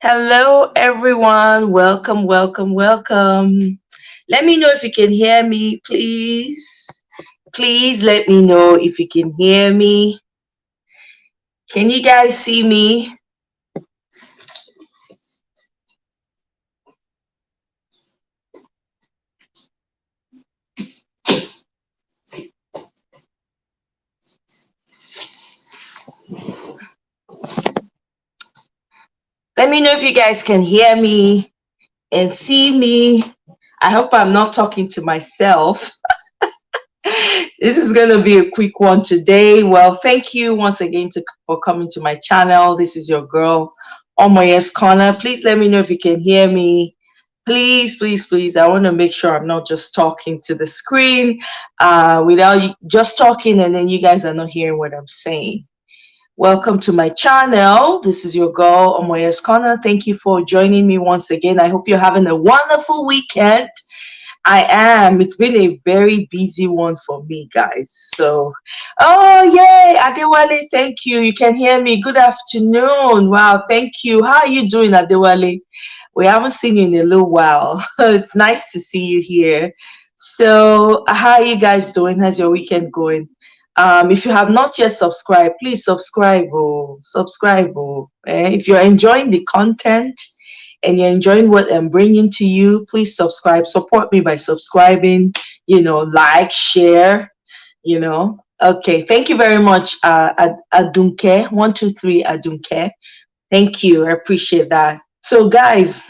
Hello, everyone. Welcome, welcome, welcome. Let me know if you can hear me, please. Please let me know if you can hear me. Can you guys see me? Let me know if you guys can hear me and see me. I hope I'm not talking to myself. This is going to be a quick one today. Well, thank you once again for coming to my channel. This is your girl, Omoye's Corner. Please let me know if you can hear me. Please, please, please. I want to make sure I'm not just talking to the screen without you just talking and then you guys are not hearing what I'm saying. Welcome to my channel. This is your girl, Omoye's Corner. Thank you for joining me once again. I hope you're having a wonderful weekend. I am. It's been a very busy one for me, guys. So, oh, yay. Adewale, thank you. You can hear me. Good afternoon. Wow, thank you. How are you doing, Adewale? We haven't seen you in a little while. It's nice to see you here. So, how are you guys doing? How's your weekend going? If you have not yet subscribed, please subscribe. Oh, subscribe. Oh. If you're enjoying the content, and you're enjoying what I'm bringing to you, please subscribe. Support me by subscribing, like, share, Okay, thank you very much, Adunke. 123 Adunke. Thank you. I appreciate that. So, guys,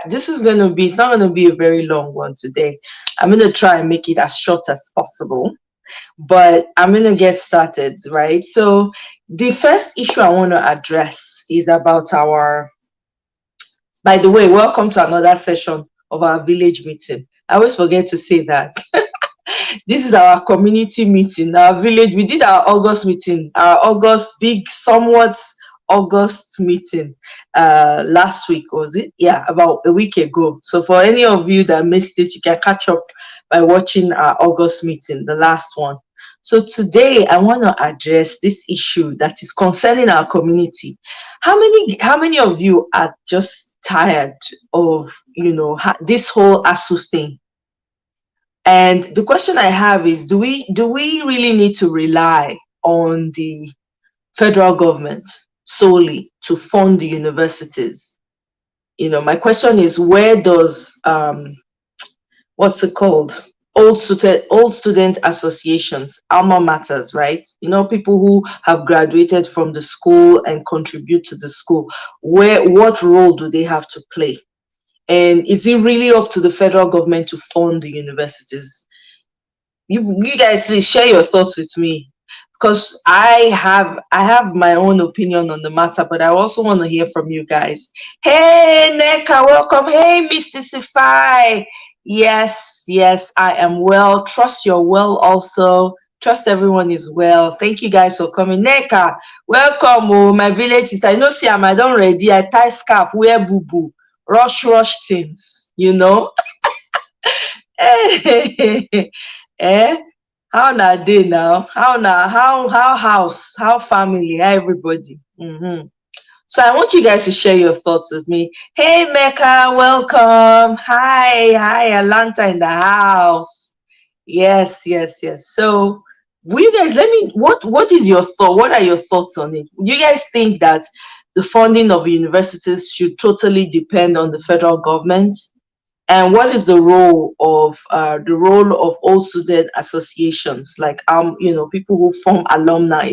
this is going to be, it's not going to be a very long one today. I'm going to try and make it as short as possible, but I'm going to get started, right? So, the first issue I want to address is about our, by the way, welcome to another session of our village meeting. I always forget to say that. This is our community meeting, our village. We did our August meeting, our August big, somewhat August meeting last week, was it? Yeah, about a week ago. So for any of you that missed it, you can catch up by watching our August meeting, the last one. So today I want to address this issue that is concerning our community. How many of you are just tired of this whole ASUU thing? And the question I have is, do we really need to rely on the federal government solely to fund the universities? My question is, where does what's it called, old student associations, alma maters, right? People who have graduated from the school and contribute to the school, what role do they have to play? And is it really up to the federal government to fund the universities? You guys, please share your thoughts with me, because I have my own opinion on the matter, but I also want to hear from you guys. Hey, Neka, welcome. Hey, Mystify. Yes, I am well. Trust you're well also. Trust everyone is well. Thank you guys for coming. Neka, welcome. Oh, my village sister. See, I don't ready. I tie scarf, wear boo boo, rush things. Eh? How na day now? How house, how family, how everybody? So I want you guys to share your thoughts with me. Hey Mecca, welcome. Hi, Atlanta in the house. Yes, yes, yes. So will you guys let me what is your thought? What are your thoughts on it? Do you guys think that the funding of universities should totally depend on the federal government? And what is the role of all student associations, like people who form alumni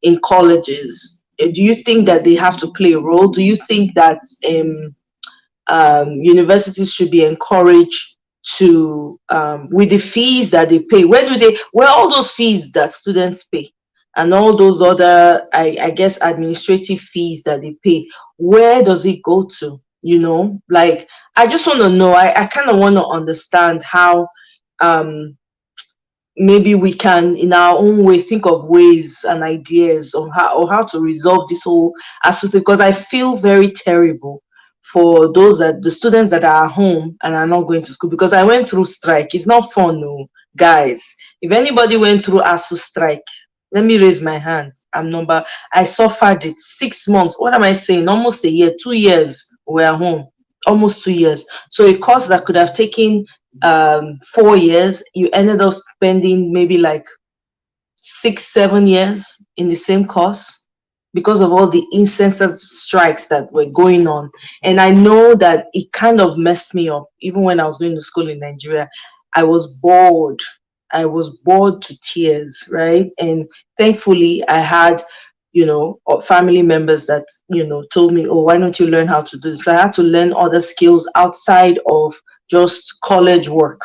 in colleges? Do you think that they have to play a role? Do you think that universities should be encouraged to, with the fees that they pay, where all those fees that students pay and all those other, I guess, administrative fees that they pay, where does it go to? Like, I just want to know, I kind of want to understand how um maybe we can in our own way think of ways and ideas on how to resolve this whole aspect, because I feel very terrible for the students that are at home and are not going to school, because I went through strike. It's not fun, no, guys. If anybody went through ASUU strike, let me raise my hand. I suffered it 6 months. What am I saying? Almost a year, 2 years we are home. Almost 2 years. So a course that could have taken 4 years, you ended up spending maybe like 6 7 years in the same course, because of all the incessant strikes that were going on. And I know that it kind of messed me up. Even when I was going to school in Nigeria, I was bored. I was bored to tears, right? And thankfully I had family members that told me, oh, why don't you learn how to do this? So I had to learn other skills outside of just college work.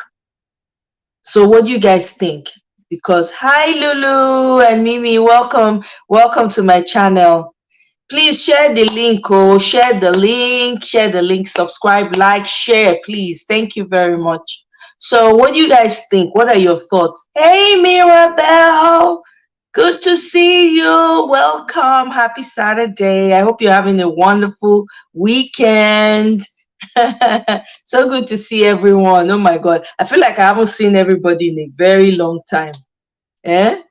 So what do you guys think? Because hi Lulu and Mimi, welcome to my channel. Please share the link, share the link, subscribe, like, share, please. Thank you very much. So what do you guys think? What are your thoughts? Hey Mirabelle, good to see you. Welcome. Happy Saturday. I hope you're having a wonderful weekend. So good to see everyone. Oh my God. I feel like I haven't seen everybody in a very long time. Eh?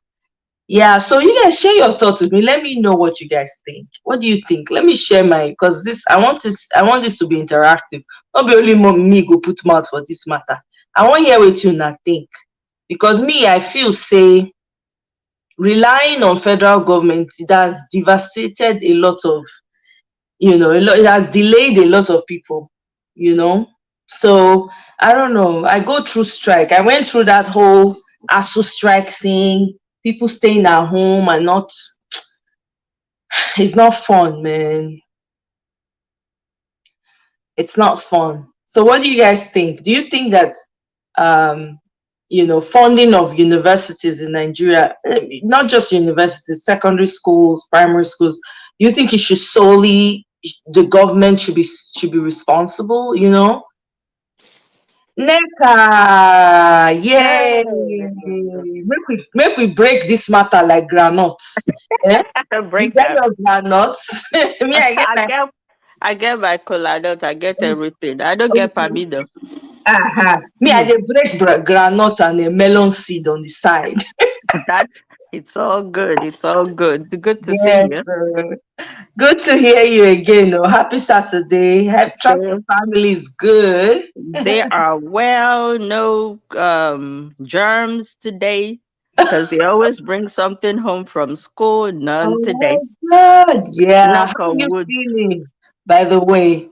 Yeah, so you guys share your thoughts with me. Let me know what you guys think. What do you think? Let me share because I want this to be interactive. Not be only me go put mouth for this matter. I want to hear what you not think. Because me, I feel say relying on federal government, it has devastated a lot of, it has delayed a lot of people, you know. So I don't know. I go through strike. I went through that whole ASU strike thing. People staying at home and not. It's not fun, man. It's not fun. So what do you guys think? Do you think that um, funding of universities in Nigeria, not just universities, secondary schools, primary schools, you think it should solely the government should be responsible? NECA, yay! Make we break this matter like granuts. Eh? You Break get that. your granuts. Me, I get I my get I get my cola nut, I get everything. I don't get okay. pamida. Me, I dey break groundnut and a melon seed on the side. That's it's all good. It's all good. Good to see Yes, you. good to hear you again. Oh, happy Saturday. Trust So the family is good. they are well, no germs today because they always bring something home from school. None today. Oh my God. Yeah. How Knock are on you wood. feeling, by the way?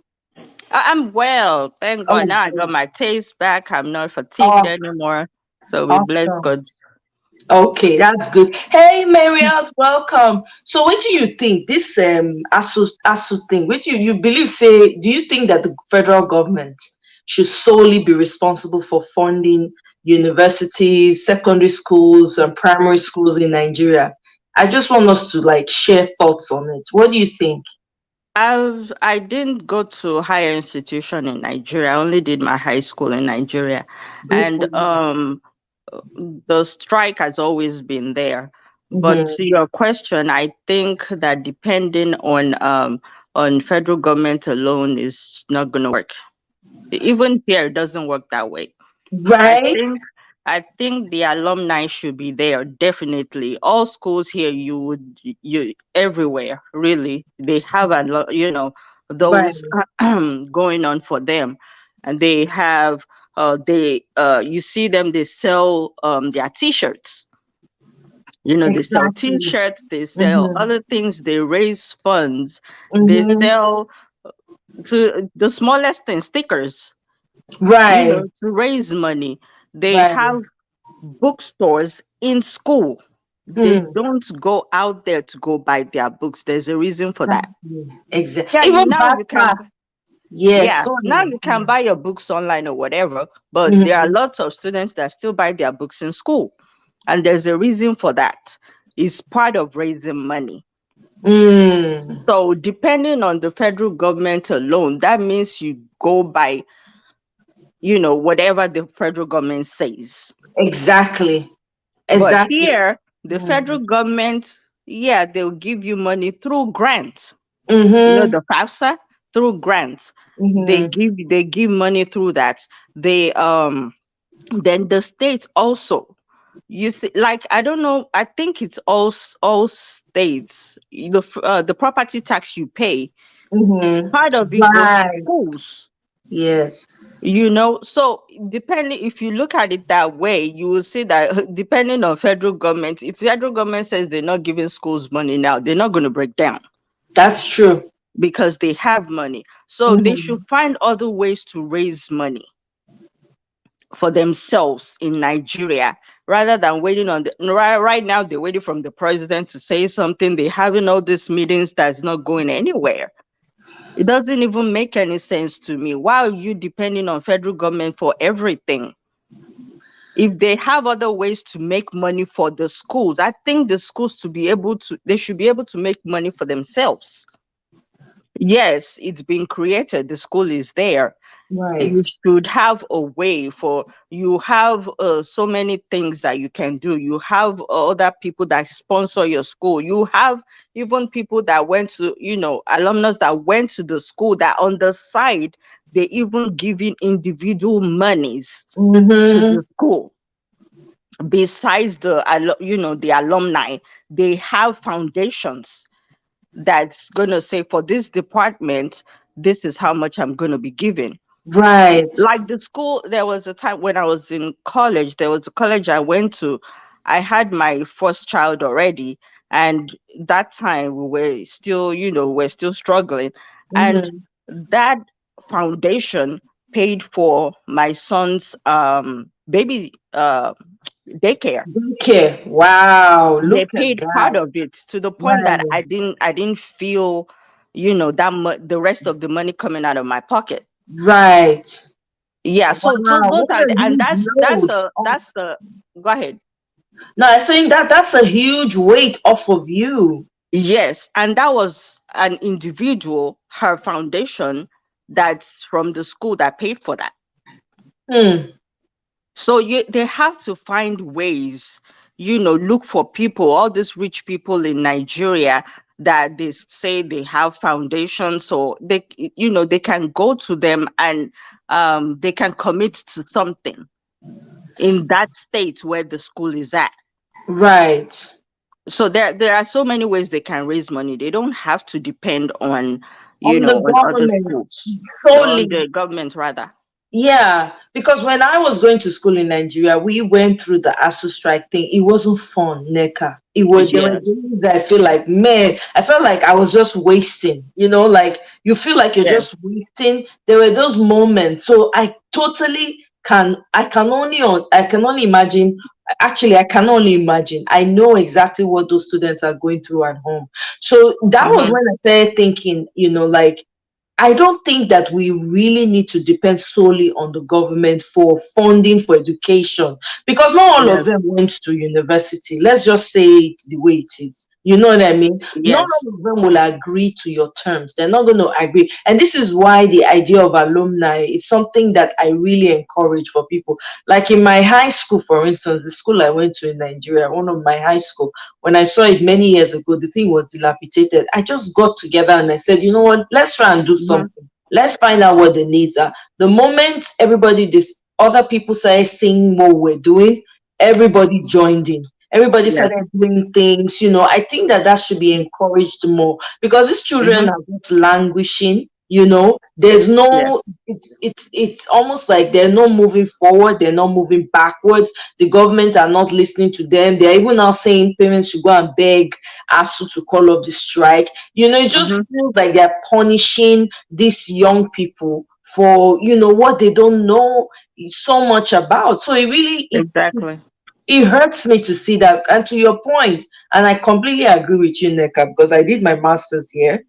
I'm well. Thank God. Oh, Now I got good. my taste back. I'm not fatigued Oh, anymore. So we bless awesome. God. Okay, that's good. Hey, Marriott, welcome. So, what do you think this ASU thing? What you believe? Say, do you think that the federal government should solely be responsible for funding universities, secondary schools, and primary schools in Nigeria? I just want us to like share thoughts on it. What do you think? I didn't go to higher institution in Nigeria. I only did my high school in Nigeria, Good and for you. the strike has always been there. But to Mm-hmm. your question, I think that depending on federal government alone is not going to work. Even here, it doesn't work that way. I Right? think I think the alumni should be there, definitely. All schools here, you everywhere, really. They have Right. those going on for them, and they have they you see them. They sell their T-shirts. They sell Exactly. T-shirts. They sell Mm-hmm. other things. They raise funds. They Mm-hmm. sell to the smallest thing, stickers. Right. To raise money. They Right. have bookstores in school. They Hmm. don't go out there to go buy their books. There's a reason for that. Exactly. Exactly. Yeah, Even now you can. backpack. Yes. Yeah, Go now ahead. you can buy your books online or whatever. But there are Mm-hmm. lots of students that still buy their books in school, and there's a reason for that. It's part of raising money. Mm. So depending on the federal government alone, that means you go by whatever the federal government says. Exactly. But Exactly. here, the Mm-hmm. federal government, yeah, they'll give you money through grants. Mm-hmm. The FAFSA through grants. Mm-hmm. They give money through that. They then the states also. You see, like I don't know, I think it's all states. The property tax you pay, Mm-hmm. part of it goes to Right. schools. Yes. So depending, if you look at it that way, you will see that depending on federal government, if federal government says they're not giving schools money now, they're not going to break down That's true. because they have money. So they should Mm-hmm. find other ways to raise money for themselves in Nigeria rather than waiting on right now they're waiting from the president to say something. They're having all these meetings that's not going anywhere. It doesn't even make any sense to me. Why are you depending on federal government for everything? If they have other ways to make money for the schools, I think the schools they should be able to make money for themselves. Yes, it's been created, the school is there. Right. You should have a way for you have so many things that you can do. You have other people that sponsor your school. You have even people that went to alumnus that went to the school that on the side they even giving individual monies to Mm-hmm. the school. Besides the alumni, they have foundations that's going to say, for this department, this is how much I'm going to be giving. Right. Like the school, there was a time when I was in college, there was a college I went to. I had my first child already, and that time we were still we're still struggling. And Mm-hmm. that foundation paid for my son's baby daycare. Daycare. Wow. They Look at paid part that. of it to the point that Right. I didn't feel the rest of the money coming out of my pocket. Right. Yeah, so Wow. those What are a and huge load. that's a go ahead. No, I'm saying that's a huge weight off of you. Yes, and that was an individual, her foundation, that's from the school that paid for that. Hmm. So they have to find ways, look for people, all these rich people in Nigeria that they say they have foundations, so they can go to them and they can commit to something in that state where the school is at. Right. So there are so many ways they can raise money. They don't have to depend on On the on other government schools, on solely. the government rather. Yeah, because when I was going to school in Nigeria, we went through the ASUU strike thing. It wasn't fun, Neka. There were Yes, days that I feel like, man, I felt like I was just wasting, like you feel like you're just yes. wasting. There were those moments. So I can only imagine. Actually, I can only imagine. I know exactly what those students are going through at home. So that was Mm-hmm. when I started thinking, like, I don't think that we really need to depend solely on the government for funding for education because not all of Yes, them went to university. Let's just say it the way it is. You know what I mean? Not yes. all of them will agree to your terms. They're not going to agree. And this is why the idea of alumni is something that I really encourage for people. Like in my high school, for instance, the school I went to in Nigeria, one of my high school, when I saw it many years ago, the thing was dilapidated. I just got together and I said, what? Let's try and do Mm-hmm. something. Let's find out what the needs are. The moment everybody other people started seeing what we're doing, everybody joined in. Everybody Yes. started doing things, you know. I think that that should be encouraged more because these children Mm-hmm. are just languishing, you know. There's Yes. no, it's almost like they're not moving forward, they're not moving backwards. The government are not listening to them. They're even now saying parents should go and beg ASUU to call off the strike. You know, it just Mm-hmm. feels like they're punishing these young people for, you know, what they don't know so much about. So it really, Exactly. it hurts me to see that. And to your point, and I completely agree with you, Neka, because I did my master's here.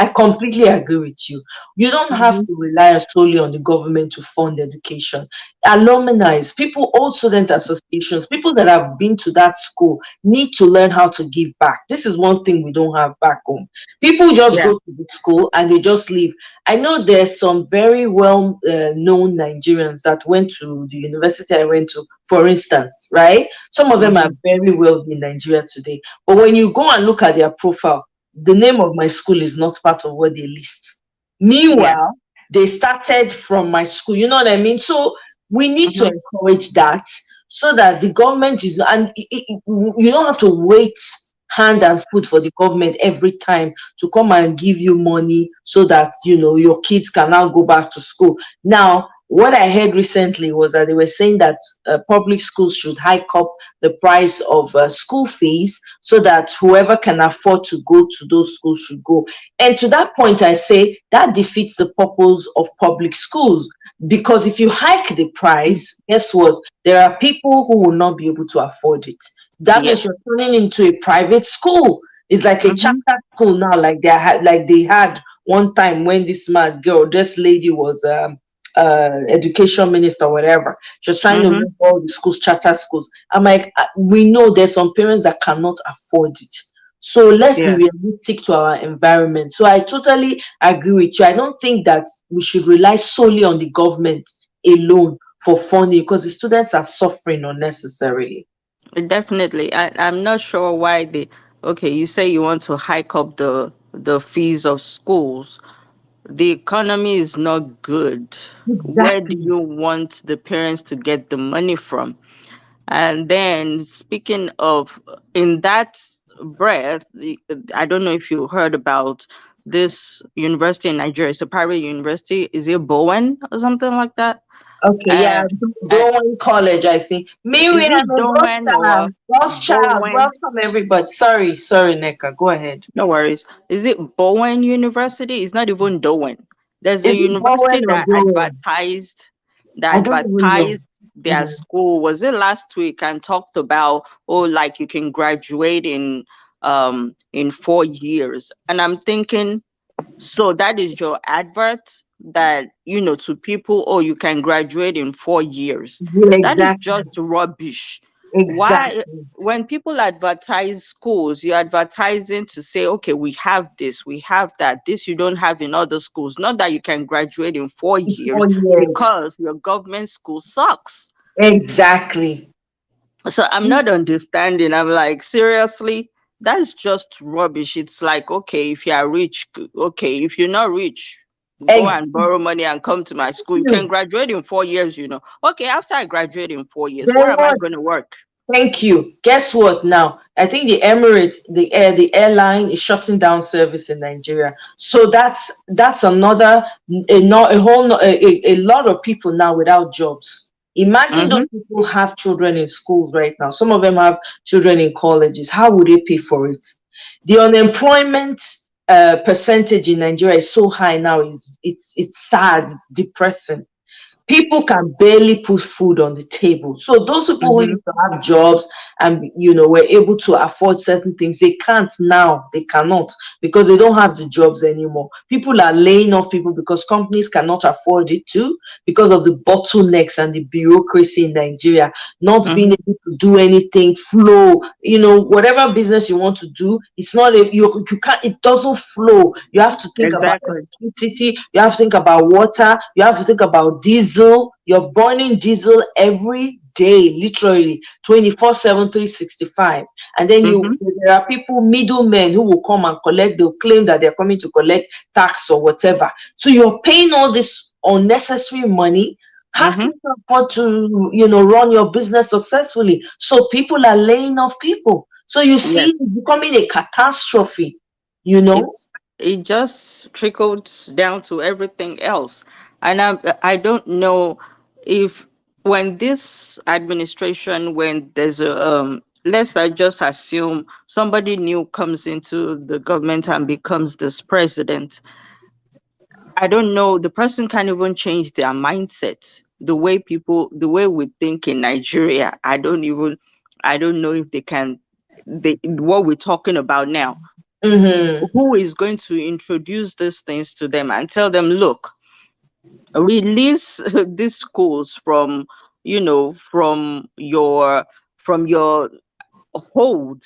I completely agree with you. You don't have Mm-hmm. to rely solely on the government to fund education. Alumni, people, all student associations, people that have been to that school need to learn how to give back. This is one thing we don't have back home. People just Yeah. go to the school and they just leave. I know there's some very well known Nigerians that went to the university I went to, for instance, right? Some of them are Mm-hmm. very wealthy in Nigeria today. But when you go and look at their profile, the name of my school is not part of what they list. Yeah. Meanwhile, they started from my school. You know what I mean? So we need to Mm-hmm. encourage that so that the government is, and you don't have to wait hand and foot for the government every time to come and give you money so that, you know, your kids can now go back to school. Now, what I heard recently was that they were saying that public schools should hike up the price of school fees so that whoever can afford to go to those schools should go. And to that point, I say that defeats the purpose of public schools, because if you hike the price, guess what? There are people who will not be able to afford it. That Yes. means you're turning into a private school. It's like a Mm-hmm. charter school now, like they had one time when this lady was education minister, whatever. She was trying to Mm-hmm. make all the schools charter schools. I'm like, we know there's some parents that cannot afford it. So let's be Yeah. realistic to our environment. So I totally agree with you. I don't think that we should rely solely on the government alone for funding because the students are suffering unnecessarily. Definitely. I'm not sure why they, okay, you say you want to hike up the fees of schools. The economy is not good. Where do Exactly. you want the parents to get the money from? And then speaking of, in that breath, I don't know if you heard about this university in Nigeria. It's a private university. Is it Bowen or something like that? Okay, yeah, And uh, Doan College, I think. is Miriam it and Bowen or Rothschild, Bowen? welcome everybody. Sorry, Neka, go ahead. No worries. Is it Bowen University? It's not even Dowen. There's a Is it university Bowen or that Doan? advertised I don't even know. their Mhm. school. Was it last week? And talked about, oh, like you can graduate in 4 years. And I'm thinking, so that is your advert, that, to people, oh, you can graduate in 4 years. Yeah, That is exactly, just rubbish. Why, exactly, when people advertise schools, you're advertising to say, okay, we have this, we have that. This you don't have in other schools. Not that you can graduate in 4 years 4 years. because your government school sucks. Exactly. So I'm not understanding. I'm like, seriously, that's just rubbish. It's like, okay, if you are rich, okay. If you're not rich, go Exactly. and borrow money and come to my school. You can graduate in 4 years. Okay, after I graduate in 4 years, Then where am I what? going to work? Thank you. Guess what now? I think the Emirates, the airline is shutting down service in Nigeria. So that's another a whole a lot of people now without jobs. Imagine those Mm-hmm. people have children in schools right now. Some of them have children in colleges. How would they pay for it? The unemployment percentage in Nigeria is so high now. It's sad. It's depressing. People can barely put food on the table. So those people who Mm-hmm. used to have jobs and were able to afford certain things, they can't now. They cannot because they don't have the jobs anymore. People are laying off people because companies cannot afford it too, because of the bottlenecks and the bureaucracy in Nigeria, not being Mm-hmm. able to do anything, flow. Whatever business you want to do, it's not you can't, it doesn't flow. You have to think about Exactly. electricity, you have to think about water, you have to think about diesel. You're burning diesel every day, literally 24/7, 365. And then Mm-hmm. there are people, middlemen, who will come and collect, they'll claim that they're coming to collect tax or whatever. So you're paying all this unnecessary money. How Mm-hmm. can you afford to, run your business successfully? So people are laying off people. So you see Yes. it becoming a catastrophe, you know? It's it just trickled down to everything else. And I don't know if when this administration, when there's a let's just assume somebody new comes into the government and becomes this president. I don't know, the person can even change their mindset. The way we think in Nigeria, I don't know if they can, what we're talking about now, Mm-hmm. who is going to introduce these things to them and tell them, look, release these schools from, from your hold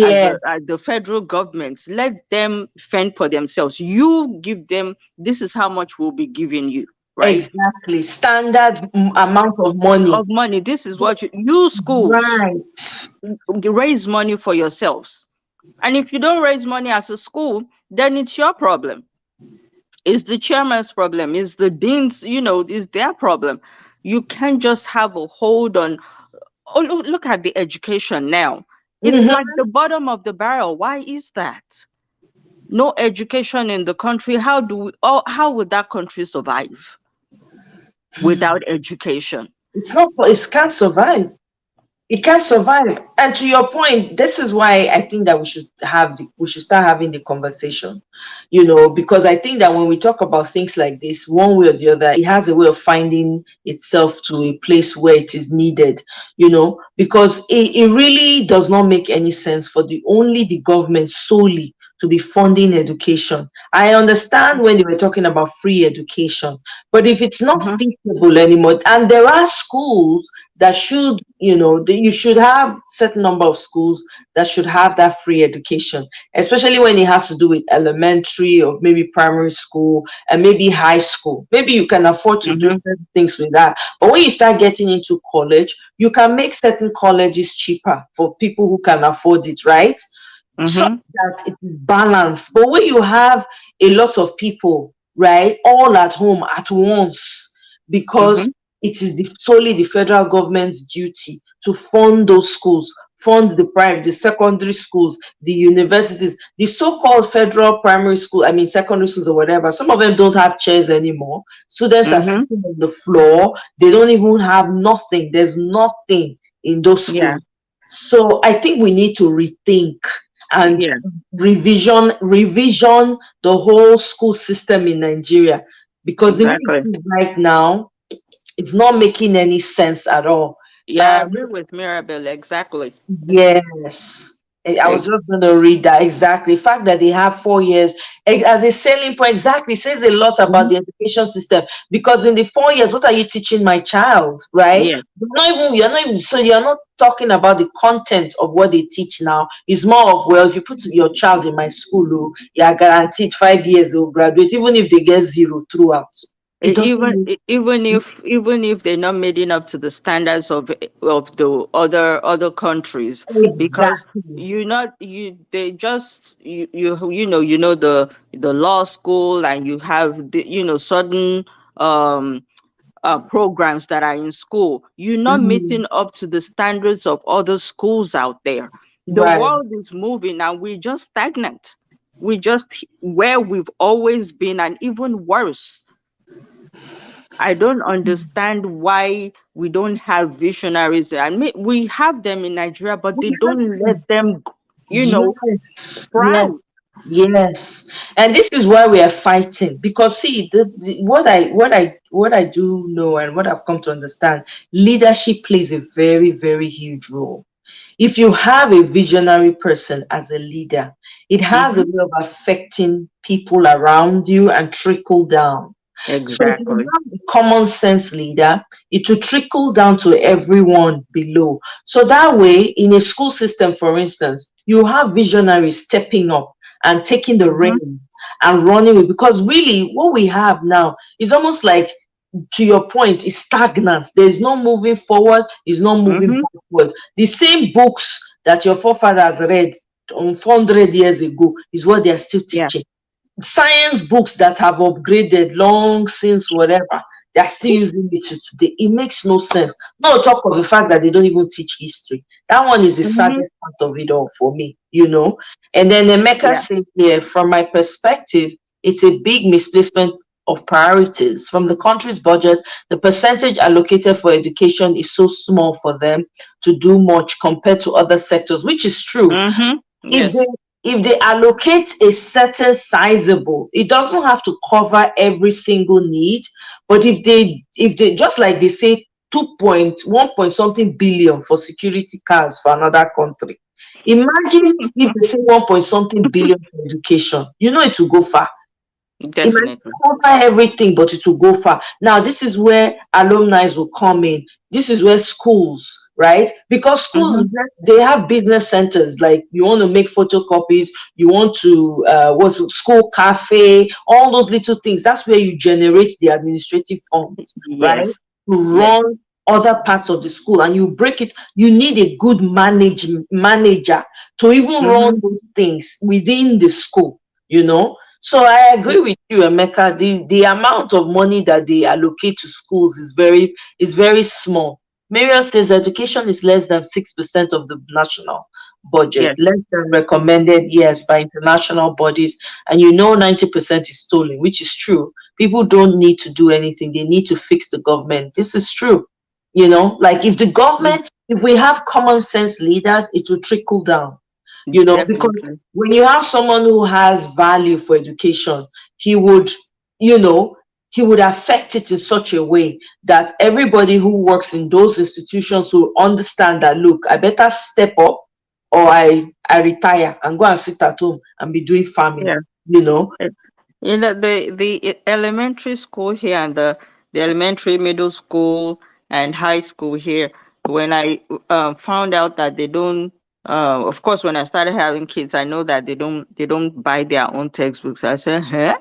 as Yeah, as the federal government. Let them fend for themselves. You give them, this is how much we'll be giving you, right? exactly. Standard amount of money. Of money. This is what you schools Right. raise money for yourselves. And if you don't raise money as a school, then it's your problem. It's the chairman's problem. It's the dean's, it's their problem. You can't just have a hold on. Oh, look at the education now. It's like Mm-hmm. the bottom of the barrel. Why is that? No education in the country. How would that country survive without education? It can't survive. It can't survive. And to your point, this is why I think that we should start having the conversation, because I think that when we talk about things like this, one way or the other, it has a way of finding itself to a place where it is needed, because it really does not make any sense for the government solely to be funding education. I understand when they were talking about free education, but if it's not Mhm, feasible anymore, and there are schools that should, you should have certain number of schools that should have that free education, especially when it has to do with elementary or maybe primary school and maybe high school. Maybe you can afford to do mhm, certain things with that. But when you start getting into college, you can make certain colleges cheaper for people who can afford it, right? So mhm, that it is balanced. But when you have a lot of people, right, all at home at once, because mhm, it is solely the federal government's duty to fund those schools, fund the private, the secondary schools, the universities, the so-called federal primary school, I mean secondary schools or whatever. Some of them don't have chairs anymore. Students are mhm. sitting on the floor. They don't even have nothing. There's nothing in those Yeah, schools. So I think we need to rethink and yeah, revision the whole school system in Nigeria, because the way exactly. it is right now, it's not making any sense at all. Yeah, I And agree with Mirabelle. Exactly. yes, I was Ex- just going to read that exactly. The fact that they have 4 years as a selling point exactly says a lot about mhm. the education system. Because in the 4 years, what are you teaching my child, right? Yeah. So you're not talking about the content of what they teach now. It's more of, well, if you put your child in my school, oh, you are guaranteed 5 years they'll graduate, even if they get zero throughout. It doesn't make Even if they're not meeting up to the standards of the other countries, because exactly. you not you they just you know the law school, and you have the certain um programs that are in school. You're not Mhm. meeting up to the standards of other schools out there. The Right. world is moving and we're just stagnant. We're just where we've always been, and even worse. I don't understand why we don't have visionaries. I mean, we have them in Nigeria, but they don't let them, you know, Yes, yes, sprout. yes. And this is why we are fighting. Because see, what I do know and what I've come to understand, leadership plays a very, very huge role. If you have a visionary person as a leader, it has a Hmm. way of affecting people around you and trickle down. So if you Exactly. have a common sense leader, it will trickle down to everyone below. So that way, in a school system, for instance, you have visionaries stepping up and taking the Hmm. reins and running it. Because really, what we have now is almost like, to your point, is stagnant. There's no moving forward, it's not moving Hmm. backwards. The same books that your forefathers read 400 years ago is what they are still Yeah. teaching. Science books that have upgraded long since whatever, They are still using it to today. It makes no sense. No talk of the fact that they don't even teach history. That one is the Mm-hmm. saddest part of it all for me, you know. And then Emeka Yeah. said here, from my perspective, it's a big misplacement of priorities. From the country's budget, the percentage allocated for education is so small for them to do much compared to other sectors, which is true. Mm-hmm. if Yes. they if they allocate a certain sizable, it doesn't have to cover every single need, but if they just like they say 2.1 point something billion for security cars for another country, imagine if they say 1 point something billion for education, it will go far. It might Definitely. not cover everything, but it will go far. Now, this is where alumni will come in. This is where schools, right? Because schools, Mm-hmm. they have business centers. Like you want to make photocopies, you want to what's it, school cafe, all those little things. That's where you generate the administrative funds, right? Yes. To run Yes. other parts of the school, and you break it. You need a good manager to even run Mm-hmm. those things within the school. So I agree with you, Emeka. The amount of money that they allocate to schools is very small. Marian says education is less than 6% of the national budget, less Yes. than recommended, yes, by international bodies, and 90% is stolen, which is true. People don't need to do anything; they need to fix the government. This is true. Like if we have common sense leaders, it will trickle down. Because Definitely. when you have someone who has value for education, he would, you know, he would affect it in such a way that everybody who works in those institutions will understand that, look, I better step up, or I retire and go and sit at home and be doing farming, Yeah. you know. The elementary school here and the elementary, middle school, and high school here. When I found out that they don't, of course, when I started having kids, I know that they don't buy their own textbooks. I said, huh?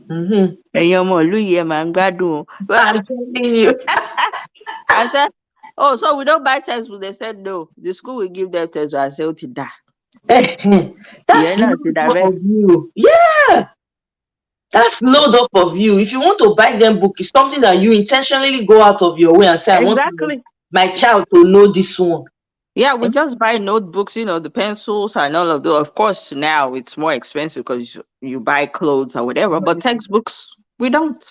Hmm. Ẹ̀yin ọmọ ìlú yìí ẹ máa ń gbádùn o." I'm telling you. I said, "Oh, so we don't buy textbooks?" They said, "No, the school will give them textbooks." I said, "Ó ti dà." That's Ìyẹn náà ti dà load bẹ́ẹ̀. of you. Yeah, that's load up of you. If you want to buy them book, it's something that you intentionally go out of your way and say, I want Exactly. my child to know this one. Yeah, we just buy notebooks, the pencils and all of those. Of course, now it's more expensive because you buy clothes or whatever. But textbooks, we don't.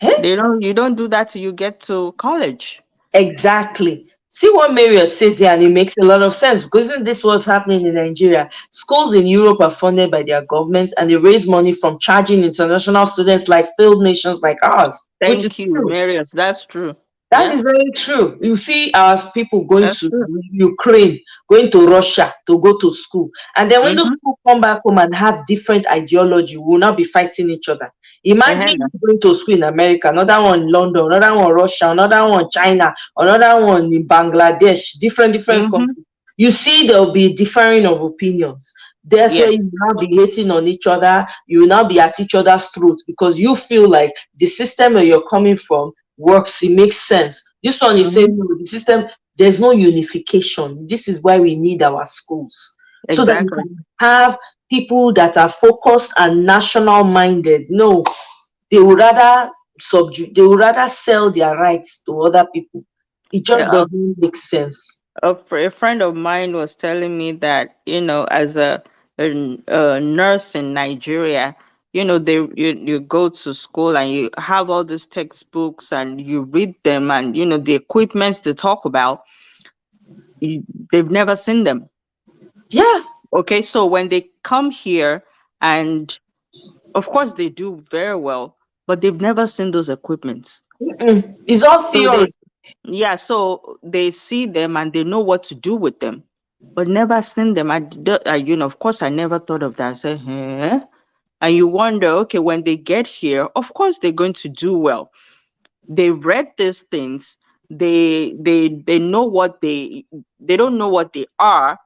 Eh? They don't. You don't do that till you get to college. Exactly. See what Marriott says here, and it makes a lot of sense, because isn't this what's happening in Nigeria? Schools in Europe are funded by their governments, and they raise money from charging international students like failed nations like ours, which is Thank you, true. Marius. That's true. That Yeah, is very true. You see our people going that's to true. Ukraine, going to Russia to go to school. And then when those Mm-hmm. people come back home and have different ideology, we will not be fighting each other. Imagine you going to school in America, another one in London, another one Russia, another one China, another one in Bangladesh, different Mm-hmm. countries. You see, there will be differing of opinions. That's where Yes. you will now be hating on each other. You will now be at each other's throat because you feel like the system where you're coming from works, it makes sense. This one is saying, Mm-hmm. no, the system, there's no unification. This is why we need our schools, so that we Exactly. can have people that are focused and national minded. No, they would rather sell their rights to other people. It just Yeah. doesn't make sense. A friend of mine was telling me that as a nurse in Nigeria, you go to school and you have all these textbooks and you read them, and the equipments they talk about, they've never seen them. Yeah. Okay, so when they come here, and of course they do very well, but they've never seen those equipments. It's all So they theory. Yeah, so they see them and they know what to do with them, but never seen them. Of course, I never thought of that. I said, huh? And you wonder, okay, when they get here, of course they're going to do well. They read these things. They know they don't know what they are,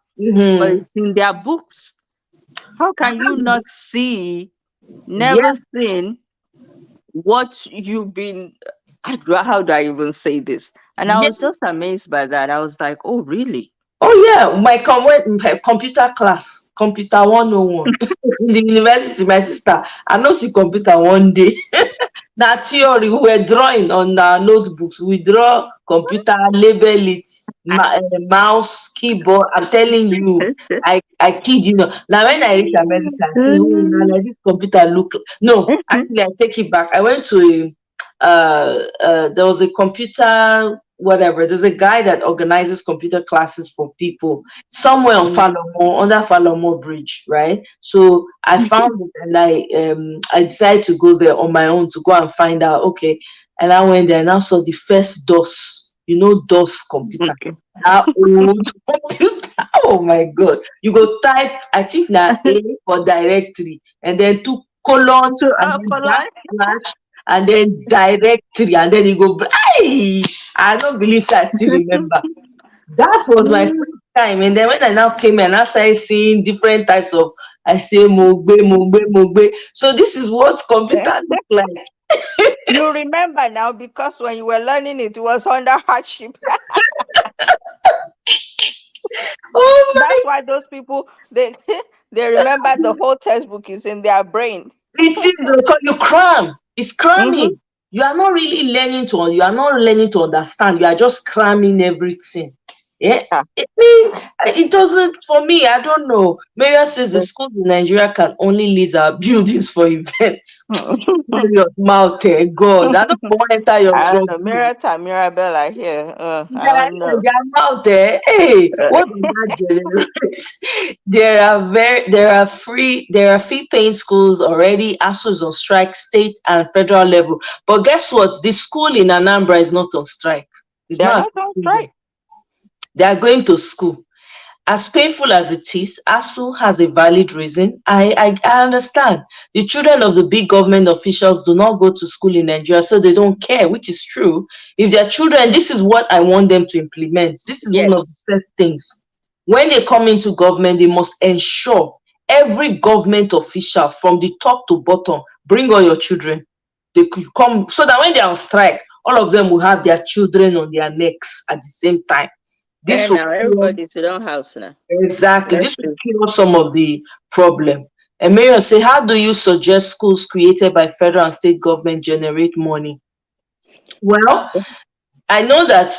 but Hmm. it's in their books. How can you not see, Yeah. never seen what you've been? How do I even say this? And I was Yeah. just amazed by that. I was like, oh, really? Oh yeah, my computer class, computer 101 in the university. My sister, I know see computer one day. That theory, we were drawing on our notebooks. We draw computer, label it, mouse, keyboard. I'm telling you, I kid you not. Now, when I reach America, I say, oh, now like this computer look. No, actually, I take it back. I went to there was a computer, whatever. There's a guy that organizes computer classes for people somewhere on Falomo, under Falomo Bridge, right? So I found it and I decided to go there on my own to go and find out. Okay, and I went there and I saw the first DOS, DOS computer, Okay. that old computer. Oh my god! You go type, I think now A for directory, and then two colon, To and then polite. backslash, and then directory, and then you go. Hey, I don't believe so. I still remember. That was my first time. And then when I now came and I started seeing different types of, I say mogbe, mogbe, mogbe. So this is what computer look like. You remember now because when you were learning it was under hardship. Oh my, That's why those people they remember the whole textbook is in their brain. it is because you cram. It's Mm-hmm. cramming. You are not learning to understand. You are just cramming everything. Yeah. Yeah. It mean it doesn't for me, I don't know. Maria says the schools in Nigeria can only lease our buildings for events. Your mouth, God. I don't want to enter your I don't truck. know. Mirata, Mirabella here. I Yeah, don't know. their mouth there. Hey, what does that generate? There are fee paying schools already. ASUU is on strike, state and federal level. But guess what? The school in Anambra is not on strike. It's They're not not on affecting them. strike. They are going to school. As painful as it is, ASU has a valid reason. I understand. The children of the big government officials do not go to school in Nigeria, so they don't care, which is true. If their children, this is what I want them to implement. This is one of the Yes. first things. When they come into government, they must ensure every government official from the top to bottom, bring all your children. They could come so that when they're on strike, all of them will have their children on their necks at the same time. This And will now cure. everybody's in own house now. Exactly. That's This will true. cure some of the problem. And Mayor say, how do you suggest schools created by federal and state government generate money? Well, I know that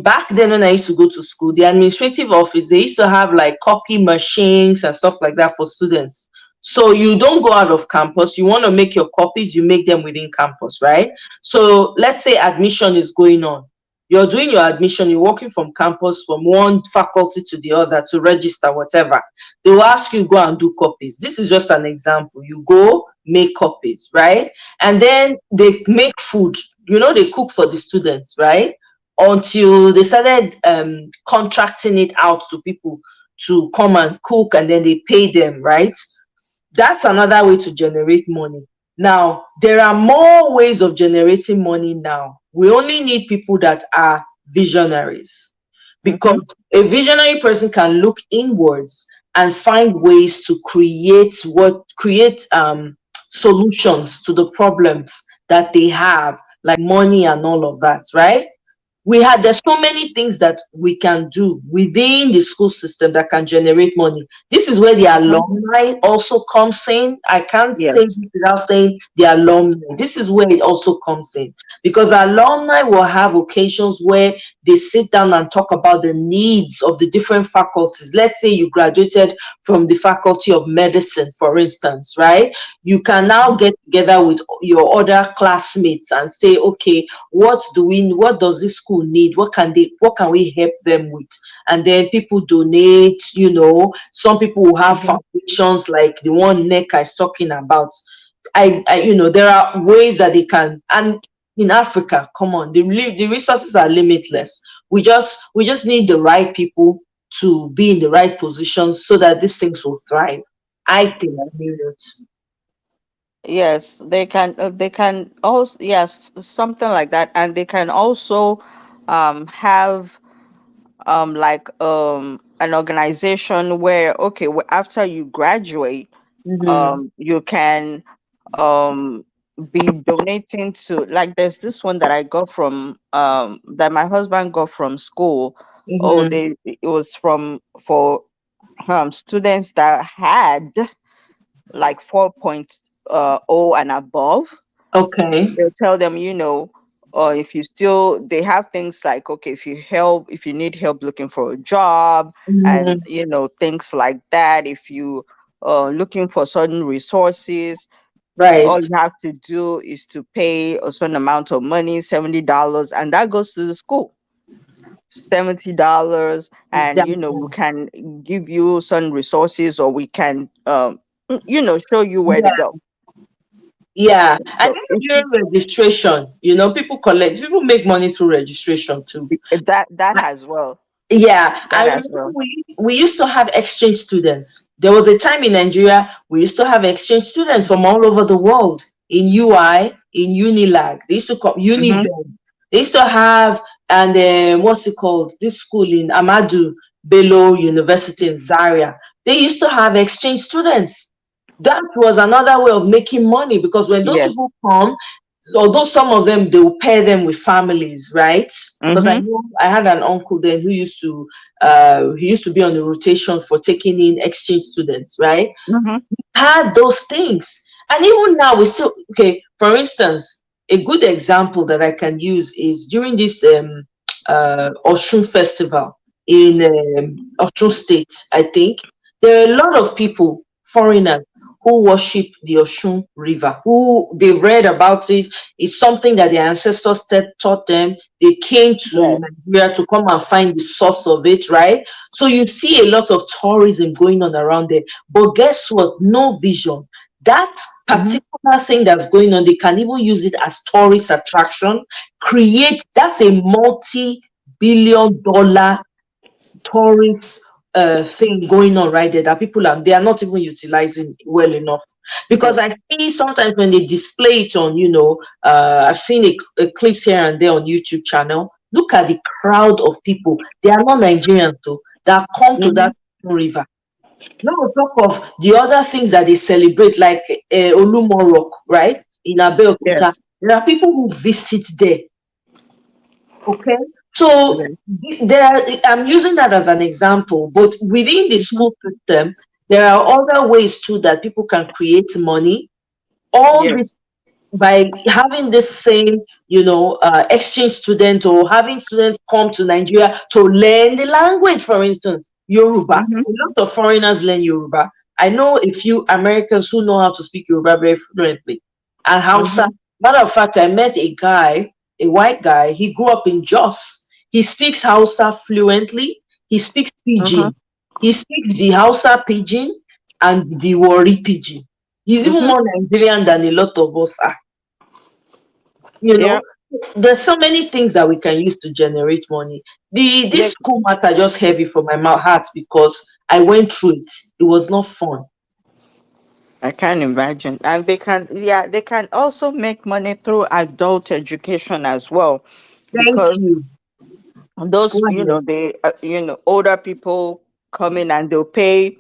back then when I used to go to school, the administrative office, they used to have like copy machines and stuff like that for students. So you don't go out of campus. You want to make your copies, you make them within campus, right? So let's say admission is going on. You're doing your admission, you're walking from campus from one faculty to the other to register, whatever. They will ask you go and do copies. This is just an example. You go make copies, right? And then they make food. They cook for the students, right? Until they started contracting it out to people to come and cook and then they pay them, right? That's another way to generate money. Now, there are more ways of generating money now. We only need people that are visionaries Mm-hmm. because a visionary person can look inwards and find ways to create solutions to the problems that they have, like money and all of that, right? There's so many things that we can do within the school system that can generate money. This is where the Mm-hmm. alumni also comes in. I can't say Yes. this without saying the alumni. This is where it also comes in because alumni will have occasions where they sit down and talk about the needs of the different faculties. Let's say you graduated from the faculty of medicine, for instance, right? You can now get together with your other classmates and say, okay, what does this school need, what can we help them with? And then people donate. Some people will have Mm-hmm. foundations like the one NECA is talking about. There are ways that they can. And in Africa, come on, the resources are limitless. We just need the right people to be in the right positions so that these things will thrive, I think. Yes. Yes, they can. They can also, yes, something like that, and they can also have like an organization where, okay, after you graduate, Mm-hmm. you can um be donating to, like, there's this one that I got from that my husband got from school. Oh, Mm-hmm. it was from for students that had like 4.0 and above. Okay. They'll tell them, or if you still, they have things like, okay, if you need help looking for a job, and Mhm. things like that. If you looking for certain resources, all Right. you have to do is to pay a certain amount of money, $70, and that goes to the school. $70, and we Exactly. can give you some resources, or we can show you where to Yeah. go. Yeah. And So even it's during registration, people make money through registration too. that as well. Yeah, I That as remember well. we used to have exchange students. There was a time in Nigeria we used to have exchange students from all over the world in UI, in Unilag. They used to come Mm-hmm. Unibel. They used to have, and what's it called? This school in Amadu Bello University in Zaria. They used to have exchange students. That was another way of making money because when those Yes. people come, although some of them they will pair them with families, right? Because I Mm-hmm. know I had an uncle then who used to he used to be on the rotation for taking in exchange students, right? Mm-hmm. Had those things. And even now we still okay, for instance, a good example that I can use is during this Oshun festival in Oshun State, I think. There are a lot of people, foreigners, who worship the Oshun River, who they read about it. It's something that their ancestors taught them. They came to Yes. Nigeria to come and find the source of it, right? So you see a lot of tourism going on around there. But guess what? No vision. That Mm-hmm. particular thing that's going on, they can even use it as tourist attraction. That's a multi-billion-dollar tourist thing going on right there that they are not even utilizing well enough. Because Yes. I see sometimes when they display it on, I've seen a clips here and there on YouTube channel. Look at the crowd of people. They are not Nigerians though, that come to Mm-hmm. that river. Now we talk of the other things that they celebrate, like Olumo Rock, right? In Abeokuta. Yes. There are people who visit there. Okay. So Yes. I'm using that as an example, but within the Mm-hmm. school system, there are other ways too that people can create money. All Yes. this by having this same, exchange student or having students come to Nigeria to learn the language, for instance, Yoruba. Mm-hmm. A lot of foreigners learn Yoruba. I know a few Americans who know how to speak Yoruba very fluently. And Hausa. Mm-hmm. Matter of fact, I met a guy, a white guy. He grew up in Jos. He speaks Hausa fluently. He speaks Mm-hmm. Pidgin. He speaks the Hausa Pidgin and the Wari Pidgin. He's even Mm-hmm. more Nigerian than a lot of us are. you Yeah. know there's so many things that we can use to generate money. This They, school matter just heavy for my heart because I went through it. It was not fun. I can imagine. And they can also make money through adult education as well, Thank because you. Go those, ahead. older people come in and they'll pay,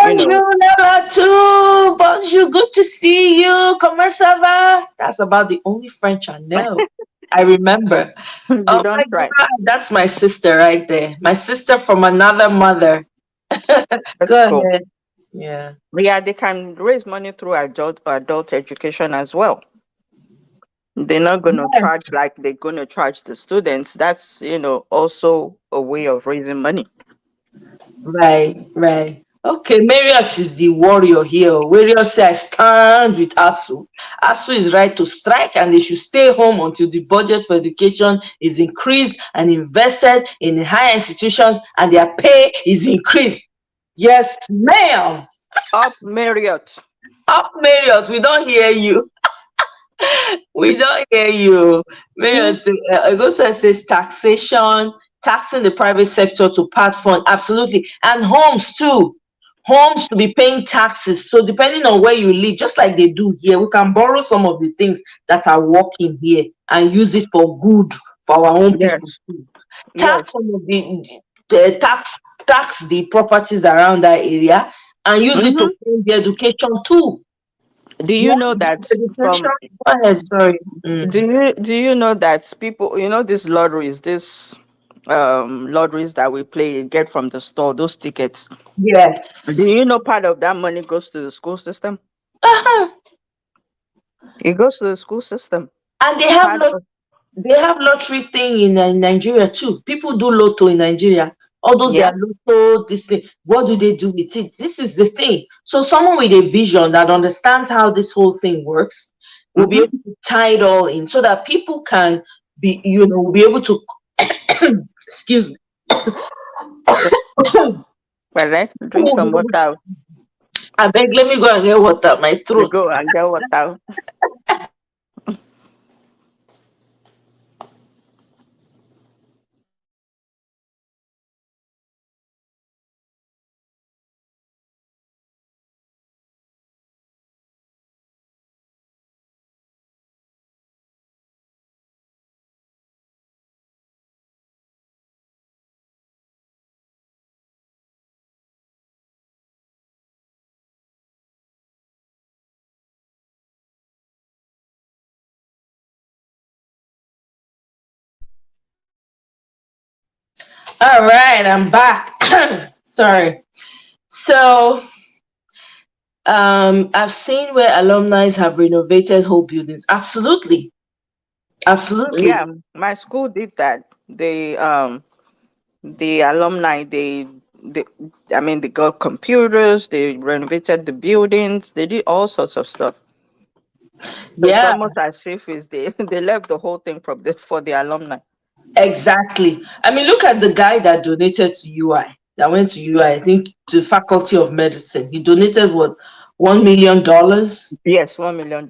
you know, Bonjour, Nella too. Bonjour, good to see you. Comment ça va? That's about the only French I know. I remember. you Oh my don't try. God, that's my sister right there. My sister from another mother. That's Go cool. ahead. Yeah. Yeah, they can raise money through adult education as well. They're not gonna Yeah. charge like they're gonna charge the students. That's, also a way of raising money. Right, right. Okay, Marriott is the warrior here. Warrior say I stand with ASU. ASU is right to strike and they should stay home until the budget for education is increased and invested in higher institutions and their pay is increased. Yes, ma'am. Up Marriott. Up Marriott, we don't hear you. We don't hear you. Mm, Marriott, Augusta says taxation, taxing the private sector to part fund. Absolutely. And homes too. Homes to be paying taxes. So depending on where you live, just like they do here, we can borrow some of the things that are working here and use it for good for our own people yes, too. Tax yes. some of the tax the properties around that area and use it to Hmm. fund the education too. Do You you want know the that education? from Go ahead, sorry. Mm. do you know that people, these lotteries, lotteries that we play get from the store, those tickets. Do Yes. you know part of that money goes to the school system? Uh-huh. It goes to the school system. And It's part of, they have lottery thing in Nigeria too. People do lotto in Nigeria. All those yeah. their lotto, this thing. What do they do with it? This is the thing. So someone with a vision that understands how this whole thing works will be Mm-hmm. able to tie it all in so that people can be, be able to excuse me. Well, let's drink some water. I beg, let me go and get water. My You throat. go and get water. All right, I'm back. Sorry. So I've seen where alumni have renovated whole buildings. Absolutely. Yeah, Absolutely. my school did that. The alumni, they, I mean, they got computers, they renovated the buildings, they did all sorts of stuff. So it's Yeah, almost as if it's they left the whole thing for the alumni. exactly. I mean, look at the guy that donated to UI, that went to UI, I think to Faculty of Medicine. He donated what, $1 million? Yes, $1 million.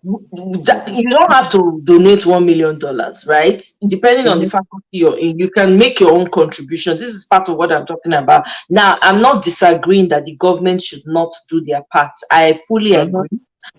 You don't have to donate $1 million, right? Depending on the Hmm. faculty you're in, you can make your own contribution. This is part of what I'm talking about. Now, I'm not disagreeing that the government should not do their part. I fully Hmm. agree.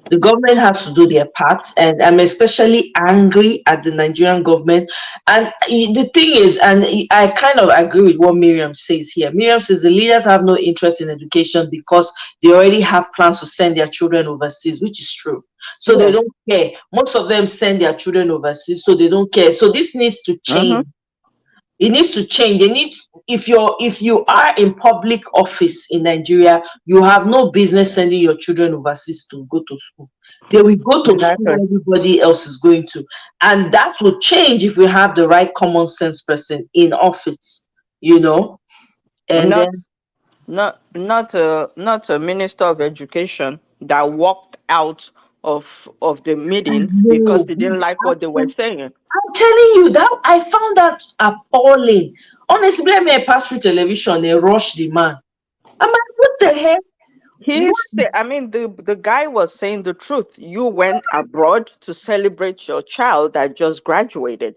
The government has to do their part, and I'm especially angry at the Nigerian government. And the thing is, and I kind of agree with what Miriam says here. Miriam says the leaders have no interest in education because they already have plans to send their children overseas, which is true. So they Yeah. don't care. Most of them send their children overseas, so they don't care. So this needs to Hmm. change. It needs to change. They need, if you are in public office in Nigeria, you have no business sending your children overseas to go to school. They will go to school Exactly. where everybody else is going to. And that will change if we have the right common sense person in office, you know. And Not then not a minister of education that walked out of the I meeting because know, he didn't like what they were saying. I'm telling you that I found that appalling. Honestly, let me pass through television, they rush the man. I'm like, what the heck? He What? said, I mean, the guy was saying the truth. You went abroad to celebrate your child that just graduated.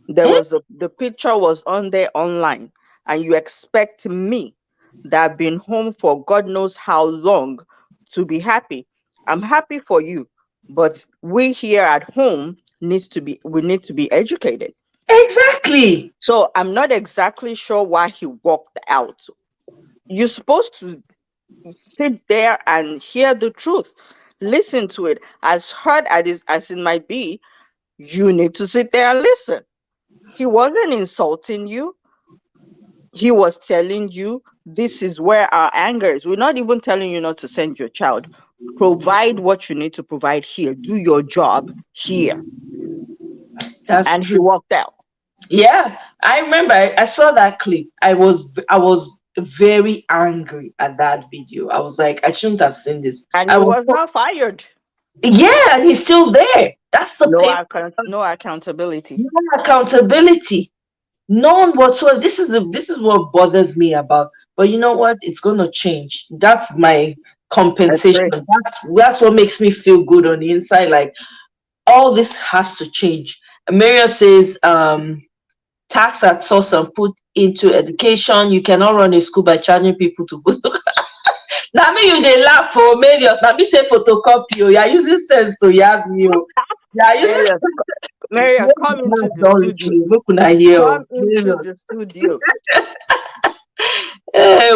There Eh? was the picture was on there online, and you expect me that I've been home for God knows how long to be happy. I'm happy for you, but we here at home we need to be educated. Exactly. So I'm not exactly sure why he walked out. You're supposed to sit there and hear the truth, listen to it. As hard as it might be, you need to sit there and listen. He wasn't insulting you. He was telling you this is where our anger is. We're not even telling you not to send your child. Provide what you need to provide here. Do your job here. That's And he true. walked out. Yeah, I remember. I saw that clip. I was very angry at that video. I was like, I shouldn't have seen this. And I he was was not fired. yeah, and he's still there. That's the pain. No accountability. No accountability. None whatsoever. This is what bothers me about. But you know what? It's gonna change. That's my That's compensation. great. That's what makes me feel good on the inside. Like all this has to change. Maria says, tax at source and put into education. You cannot run a school by charging people to vote. Now me you dey laugh for Marriott. Now me say photocopy. Oh, you are using sense, so you have me. Oh. You are using Marius, Marius, come into the don't reach studio. me. Look una here. Oh. Come into the studio.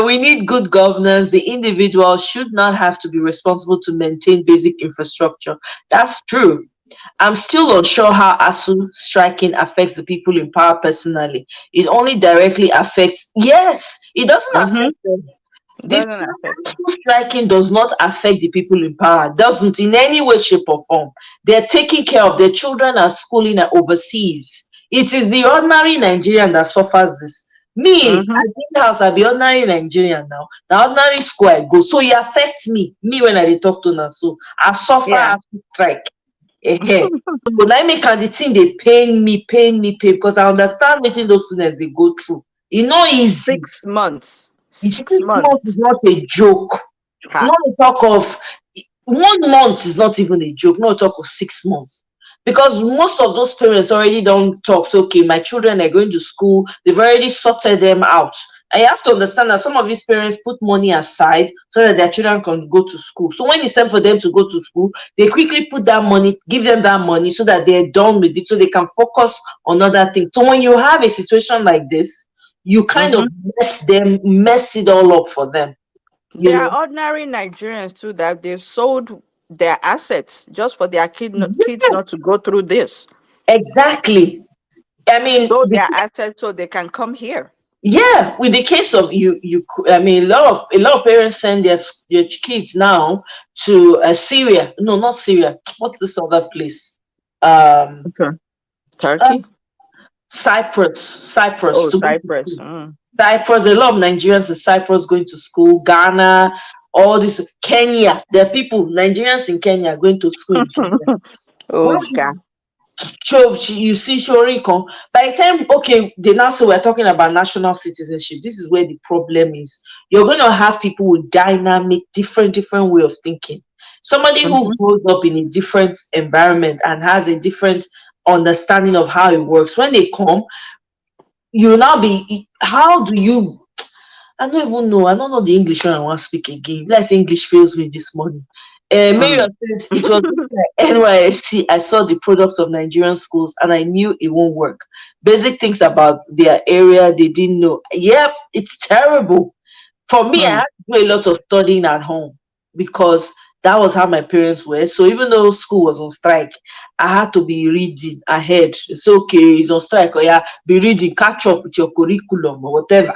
We need good governance. The individual should not have to be responsible to maintain basic infrastructure. That's true. I'm still unsure how ASU striking affects the people in power personally. It only directly affects, yes, it doesn't Hmm. affect them. This Doesn't affect them. striking does not affect the people in power. Doesn't in any way, shape, or form. They're taking care of their children are schooling overseas. It is the ordinary Nigerian that suffers this. Me, Mm-hmm. I think house, I be ordinary Nigerian now. The ordinary school I go. So it affects me. Me when I dey talk to now. So I suffer Yeah. after strike. Eh. So now make the thing they pain me, because I understand what those students they go through. It's not easy. 6 months. It's Six 6 months is months. not a joke. Ha. Not to talk of 1 month is not even a joke. Not to talk of 6 months. Because most of those parents already don't talk. So, okay, my children are going to school. They've already sorted them out. And you have to understand that some of these parents put money aside so that their children can go to school. So when it's time for them to go to school, they quickly put that money, give them that money so that they're done with it, so they can focus on other things. So when you have a situation like this, you kind of Mm-hmm. mess it all up for them. You There know, are ordinary Nigerians too that they've sold their assets just for their kids yeah, not to go through this. exactly. I mean, Sold their assets so they can come here. yeah, with the case of I mean, a lot of parents send their kids now to Syria. No, not Syria. What's this other place? Um, Okay. uh, Turkey? Cyprus Oh, to go to Cyprus. school. Cyprus. A lot of Nigerians in Cyprus going to school. Ghana, all this. Kenya. There are people, Nigerians in Kenya, going to school in Kenya. Oh, God. So you see, Shoriko, by the time, okay, they now say we're talking about national citizenship. This is where the problem is. You're going to have people with dynamic, different way of thinking. Somebody who Mm-hmm. grows up in a different environment and has a different understanding of how it works. When they come, you now be, how do you I don't even know. I don't know the English when I want to speak again. Let's English fails me this morning. Mary Mm. says it was like NYSC. I saw the products of Nigerian schools and I knew it won't work. Basic things about their area they didn't know. Yep, it's terrible. For me, I Mm. had to do a lot of studying at home because that was how my parents were. So even though school was on strike, I had to be reading ahead. It's okay, it's on strike. Or yeah, be reading, catch up with your curriculum or whatever.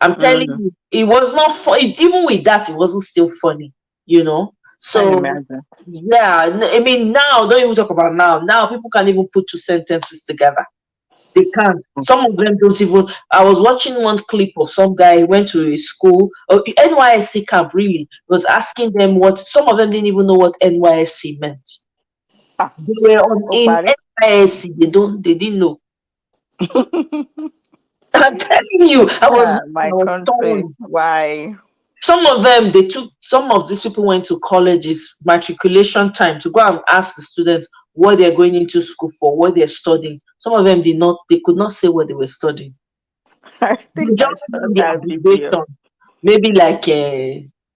I'm telling Mm. you, it was not funny. Even with that, it wasn't still funny, you know. Can So imagine. yeah, I mean, now don't even talk about now. Now people can't even put two sentences together. They can't. Some of them don't even. I was watching one clip of some guy who went to a school, NYSC camp. Really, was asking them what. Some of them didn't even know what NYSC meant. Ah, They were on in Opare. NYSC. They didn't know. I'm telling you, Ah, I my was country. stunned. Why? Some of them, some of these people went to colleges, matriculation time to go and ask the students what they're going into school for, what they're studying. Some of them they could not say what they were studying. I They think I just saw know the that video. abbreviation. Maybe like,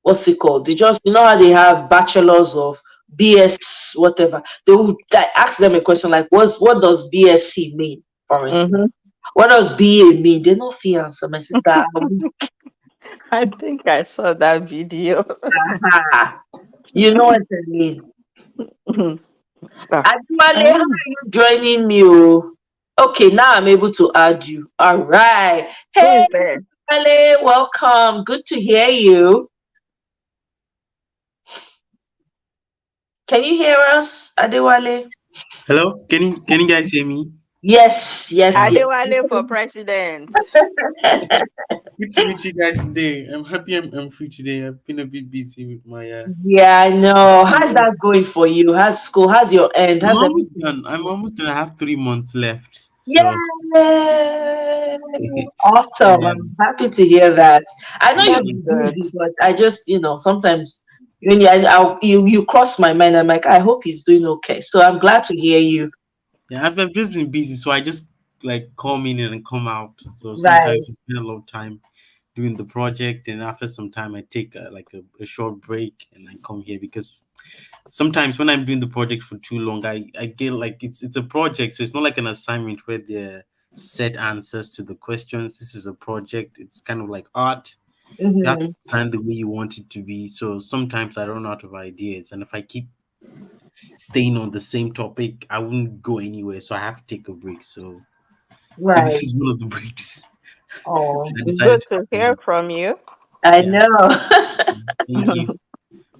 what's it called? They just, how they have bachelors of BS, whatever. They would like, ask them a question like, what does BSc mean, for instance? Mm-hmm. What does BA mean? They no fear answer, my sister. I think I saw that video. Ah, you know what I mean. Ah, Adwale, how mm. are you joining me? Oh? Okay, now I'm able to add you. All right. Who Hey, is there? Adwale, welcome. Good to hear you. Can you hear us, Adewale? Hello, can you guys hear me? Yes, yes, Uh, yes. Adewale for president. Good to meet you guys today. I'm happy I'm free today. I've been a bit busy with my Yeah, I know. How's school. that going for you? How's school? How's your end? I'm How's almost everything? done. I'm almost done. I have 3 months left. So Yeah. Awesome. yeah, I'm happy to hear that. I know you've That's yeah. been good. busy, but I just, sometimes when you cross my mind, I'm like, I hope he's doing okay. So I'm glad to hear you. Yeah, I've just been busy, so I just like come in and come out. So sometimes Right. I spend a lot of time doing the project, and after some time, I take a short break and I come here because sometimes when I'm doing the project for too long, I get like it's a project, so it's not like an assignment where there set answers to the questions. This is a project. It's kind of like art. You have to Hmm. design the way you want it to be. So sometimes I run out of ideas, and if I keep staying on the same topic, I wouldn't go anywhere. So I have to take a break. So this Right. is one of the breaks Oh, I It's decided good to to take a hear break. from you. I Yeah, know. thank you.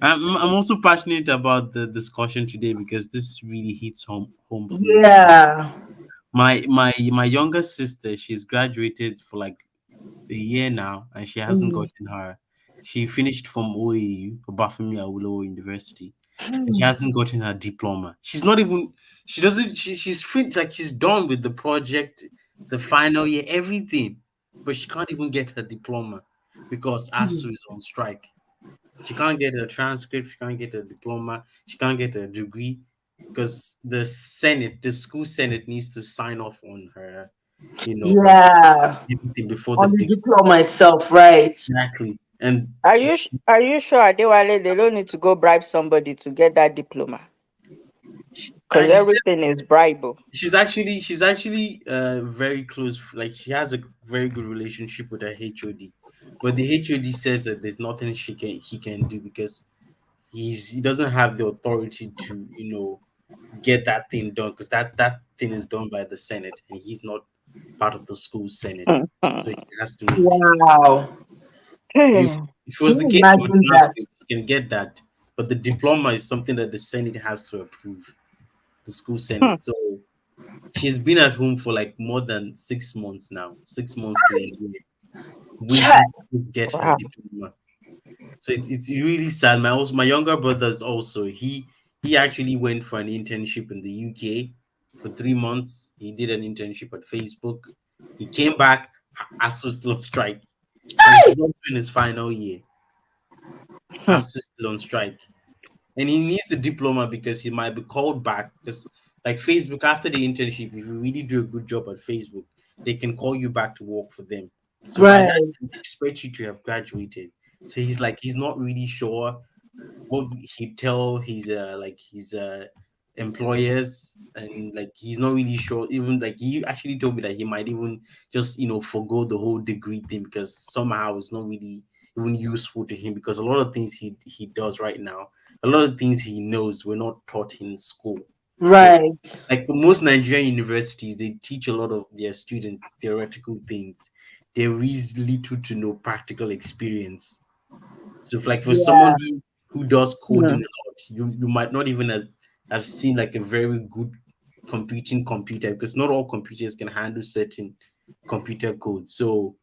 I'm also passionate about the discussion today because this really hits home for me. Yeah. My younger sister, she's graduated for like a year now, and she hasn't Mm. gotten her. She finished from OAU, Obafemi Awolowo University, and she Mm. hasn't gotten her diploma. She's not even. She doesn't. She's finished. Like she's done with the project, the final year, everything, but she can't even get her diploma because ASUU is on strike. She can't get a transcript. She can't get a diploma. She can't get a degree because the Senate, the school Senate, needs to sign off on her, her Yeah. everything before the On the degree. diploma itself, right? Exactly. And Are you sure, Adewale, they don't need to go bribe somebody to get that diploma? Because she said everything is bribeable. she's actually very close. Like she has a very good relationship with her HOD, but the HOD says that there's nothing he can do because he doesn't have the authority to get that thing done because that thing is done by the Senate and he's not part of the school Senate, so he has to wait. Wow. If Hmm. if it was Can the you case of a imagine that? transcript, you can get that, but the diploma is something that the Senate has to approve, the school Hmm. Senate. So she's been at home for like more than 6 months now, 6 months to a year, Chat. waiting to get her Wow. diploma. So it's really sad. My younger brother's also he actually went for an internship in the UK for 3 months. He did an internship at Facebook. He came back, ASU still on strike, and he's also in his final year. Hmm. ASU still on strike, and he needs the diploma because he might be called back. Because like Facebook, after the internship, if you really do a good job at Facebook, they can call you back to work for them. So by that, Right. they expect you to have graduated. So he's not really sure what he tell his employers, and like he's not really sure. Even like he actually told me that he might even just forgo the whole degree thing because somehow it's not really even useful to him because a lot of things he does right now, a lot of things he knows were not taught in school. Like Right. like most Nigerian universities, they teach a lot of their students theoretical things. There is little to no practical experience. So if, like for someone Yeah. who does coding Hmm. a lot, you might not even have seen like a very good computing computer because not all computers can handle certain computer code. So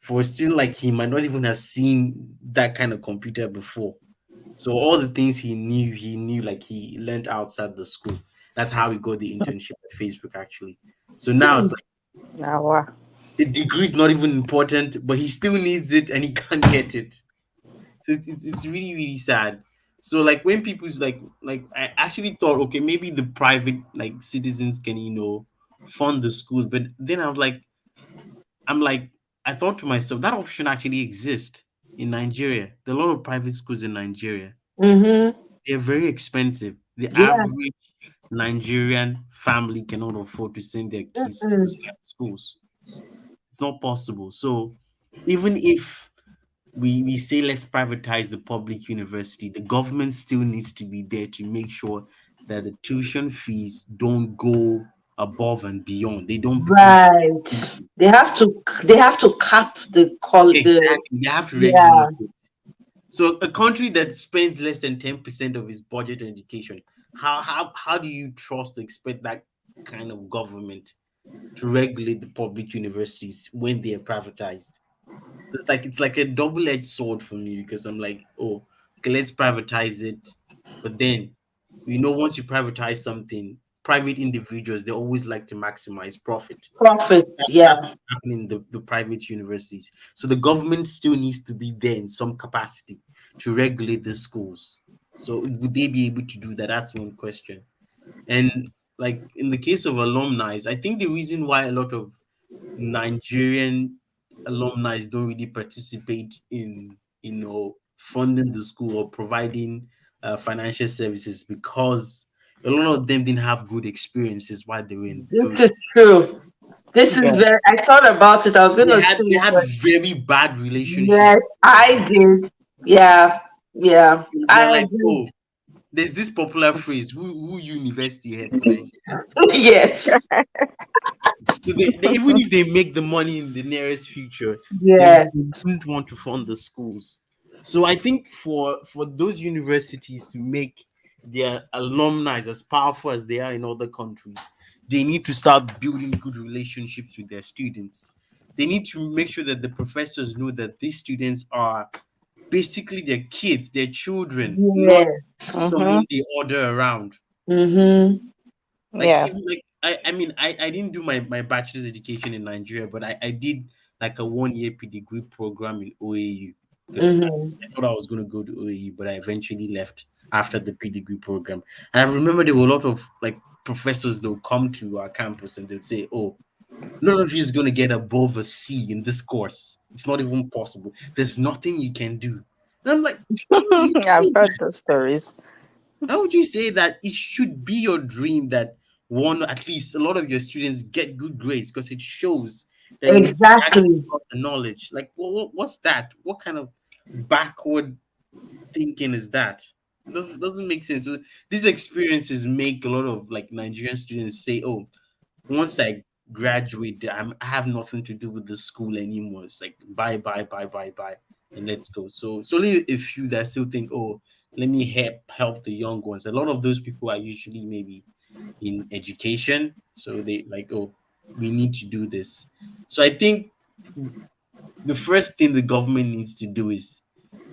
for a student like he might not even have seen that kind of computer before. So all the things he knew like he learned outside the school. That's how he got the internship at Facebook actually. So now it's Hmm. like Now, wow. the degree is not even important, but he still needs it and he can't get it. So it's really really sad. So like when people's like I actually thought okay maybe the private like citizens can fund the schools, but then I'm like I thought to myself that option actually exists in Nigeria. There are a lot of private schools in Nigeria. Mm-hmm. They're very expensive. The Yeah. average Nigerian family cannot afford to send their kids to those Mm-mm. kind of schools. It's not possible. So even if we say let's privatize the public university, the government still needs to be there to make sure that the tuition fees don't go above and beyond. They don't become too Right. expensive. They have to cap the Exactly. They have to yeah. regulate it. So a country that spends less than 10% of its budget on education, how do you trust to expect that kind of government to regulate the public universities when they are privatized? So it's like a double-edged sword for me because I'm like, oh, okay, let's privatize it. But then, once you privatize something, private individuals they always like to maximize profit. Profit, That's yeah. what's happening in the private universities. So the government still needs to be there in some capacity to regulate the schools. So would they be able to do that? That's one question. And like in the case of alumni, I think the reason why a lot of Nigerian alumni don't really participate in funding the school or providing financial services because a lot of them didn't have good experiences while they were in This is true. This is Yeah. very, I thought about it. I was they gonna had they say, had but very bad relationships yes, with the I did. Yeah, yeah. they're I like, agree. oh, there's this popular phrase, who university head for Nigeria? Yes. So even if they make the money in the nearest future, Yeah. they wouldn't want to fund the schools. So I think for those universities to make their alumni as powerful as they are in other countries, they need to start building good relationships with their students. They need to make sure that the professors know that these students are basically their kids, their children, not Yes. Mm-hmm. someone they order around. Mm-hmm. Like Yeah. even like I mean I didn't do my bachelor's education in Nigeria, but I did like a 1 year degree program in OAU because Mm-hmm. I thought I was going to go to OAU, but I eventually left after the degree program. And I remember there were a lot of like professors that would come to our campus and they'd say, "Oh, none of you is going to get above a C in this course. It's not even possible. There's nothing you can do." And I'm like, how would you I've say heard those stories. how would you say that it should be your dream that one at least a lot of your students get good grades because it shows that you actually Exactly. got the knowledge? Like, what's that? What kind of backward thinking is that? Doesn't make sense. So these experiences make a lot of like Nigerian students say, "Oh, once I graduate, I have nothing to do with the school anymore. It's like bye, bye, bye, bye, bye, and let's go." So it's only a few that still think, "Oh, let me help the young ones." A lot of those people are usually maybe in education, so they like, "Oh, we need to do this." So I think the first thing the government needs to do is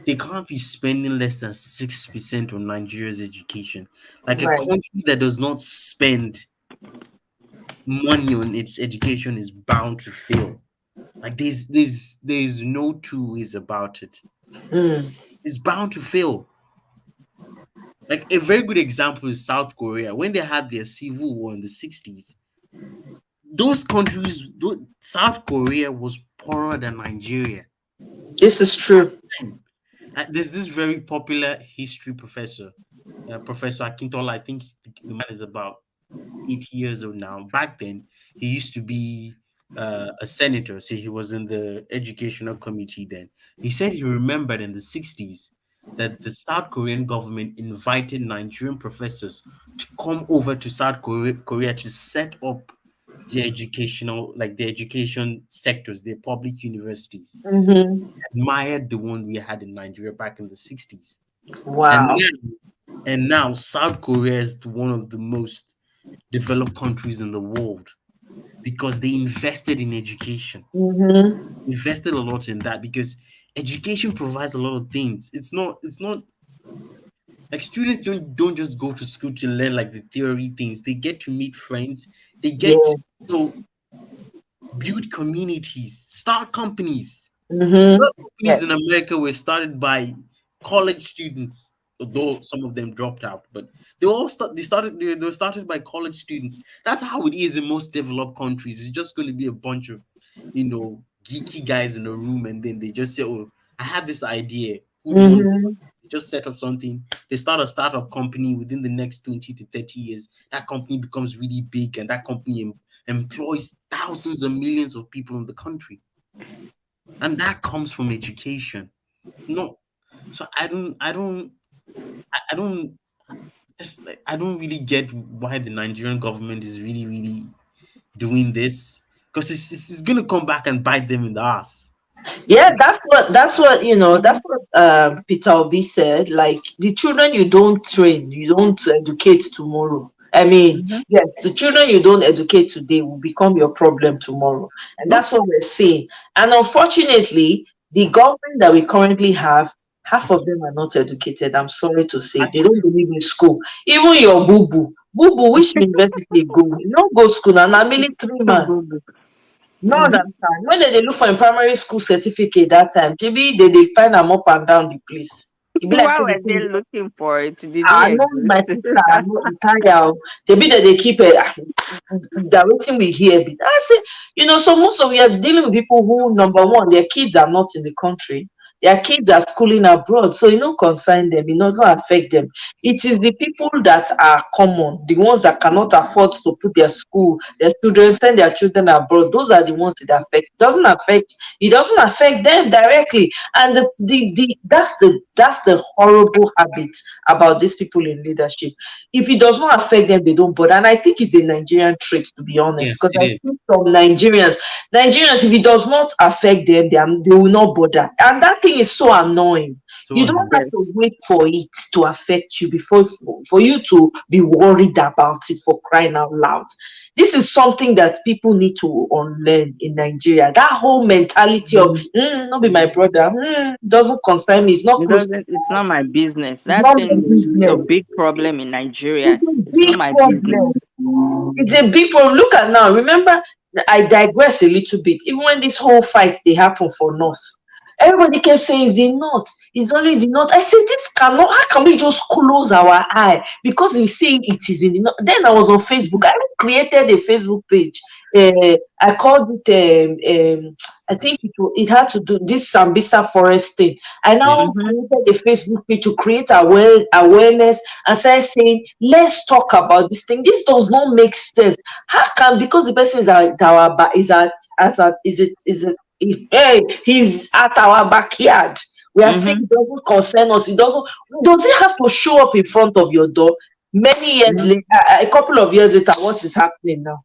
they can't be spending less than 6% on Nigeria's education. Like a Right. country that does not spend money on its education is bound to fail. Like there's no two ways about it. Mm. It's bound to fail. Like a very good example is South Korea. When they had their civil war in the 60s, those countries, South Korea was poorer than Nigeria. This is true. There's this very popular history professor, Professor Akintola. I think the man is about 80 years old now. Back then, he used to be a senator. See, he was in the educational committee then. He said he remembered in the 60s that the South Korean government invited Nigerian professors to come over to Korea to set up the educational, like the education sectors, their public universities. Mm-hmm. Admired the one we had in Nigeria back in the 60s. And Wow. now South Korea is one of the most developed countries in the world because they invested in education, Mm-hmm. invested a lot in that because education provides a lot of things. It's not like students don't just go to school to learn like the theory things. They get to meet friends. They get to Yeah. build communities, start companies. Mm-hmm. Lot of companies in Yes. America were started by college students, although some of them dropped out. But they were started by college students. That's how it is in most developed countries. It's just going to be a bunch of geeky guys in a room, and then they just say, "Oh, I have this idea. Who do you want?" Mm-hmm. They just set up something. They start a startup company. Within the next 20 to 30 years, that company becomes really big, and that company employs thousands and millions of people in the country, and that comes from education. No, so I don't just like I don't really get why the Nigerian government is really really doing this because it's gonna come back and bite them in the ass. Yeah, that's what that's what Peter Obi said. Like the children you don't train, you don't educate tomorrow. I mean, Mm-hmm. yes, the children you don't educate today will become your problem tomorrow, and No, that's what we're seeing. And unfortunately, the government that we currently have, half of them are not educated. I'm sorry to say, they as don't believe in school. Even your boo boo, which university you go? You don't go school, and I'm military man. No mhm. understand. When they dey look for a primary school certificate that time, maybe they find am up and down the place. E be like Why say the were they thing looking for it? Did I it know my exist? sister, I know Italia. Oh. Maybe that they keep that waiting we hear. I say, so most of we are dealing with people who, number one, their kids are not in the country. Their kids are schooling abroad, so it don't concern them, it doesn't affect them. It is the people that are common, the ones that cannot afford to put their children, send their children abroad. Those are the ones it affects. It doesn't affect them directly. And that's the horrible habit about these people in leadership. If it does not affect them, they don't bother. And I think it's a Nigerian trait, to be honest, Yes, because it I is. think some Nigerians, if it does not affect them, they will not bother. And that thing is so annoying. So You don't annoying. have to Yes. wait for it to affect you before for you to be worried about it, for crying out loud. This is something that people need to unlearn in Nigeria. That whole mentality of not be my brother, doesn't concern me, it's not It close to doesn't. It's not my business. it's That not my thing is a business. big problem in Nigeria. It's a It's not big my problem. business. It's a big problem. Look at now. Remember, I digress a little bit. Even when this whole fight they happen for North, everybody kept saying it's the North. It's only the North. I said this cannot. How can we just close our eye because we see it is in the North? Then I was on Facebook. I created a Facebook page. I called it. I think it had to do this Sambisa forest thing. I Yeah. now Mm-hmm. created a Facebook page to create awareness and started saying, let's talk about this thing. This does not make sense. How can, because the person is at our back, hey, he's at our backyard. We are saying Mm-hmm. it doesn't concern us. Does it have to show up in front of your door? Many years No. later, a couple of years later, what is happening now?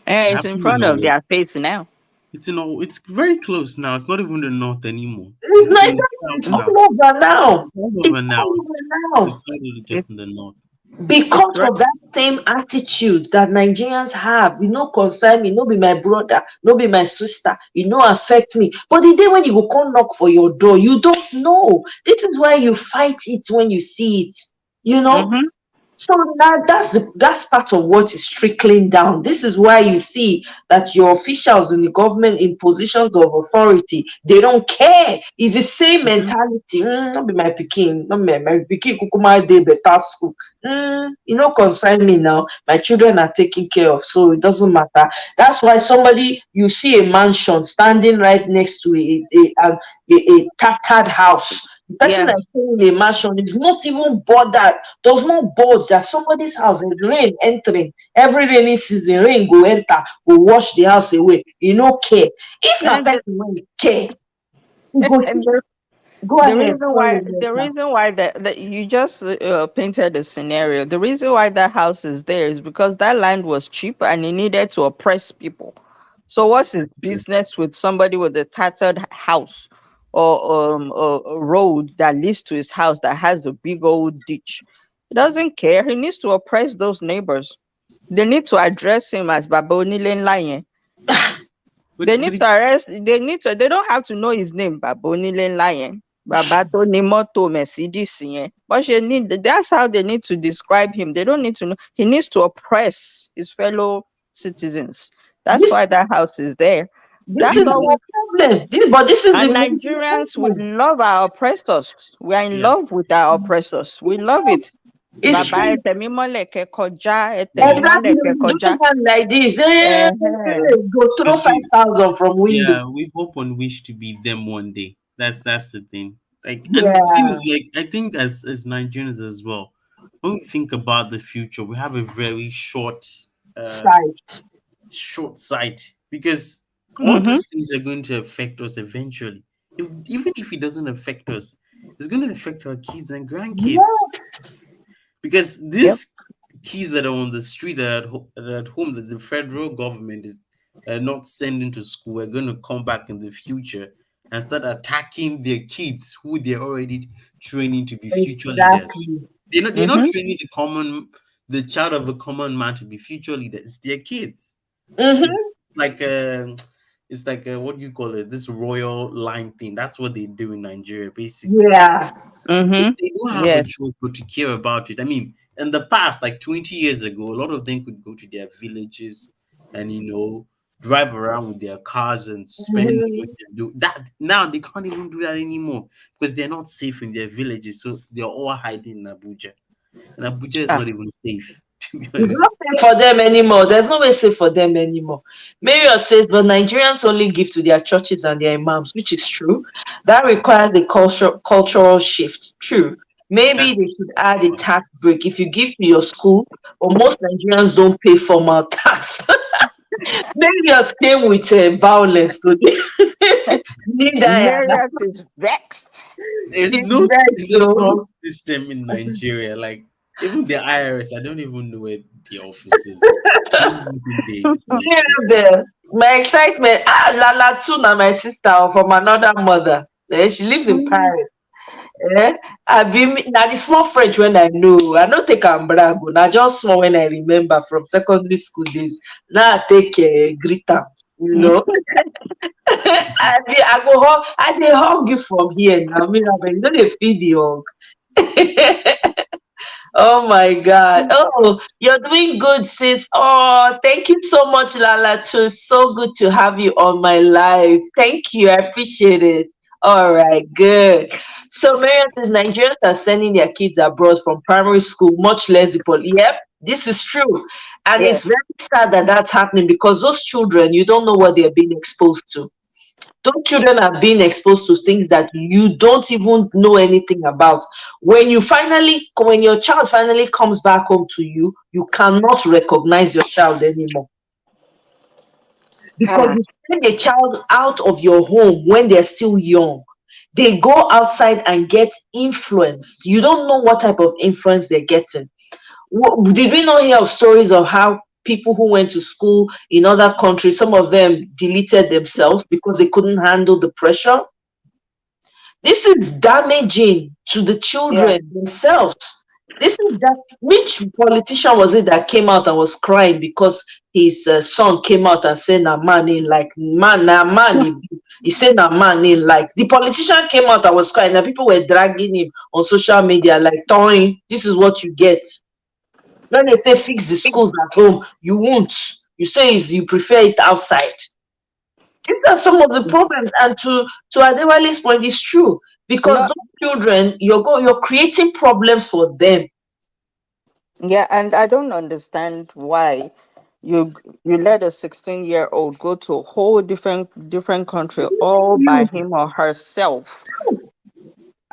It's in Happening in front of Nollywood. their face now. It's very close now. It's not even the north anymore. It's It's like in the south it's Mm. now. all over now. It's all It's over now. all over now. It's not really It, just in the north. it's Because right. of that same attitude that Nigerians have, concern me, no be my brother, no be my sister, affect me. But the day when you go come knock for your door, you don't know. This is why you fight it when you see it, you know. Mm-hmm. So that's part of what is trickling down. This is why you see that your officials in the government in positions of authority, they don't care. It's the same Mm-hmm. mentality. Not be my picking, not my picking kukuma dey better school. Concern me now. My children are taken care of, so it doesn't matter. That's why somebody you see a mansion standing right next to a tattered house. The person Yeah. that's staying in a mansion is not even bothered, does not budge that somebody's house is rain entering. Every rainy season, rain go enter, go wash the house away. You no care. If na And person wey care, you go and the, go the ahead. reason Sorry, why the Rebecca. reason why that you just painted the scenario. The reason why that house is there is because that land was cheap and it needed to oppress people. So what's his business with somebody with a tattered house or a road that leads to his house that has a big old ditch? He doesn't care. He needs to oppress those neighbors. They need to address him as Baboni Lion. They But need to arrest. They need to. They don't have to know his name. Baboni Lion. Baba tó ní mọ́tò Mercedes yẹn. But she need. That's how they need to describe him. They don't need to know. He needs to oppress his fellow citizens. That's This why that house is there. this That's is all. our problem. This is the And major Nigerians, we problem. love our oppressors. We are in yeah, love with our oppressors. We love it. It's Baba true. ẹtẹ̀mímọ́lẹ̀ kẹkọjá, Exactly. ẹtẹ̀mímọ́lẹ̀ Do kẹkọjá. one like this. Uh-huh. Go throw because 5,000 from window. we hope and wish to be them one day. That's the thing. Like, and the thing Yeah. is, like, I think as Nigerians as well, when we think about the future, we have a very uh Sight. short sight, because all Mm-hmm. these things are going to affect us eventually. Even if it doesn't affect us, it's going to affect our kids and grandkids, Yeah. because Yep. these kids that are on the street that are at home that the federal government is not sending to school are going to come back in the future and start attacking their kids who they're already training to be future leaders. Exactly. They're not Mm-hmm. training the child of a common man to be future leaders. It's their kids. It's Mm-hmm. like what do you call it? This royal line thing. That's what they do in Nigeria, basically. Yeah. So Mm-hmm. they don't have a Yes. choice but to care about it. I mean, in the past, like 20 years ago, a lot of them could go to their villages and drive around with their cars and spend Mhm. money and do that. Now they can't even do that anymore because they're not safe in their villages. So they're all hiding in Abuja. And Abuja is Ah, not even safe. To be It's honest. not safe for them anymore. There's no way safe for them anymore. Marriott says, but Nigerians only give to their churches and their imams, which is true. That requires a cultural shift. True. Maybe That's they should add a tax break. If you give to your school, but most Nigerians don't pay formal tax. Marriott came with violence today. Marriott is vexed. there's It's no very there's no slow. system in Nigeria. Like even the IRS, I don't even know where the office is. I don't even think they exist. My excitement. Lala too, now my sister from another mother. She lives in Paris. Eh? I be now the small French when I know. I don't take brag. Now just small when I remember from secondary school days. Now I take greet am, you know. I dey hug you from here now. Me, you know they feed the hug. Oh my God. Oh, you're doing good, sis. Oh, thank you so much, Lala. Too. So good to have you on my live. Thank you. I appreciate it. All right, good. So, Marian says Nigerians are sending their kids abroad from primary school, much less the Yep, this is true. And Yes. it's very sad that that's happening because those children, you don't know what they're being exposed to. Those children are being exposed to things that you don't even know anything about. When your child finally comes back home to you, you cannot recognize your child anymore because Ah, you send a child out of your home when they're still young. They go outside and get influenced. You don't know what type of influence they're getting. Did we not hear of stories of how people who went to school in other countries, some of them deleted themselves because they couldn't handle the pressure? This is damaging to the yeah. children themselves. This is that. Which politician was it that came out and was crying because his son came out and said, "Na man in like man, na man." He said, "Na man in like." The politician came out and was crying, and people were dragging him on social media like, "Toyin, this is what you get." When they say fix the schools at home, you won't. You say you prefer it outside. These are some of the problems, and to Adewale's point, it's true because No, those children, you're creating problems for them. yeah, and I don't understand why you you let a 16-year-old go to a whole different country all by him or herself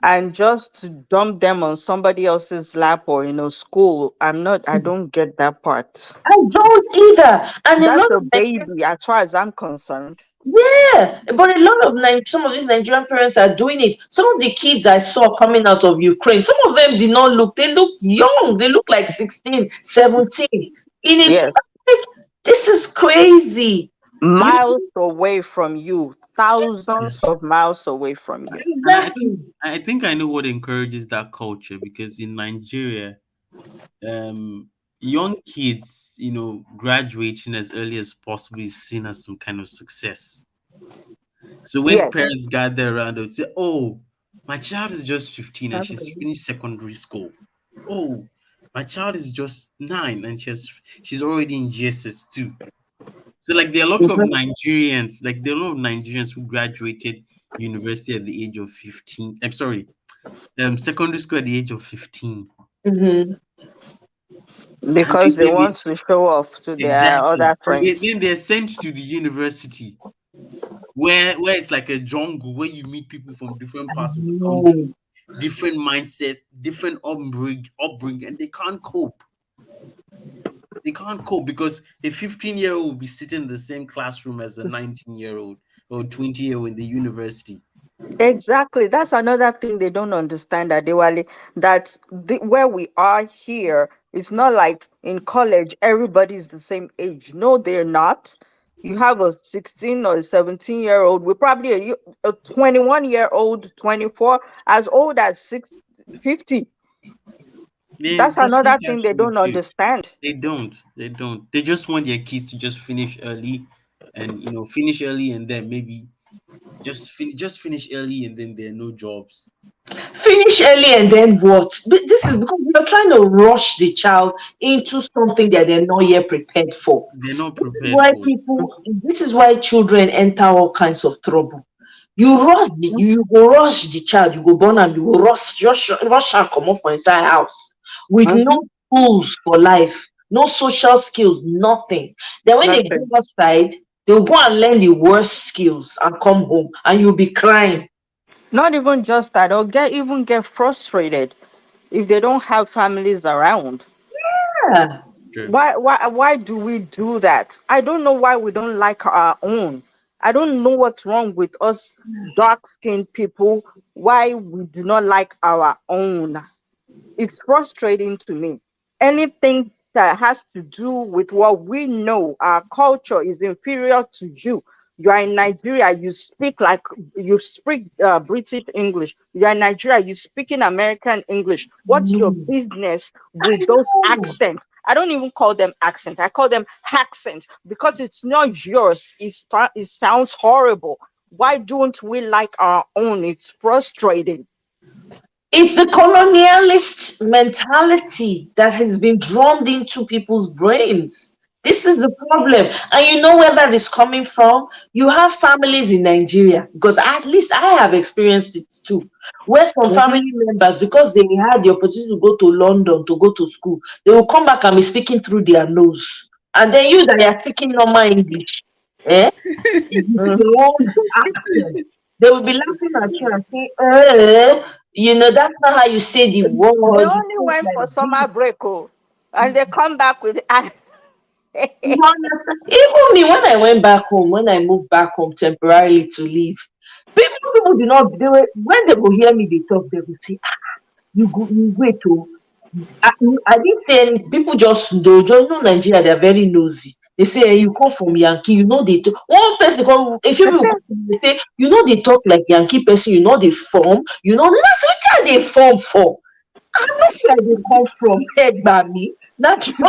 and just to dump them on somebody else's lap or in a school. I don't get that part. I don't either, and a That's lot a of baby as far as I'm concerned. yeah, but a lot of some of these Nigerian parents are doing it. Some of the kids I saw coming out of Ukraine, some of them did not look. They look young. They look like 16, 17. In it, Yes. this is crazy. You Miles away from you, Yeah. thousands of miles away from you. And exactly. I think I know what encourages that culture because in Nigeria, um, young kids, graduating as early as possible is seen as some kind of success. So when Yes. parents gather around, they would say, "Oh, my child is just 15 and she's finished secondary school. Oh, my child is just 9 and she's already in GSS 2." So like there are a lot of Nigerians, who graduated university at the age of 15. I'm sorry, secondary school at the age of 15. Mhm. And then Because they want to show off to their exactly. other friends. Then they're sent to the university where it's like a jungle where you meet people from different parts of the country, No. different mindsets, different upbringing, and they can't cope. They can't cope because a 15-year-old will be sitting in the same classroom as a 19-year-old or 20-year-old in the university. Exactly. That's another thing they don't understand that where we are here, it's not like in college, everybody's the same age. No, they're not. You have a 16 or a 17-year-old with probably a 21-year-old, 24, as old as 50. That's They see another that thing they from don't you. understand. They don't. They don't. They just want their kids to just finish early, and finish early, and then maybe just finish early, and then there are no jobs. Finish early and then what? This is because you're trying to rush the child into something that they're not yet prepared for. They're not This is prepared why for it. this is why children enter all kinds of trouble. You go rush the child, you go born and you go rush and come up for inside house with Mhm. no tools for life. no social skills, nothing. Then when they go Nothing. outside, they'll go and learn the worst skills and come home, and you'll be crying. Not even just that, or get frustrated if they don't have families around. Yeah. True. Why do we do that? I don't know why we don't like our own. I don't know what's wrong with us dark skinned people, why we do not like our own. It's frustrating to me. Anything that has to do with what we know, our culture is inferior to you. You are in Nigeria, you speak British English. You are in Nigeria, you speak in American English. What's your Mm. business I with those know. accents? I don't even call them accents. I call them accents because it's not yours. It sounds horrible. Why don't we like our own? It's frustrating. It's the colonialist mentality that has been drummed into people's brains. This is the problem. And you know where that is coming from? You have families in Nigeria, because at least I have experienced it too, where some family Mhm. members, because they had the opportunity to go to London to go to school, they will come back and be speaking through their nose. And then you that are speaking normal English, eh? With Mhm. your own accent. They will be laughing at you and say, that's not how you say the They word. You only say it went like for this. summer break, oh, and they come back with You understand? Even me, when I went back home, when I moved back home temporarily to live, people do not, when they will hear me, they talk, they will say, you wait, oh. I didn't say people just know Nigeria, they're very nosy. They say, you come from Yankee, they talk. One person come, a few people come, they say, they talk like Yankee person, they form, that's what they form for. I know where they come from, head by me. Not just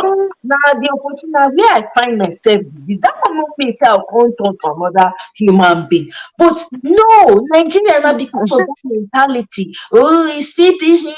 now the opportunity where I find myself. That one not make I can't turn to another human being. But no, Nigeria now because of that mentality. Oh, it's people.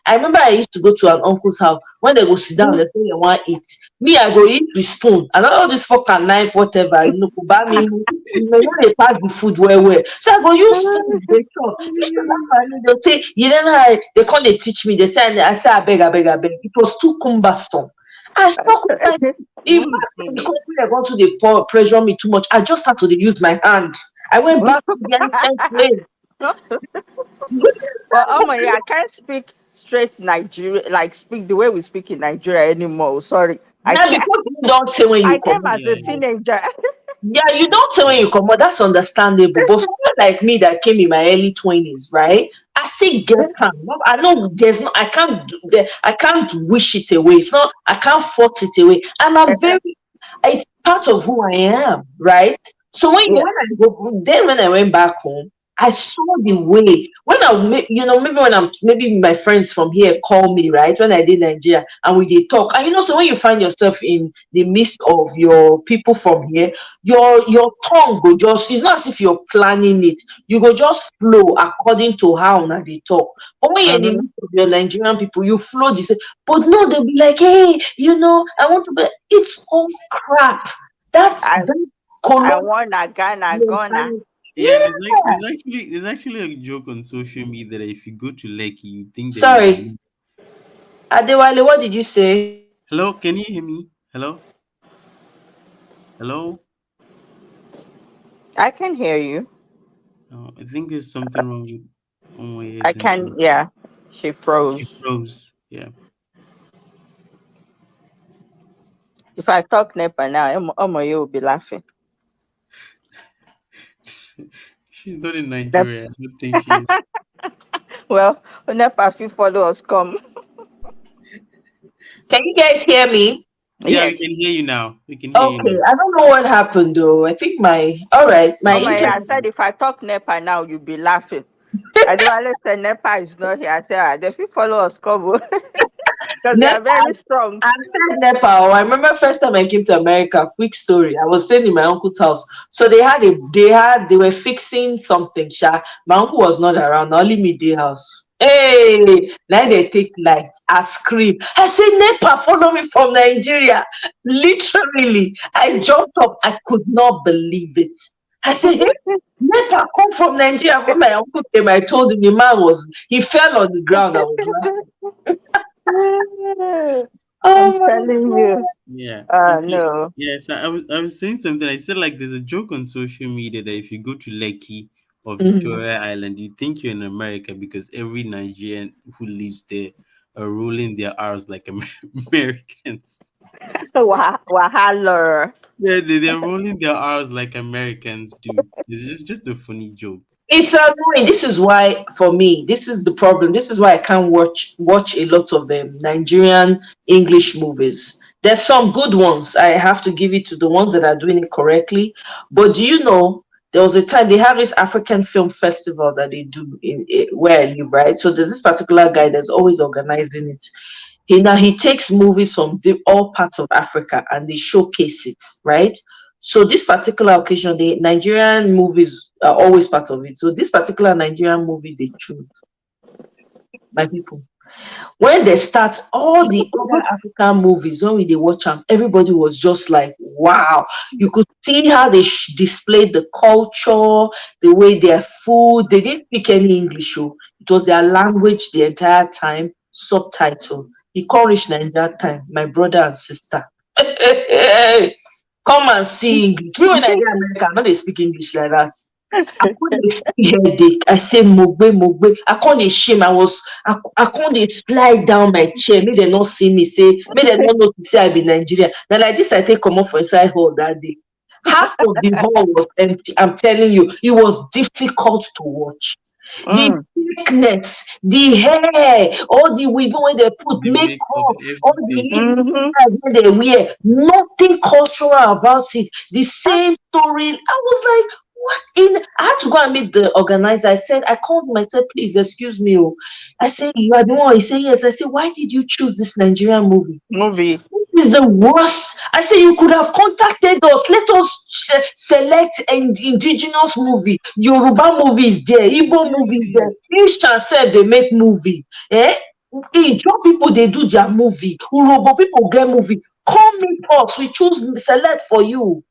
I remember I used to go to an uncle's house when they go sit down, they say they want eat. Me, I go eat with spoon. And all this fork and knife, whatever, go buy me. They pass the food well. So I go use spoon, they chop. Used to laugh at me, they'll say, you don't know how they can't they teach me. They say, I say, I beg. It was too cumbersome. I stuck with my, in fact, when the company I want to they pressure me too much, I just had to dey use my hand. I went back to the ancient way. Well, oh my, yeah, I can't speak straight Nigeria, like speak the way we speak in Nigeria anymore. Sorry, I Now can't. because you don't say when you I come came out. as a Yeah. teenager. Yeah, you don't say when you come out, that's understandable. But someone like me that came in my early 20s, right? I still get calm. I know there's no I can't I can't wish it away. It's not I can't force it away. And I'm very it's part of who I am, right? So Yeah. when I went back home, I saw the way when maybe when maybe my friends from here call me, right, when I did Nigeria and we did talk, and so when you find yourself in the midst of your people from here, your tongue go just, it's not as if you're planning it, you go just flow according to how now they talk. But when you're in the Mhm. midst of your Nigerian people, you flow the same. But no, they'll be like, hey, I want to be, it's all crap. I That I colonial wanna Ghana gonna. mentality. Yeah, Yeah. there's actually a joke on social media that if you go to Lekki, you think that you're Sorry, Adewale, what did you say? hello, can you hear me? Hello? Hello? I can hear you. Oh, I think there's something wrong with on my I ears and can. Yeah. She she froze. froze. Yeah. If I talk Nepa now, you will be laughing. She's not in Nep- Nigeria. I don't think she is. Well, Nepa, if you follow us, come. Can you guys hear me? Yeah, we Yes. can hear you now. We can hear you Okay, now. I don't know what happened though. I think all right, my Oh my, internet. I said if I talk Nepa now, you'll be laughing. I do understand Nepa is not here. I said, if you follow us, come. Because they are very strong. I said Nepal. I remember first time I came to America. Quick story. I was staying in my uncle's house. So they were fixing something. Sha. My uncle was not around. Only me the house. Hey, now they take light. I scream. I said, Nepal, follow me from Nigeria. Literally, I jumped up. I could not believe it. I said, hey, Nepal come from Nigeria. When my uncle came, I told him he fell on the ground. I was laughing. I'm Oh my telling you. God. Yeah. And so, No. yes, I was saying something. I said like there's a joke on social media that if you go to Lekki or Mhm. Victoria Island, you think you're in America because every Nigerian who lives there are rolling their R's like Americans. Wahala. Yeah, they're rolling their R's like Americans do. It's just a funny joke. It's annoying. This is why, for me, this is the problem. This is why I can't watch a lot of Nigerian English movies. There's some good ones. I have to give it to the ones that are doing it correctly. But do you know there was a time they have this African Film Festival that they do in where I live, right? So there's this particular guy that's always organizing it. He takes movies from all parts of Africa and they showcase it, right? So this particular occasion, the Nigerian movies are always part of it. So this particular Nigerian movie they choose, my people. When they start all the other African movies, when we they watch them, everybody was just like, wow. You could see how they displayed the culture, the way their food. They didn't speak any English. Oh. It was their language the entire time, subtitle. The Cornish Nigeria time, my brother and sister. Come and see English. Me when I get America, I know they speak English like that. I couldn't feel headache. I say mogbe mogbe. I can't dey shame. I can't dey slide down my chair. Make they not see me. Say make they not know to say I be Nigerian. Now like this, I take come off for inside hall that day. Half of the hall was empty. I'm telling you, it was difficult to watch. The Mm. thickness, the hair, all the weaving when they put The makeup, makeup, all everything. the Mm-hmm. when they wear, nothing cultural about it. The same story. I was like, what in? I had to go and meet the organizer. I said, I called him. I said, please excuse me. Oh. I said, you are the one. He said, yes. I said, why did you choose this Nigerian movie? Movie. This is the worst. I say you could have contacted us. Let us select an indigenous movie. Yoruba movie is there. Igbo movie is there. Exactly. Each and self they make movie. Eh? Ijaw people they do their movie. Urobo people get movie. Come meet us. We choose select for you.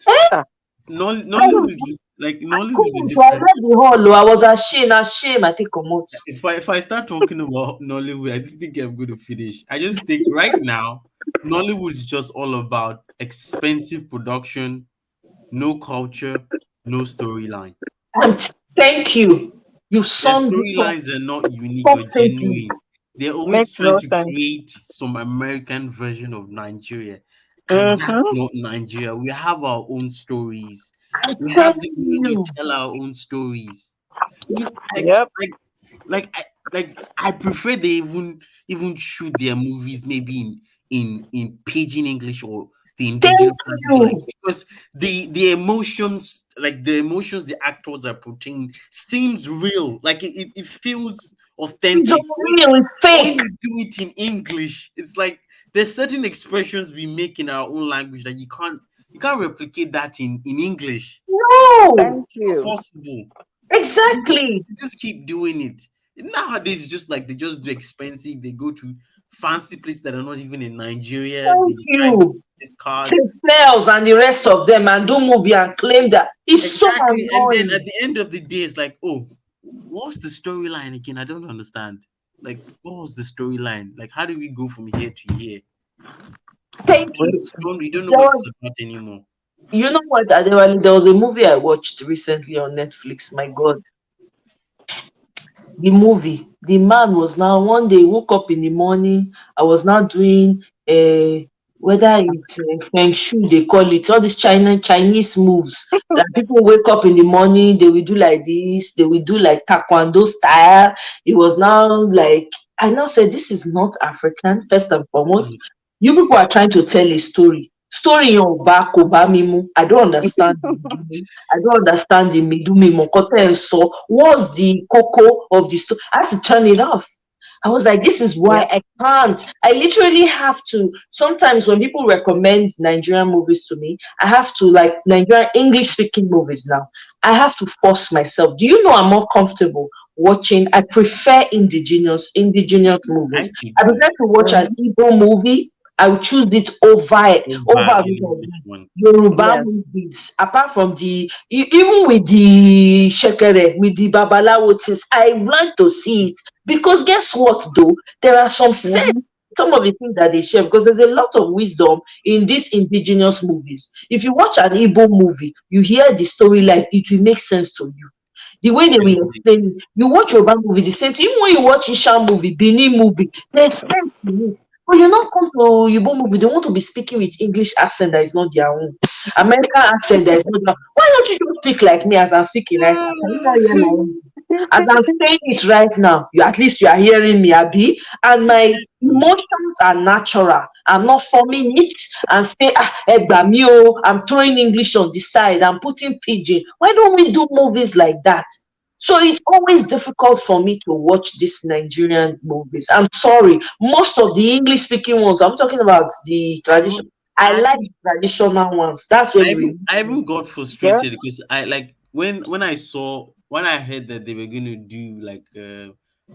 Ah. Nollywood is like I Nollywood is couldn't. I different. left the hall. Oh. I was ashamed. Ashamed. I take come out. If I start talking about Nollywood, I don't think I'm going to finish. I just think right now, Nollywood is just all about expensive production, no culture, no storyline. And thank you. You Their summed it up storylines are not unique or perfectly. genuine. They're always Makes trying no to sense. create some American version of Nigeria. And that's Mm-hmm. not Nigeria. We have our own stories. I'm We have the telling way we you. tell our own stories. You know, Yep. I prefer they even shoot their movies maybe in pidgin English or the Thank indigenous language, like you. because the emotions the actors are portraying seems real, like it feels It's authentic. unreal. It's When fake. you do it in English, it's like there's certain expressions we make in our own language that you can't replicate that in English. No. Thank Not you. possible. Exactly. You just keep doing it. Nowadays, it's just like they just do expensive. They go to fancy places that are not even in Nigeria. Thank They drive you. these cars. Take Sales and the rest of them and do movie and claim that. It's so Exactly. And then at annoying. the end of the day, it's like, oh, what's the storyline again? I don't understand. Like, what was the storyline? Like, how do we go from here to here? Thank We you. don't know There what was, it's about anymore. you know what, Adewale, there was a movie I watched recently on Netflix. My God, the movie. The man was now one day woke up in the morning. I was now doing whether it's feng shui they call it, all these Chinese moves that people wake up in the morning, they will do like this, they will do like taekwondo style. It was now like I now said this is not African, first and foremost. Mm. You people are trying to tell a story. Story on back Obamimu. I don't understand the beginning. I don't understand the middle mimo. So what's the cocoa of the story? I had to turn it off. I was like, this is why Yep. I can't. I literally have to. Sometimes when people recommend Nigerian movies to me, I have to like Nigerian English speaking movies now. I have to force myself. Do you know I'm more comfortable watching? I prefer indigenous I movies. did I too. prefer to watch an Mhm. Igbo movie. I would choose it over Over any English one. Yoruba Yes. movies. Apart from even with the shekere, with the babalawo things, I want to see it because guess what? Though there are some Mm-hmm. some of the things that they share, because there's a lot of wisdom in these indigenous movies. If you watch an Igbo movie, you hear the storyline, it will make sense to you. The way they will explain it. You watch Yoruba movie, the same thing. Even when you watch Isha movie, Benin movie, there's sense in it. But you not come to Yoruba movie, they want to be speaking with English accent that is not their own. American accent that is not their own. Why don't you just speak like me as I'm speaking right now? Can you not hear my own? As I'm saying it right now, you at least you are hearing me, Abi, and my emotions are natural. I'm not forming it and say, Egba mi o, I'm throwing English on the side, I'm putting pidgin. Why don't we do movies like that? So it's always difficult for me to watch these Nigerian movies. I'm sorry. Most of the English speaking ones, I'm talking about the tradition. I like the traditional ones. That's where we. I even got Yeah. frustrated because I like when I heard that they were going to do like a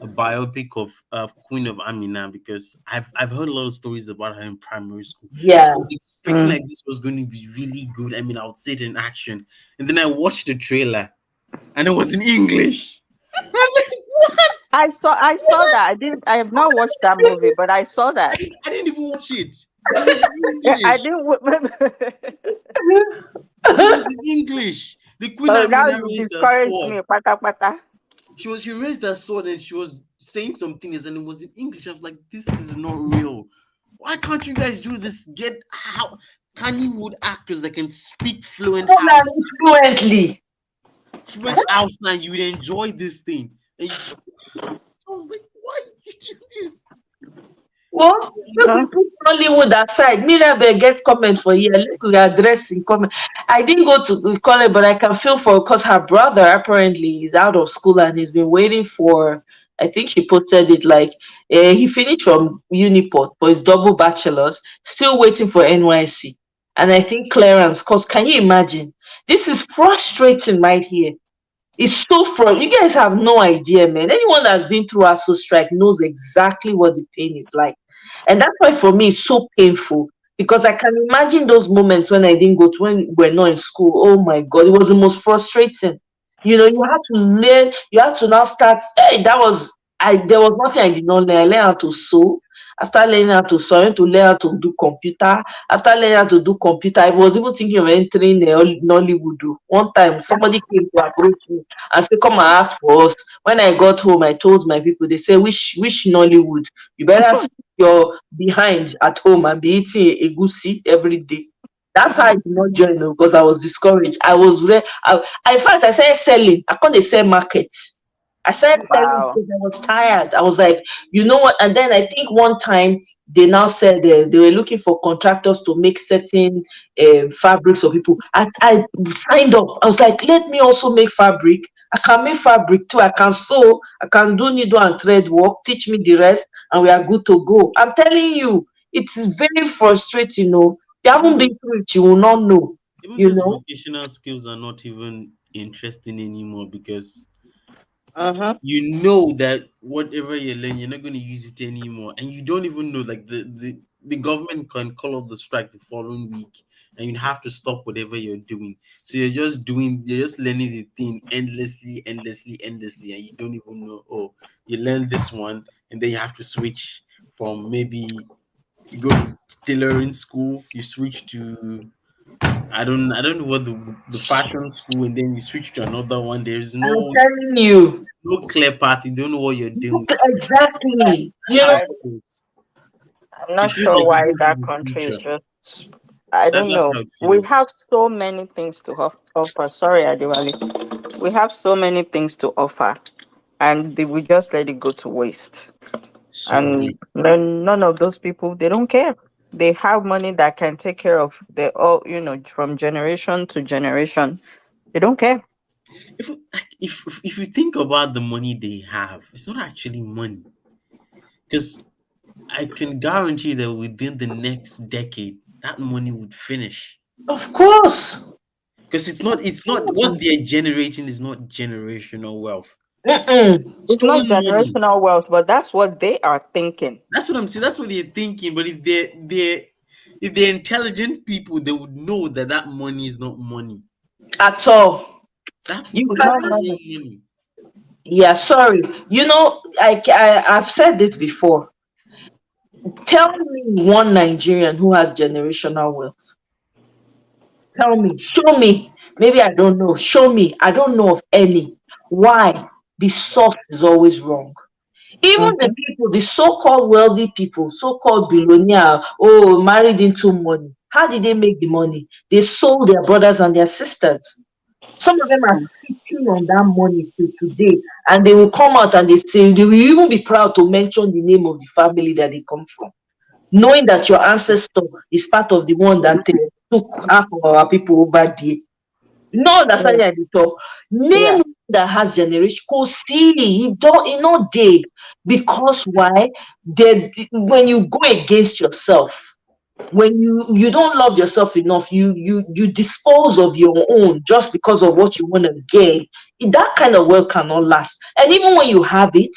biopic of Queen of Amina, because I've heard a lot of stories about her in primary school. So I Yeah. was expecting like this was going to be really good. I mean, I would see it in action, and then I watched the trailer, and it was in English. I'm like, what? I saw that. I have not watched that movie, but I saw that. I didn't even watch it. It was in I English. didn't. It was in English. The Queen So now Amina you raised her discouraged sword. me, pata pata. She raised her sword and she was saying some things and it was in English. I was like, this is not real. Why can't you guys do this? Get how Kannywood actors that can speak Fluently. fluent house now, you would enjoy this thing. And I was like, why did you do this? Well, look, we Huh? put Nollywood aside. Mirabel get comment for here. Look, we are addressing comment. I didn't go to college, but I can feel for because her brother apparently is out of school and he's been waiting for. I think she posted it like he finished from Uniport, but it's double bachelors, still waiting for NYC. And I think clearance, because can you imagine? This is frustrating right here. It's so from you guys have no idea, man. Anyone that's been through ASUU strike knows exactly what the pain is like. And that's why for me it's so painful because I can imagine those moments when I didn't go to when we're not in school. Oh my god, it was the most frustrating. You have to learn, you have to now start. Hey, that was I there was nothing I did not learn. I learned how to sew. After learning how to sew, I went to learn how to do computer. After learning how to do computer, I was even thinking of entering Nollywood. One time somebody came to approach me and say, come and act for us. When I got home, I told my people, they say, which Nollywood? You better sit your behind at home and be eating a goosey every day. That's how I did not join because I was discouraged. In fact, I started selling. I couldn't sell markets. I started selling Wow. because I was tired. I was like, you know what? And then I think one time they now said they were looking for contractors to make certain fabrics for people. I signed up. I was like, let me also make fabric. I can make fabric too. I can sew. I can do needle and thread work. Teach me the rest, and we are good to go. I'm telling you, it's very frustrating. You haven't Even been those through it, you will not know. even You those know. vocational skills are not even interesting anymore because Uh-huh. you know that whatever you learn, you're not going to use it anymore, and you don't even know. Like the government can call off the strike the following week, and you have to stop whatever you're doing. So you're just learning the thing endlessly, endlessly, endlessly, and you don't even know. Oh, you learn this one, and then you have to switch from maybe you go to tailoring school, you switch to I don't know what the fashion school, and then you switch to another one. There's I'm telling you. no clear path. You don't know what you're doing. Exactly. That's how it feels. I'm It not feels sure like you why don't have that a country is future. just. I don't That's know. how it We feels. have so many things to offer. Sorry, Adiwali. We have so many things to offer, and we just let it go to waste. Sorry. And then none of those people, they don't care. They have money that can take care of the all, from generation to generation. They don't care. If you think about the money they have, it's not actually money. Because I can guarantee that within the next decade, that money would finish. Of course. Because it's not what they're generating is not generational wealth. Mm-mm. It's not Stolen money. generational wealth, but that's what they are thinking. That's what I'm saying. That's what they're thinking. But if they're intelligent people, they would know that that money is not money. At all. You It's That's not not can, real money. money. yeah, sorry. I've said this before. Tell me one Nigerian who has generational wealth. Tell me, show me. Maybe I don't know. Show me. I don't know of any. Why? The source is always wrong. Even the people, the so-called wealthy people, so-called billionaire, oh, married into money. How did they make the money? They sold their brothers and their sisters. Some of them are sitting on that money till today, and they will come out and they will even be proud to mention the name of the family that they come from, knowing that your ancestor is part of the one that took half of our people over there. No understanding at the top. Name that has generation. Go see you don't day, because why? When you go against yourself, when you don't love yourself enough, you dispose of your own just because of what you want to gain. That kind of wealth cannot last. And even when you have it,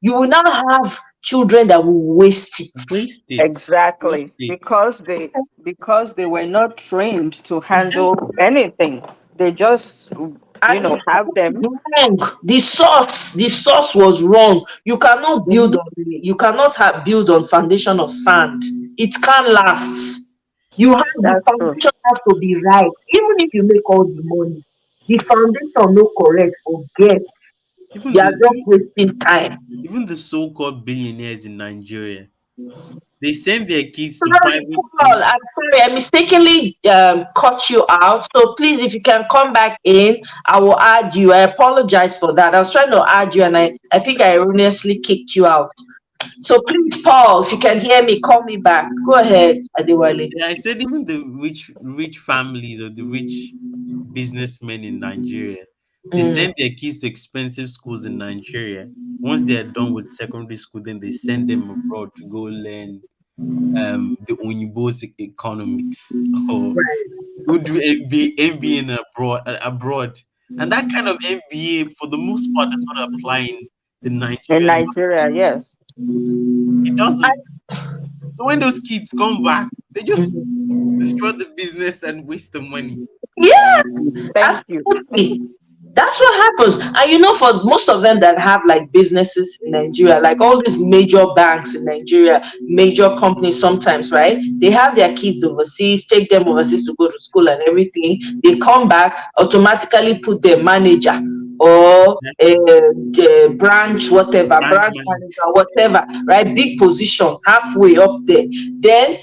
you will now have children that will waste it. Exactly. Because they were not trained to handle anything. They just have them. Wrong. The source was wrong. You cannot build on it. You cannot build on foundation of sand. It can't last. You have the foundation has to be right. Even if you make all the money, the foundation no correct, forget. You are just wasting time. Even the so-called billionaires in Nigeria, they send their kids to Sorry, private Paul, I'm sorry, I mistakenly cut you out. So please, if you can come back in, I will add you. I apologize for that. I was trying to add you, and I think I erroneously kicked you out. So please, Paul, if you can hear me, call me back. Go ahead, Adewale. Yeah, I said even the rich families or the rich businessmen in Nigeria, they send their kids to expensive schools in Nigeria. Once they are done with secondary school, then they send them abroad to go learn the Onyibo's economics or go do MBA in abroad. And that kind of MBA, for the most part, does not apply in In Nigeria. Nigeria, yes. It doesn't. So when those kids come back, they just destroy the business and waste the money. Yeah, Thank you. absolutely. That's what happens. And for most of them that have like businesses in Nigeria, like all these major banks in Nigeria, major companies sometimes, right? They have their kids overseas, take them overseas to go to school and everything. They come back, automatically put their manager or a branch, whatever, branch manager, whatever, right? Big position, halfway up there. Then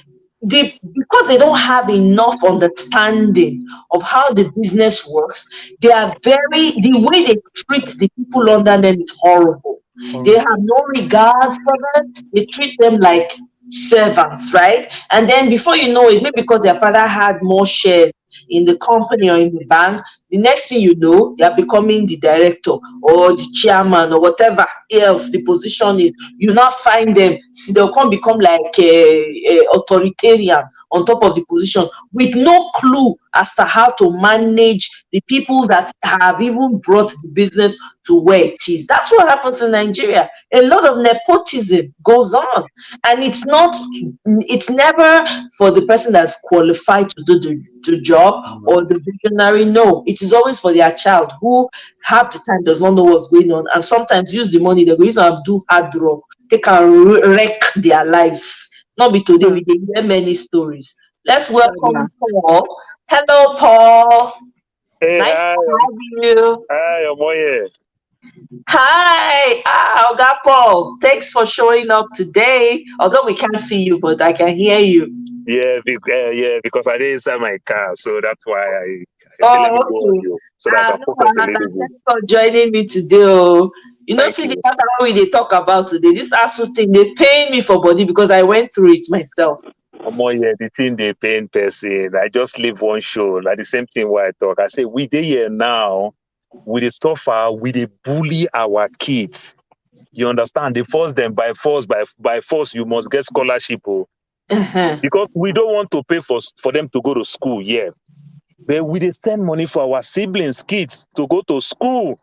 because they don't have enough understanding of how the business works, the way they treat the people under them is horrible. They have no regards for them. They treat them like servants, right? And then before you know it, maybe because their father had more shares in the company or in the bank, the next thing you know, they are becoming the director or the chairman or whatever else the position is. You now find them, see, they'll become like a authoritarian on top of the position with no clue as to how to manage the people that have even brought the business to where it is. That's what happens in Nigeria. A lot of nepotism goes on, and it's never for the person that's qualified to do the job or the visionary. No, it is always for their child, who half the time does not know what's going on, and sometimes use the money they go use and do hard work. They can wreck their lives. Not be today, we hear many stories. Let's welcome Paul. Hello, Paul. Hey, nice hi. to have you. Hi, Omoye. Hi, Oga Paul. Thanks for showing up today. Although we can't see you, but I can hear you. Yeah, because I didn't inside my car, so that's why I said let me go on you, so that I can focus a little bit. Thanks for joining me today. Thank See you. the matter we talk about today. This ASUU thing, they pay me for body because I went through it myself. Omoye, the thing they paying person. I just leave one show. Like the same thing where I talk. I say we dey here now. We dey suffer. We dey bully our kids. You understand? They force them by force. By force, you must get scholarship. Because we don't want to pay for them to go to school. Yeah, but we dey send money for our siblings, kids to go to school.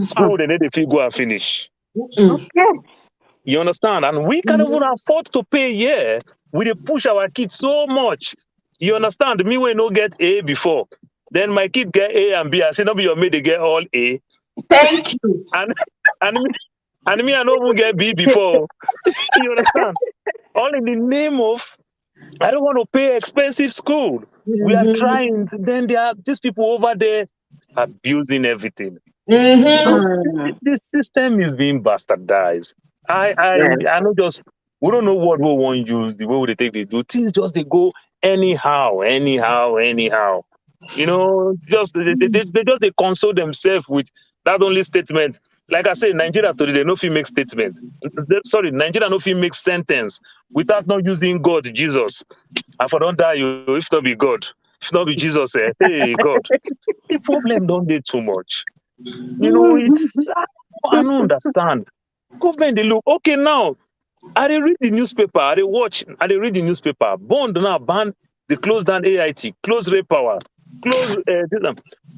School, they need to go and finish. Okay. You understand? And we can't even afford to pay. Yeah, we dey push our kids so much. You understand? Me, we no get A before. Then my kid get A and B. I say, no, be your mate, they get all A. Thank you. And And me, I don't even get B before. You understand? All in the name of I don't want to pay expensive school. We are Mhm. trying. Then there are these people over there abusing everything. You Mhm. know, Mm. the system is being bastardized. I Yes. know just we don't know what we want to use, the way they take they do things, just they go anyhow. You know, just they just they console themselves with that only statement. Like I say, Nigeria today, they no fit make statement. Sorry, Nigeria no fit make sentence without not using God, Jesus. I for don't die you if not be God, if not be Jesus, eh? Hey God. The problem don't dey too much. You know, it's I don't understand. Government they look okay now. I dey read the newspaper, I dey watch, I dey read the newspaper. Bond now ban, they close down AIT, close Ray Power, close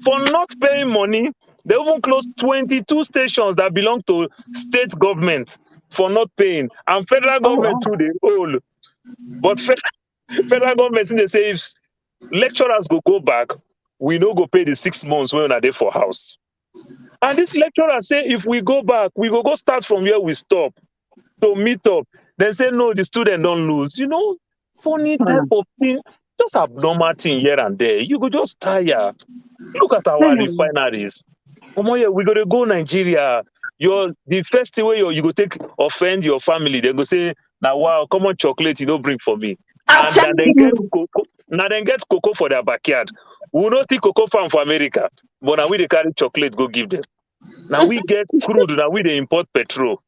for not paying money. They even close 22 stations that belong to state government for not paying, and federal Oh government wow. too they old. But federal government they say if lecturers go back, we no go pay the 6 months when are there for house. And this lecturer say if we go back, we go start from where we stop to meet up. They say no, the student don't lose. You know, funny type Mm. of thing, just abnormal thing here and there. You go just tire. Look at our Mm. refineries. Omoye, we gotta go Nigeria. Your the first thing where you go take offend your family. They go say, now wow, come on chocolate you don't bring for me. I'm And telling then they get you. cocoa. Now then get cocoa for their backyard. We will not see cocoa farm for America, but now we they carry chocolate go give them. Now we get crude. Now we they import petrol.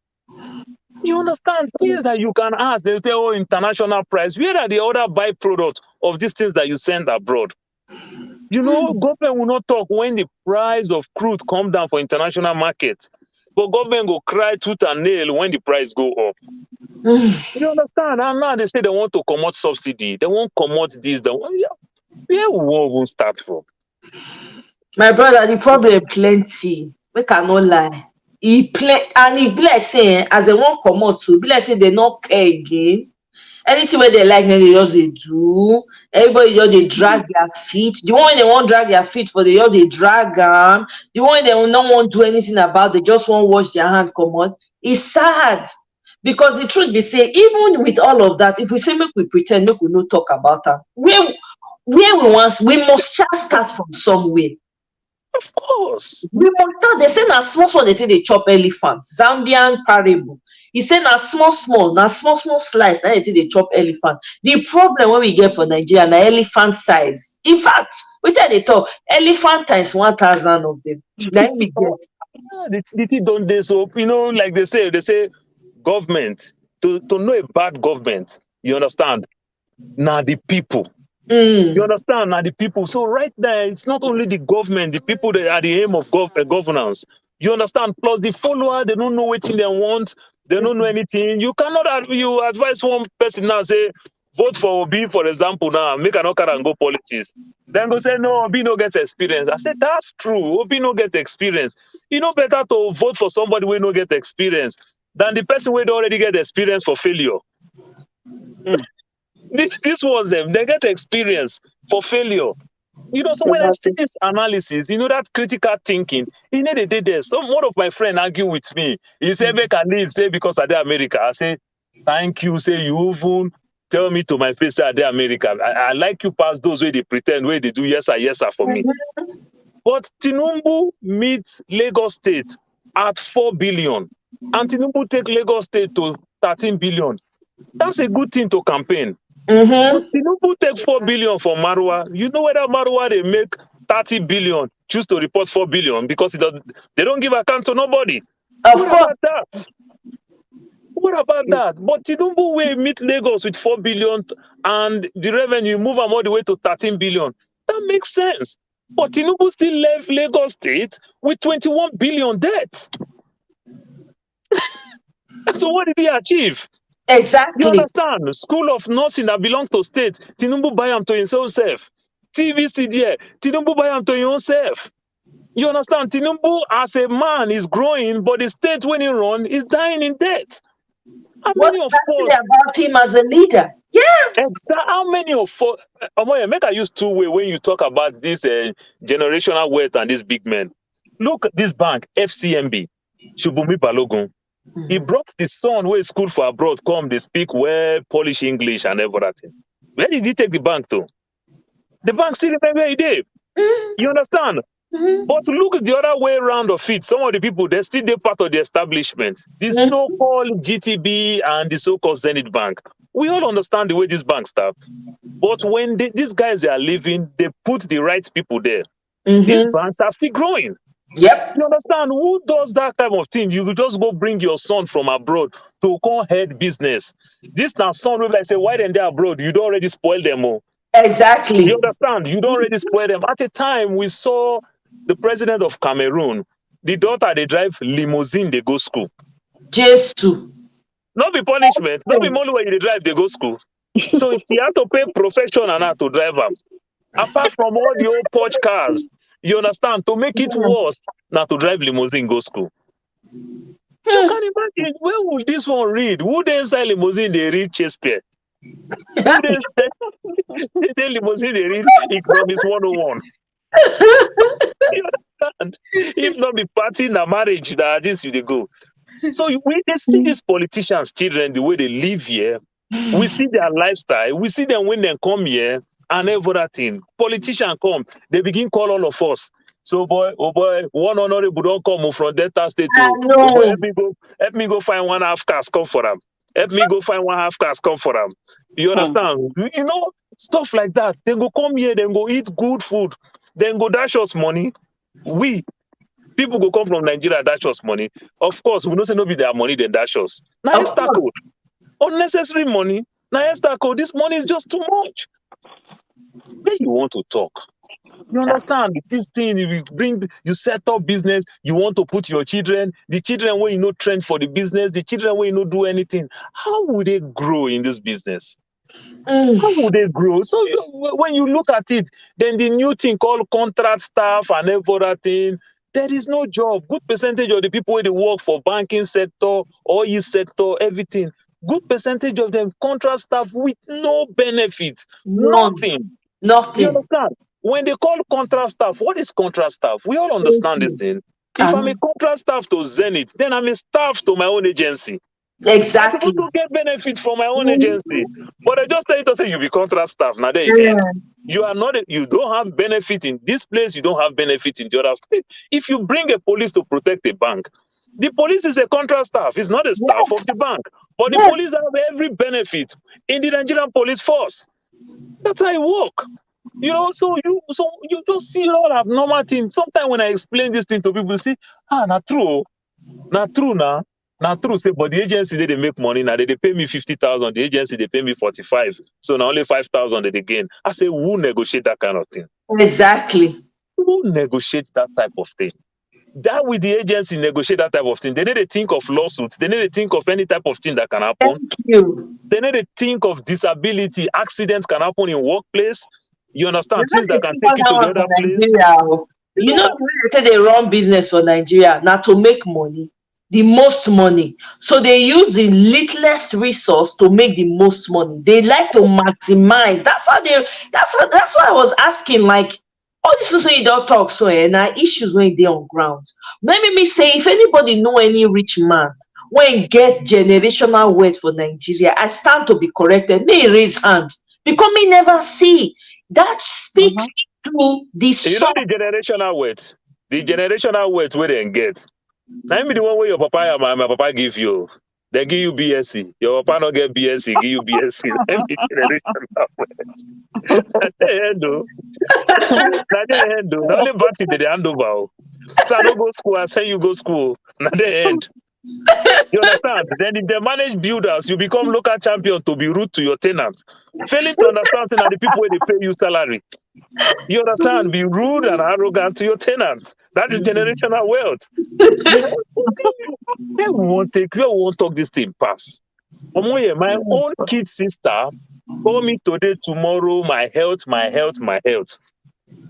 You understand things that you can ask. They tell oh international price. Where are the other byproducts of these things that you send abroad? You know, government will not talk when the price of crude come down for international markets, but government will cry tooth and nail when the price go up. You understand? And now they say they want to come out subsidy. They won't come out this. They want, yeah, where will we start from? My brother, the problem plenty. Make I no lie. And e be like say as they wan comot too, e be like say they no care again. Anything wey they like, na they just dey do. Everybody just dey drag their feet. The one wey they wan drag their feet for, they just dey drag am. The one wey they no wan do anything about, they just wan wash their hand comot. It's sad. Because the truth be say, even with all of that, if we say make we pretend, make we no talk about am, where we must just start from somewhere. Of course. We must start. They say na small small they take dey chop elephant. Zambian parable. He say na small small slice na they take dey chop elephant. The problem wey we get for Nigeria na elephant size. In fact, wetin I dey talk, elephant times 1,000 of them. Na im we get. Yeah, the thing don't they so you know, like they say government to know a bad government, you understand? Now the people. You understand? Now the people. So right there, it's not only the government, the people that are the aim of governance. You understand? Plus the follower, they don't know what they want. They don't know anything. You cannot you advise one person now say vote for Obi, for example. Now make an okada and go politics. Then go say no, Obi no get experience. I said that's true. Obi no get experience. You know better to vote for somebody who no get experience than the person who already get experience for failure. Mm. This was them. They get experience for failure. You know, so when I see Exactly. this analysis, you know, that critical thinking, you know, they did this. So one of my friends argue with me. He said, make I leave, say, because I did America. I say, thank you. Say, you even tell me to my face, say, I did America. I like you past those where they pretend, where they do yes, sir, for me. But Tinubu meets Lagos State at 4 billion. And Tinubu take Lagos State to 13 billion. That's a good thing to campaign. But Tinubu take 4 billion for Marwa. You know whether Marwa they make 30 billion, choose to report 4 billion because they don't give account to nobody. Of What course. about that? What about that? But Tinubu will meet Lagos with 4 billion and the revenue move them all the way to 13 billion. That makes sense. But Tinubu still left Lagos State with 21 billion debt. So what did he achieve? You Exactly. understand? School of nursing that belong to state, Tinubu buy them to himself. TVC there, Tinubu buy them to himself. You understand? Tinubu as a man is growing, but the state when he run is dying in debt. How What many of exactly us? about him as a leader? Yeah. How many of us? Omoye, make I use two way when you talk about this generational wealth and these big men. Look at this bank, FCMB, Shubumi Balogun. He brought the son who is school for abroad, come, they speak well, Polish English and everything. Where did he take the bank to? The bank still remember he did. You understand? But look the other way around of it. Some of the people, they're still part of the establishment. The so-called GTB and the so-called Zenith Bank. We all understand the way these banks start. But when these guys are leaving, they put the right people there. These banks are still growing. Yep. You understand? Who does that kind of thing? You just go bring your son from abroad to come head business. This now son will like say, why then they're abroad? You don't already spoil them all. Exactly. You understand? You don't already spoil them. At a time, we saw the president of Cameroon, the daughter, they drive limousine, they go school. Just to. Not be punishment. Not be money when you drive, they go school. So if you have to pay profession and to drive them, apart from all the old Porsche cars, you understand, to make it worse, now to drive limousine, go school. You can imagine, where would this one read? Who then sell limousine, they read Shakespeare? Who then sell limousine, they read Economics 101? You understand? If not be party in a marriage, that this will go. So we see these politicians, children, the way they live here. We see their lifestyle. We see them when they come here and everything. Politicians come, they begin call all of us. So boy, oh boy, one honorable don't come from Delta State. Oh boy, help me go find 1/2 cars, come for them. Help me go find 1/2 cars, come for them. You understand? You know, stuff like that. They go come here, then go eat good food, then go dash us money. We people go come from Nigeria, dash us money. Of course, we don't say no be their money, then dash us. Now it's code. Unnecessary money. Now it's code. This money is just too much. Where you want to talk? You understand? This thing you set up business, you want to put your children, the children where you know trend for the business, the children where you know do anything. How would they grow in this business? How would they grow? So when you look at it, then the new thing called contract staff and everything, there is no job. Good percentage of the people where they work for banking sector, oil sector, everything. Good percentage of them contract staff with no benefit. Nothing. You understand? When they call contract staff, what is contract staff? We all understand this thing. If I'm a contract staff to Zenith, then I'm a staff to my own agency. Exactly. I'm supposed to get benefit from my own agency. But I just tell you to say you be contract staff. Now there you end. You are not, you don't have benefit in this place, you don't have benefit in the other place. If you bring a police to protect a bank, the police is a contract staff, it's not a staff of the bank. But the police have every benefit in the Nigerian police force. That's how it works. You know, so you just see all abnormal things. Sometimes when I explain this thing to people, say, not true. Not true now. Not true. Say, but the agency they make money now. They pay me 50,000. The agency they pay me 45. So now only 5,000 they gain. I say, who negotiate that kind of thing? Exactly. Who negotiates that type of thing? That with the agency negotiate that type of thing. They need to think of lawsuits. They need to think of any type of thing that can happen. Thank you. They need to think of disability. Accidents can happen in workplace. You understand? Things that can take you to the other place. You know, they run business for Nigeria now to make money, the most money. So they use the littlest resource to make the most money. They like to maximize. That's why I was asking, like, all this is you don't talk so and issues when they're on ground. Let me say, if anybody know any rich man when get generational wealth for Nigeria, I stand to be corrected. May raise hand because me never see. That speaks to the you know the generational wealth. The generational wealth where they get. Now be the one where your papa and my papa give you. They give you BSc. Your papa not get BSc, give you BSc. Let me generational wealth. That's the end though. That's the end though. Not only party they hand over. So I don't go school, I say you go school. Not the end. You understand? Then if they manage builders, you become local champion to be rude to your tenants. Failing to understand that the people where they pay you salary. You understand? Be rude and arrogant to your tenants. That is generational wealth. You know, where we won't talk this thing pass. My own kid sister call me today, tomorrow, my health.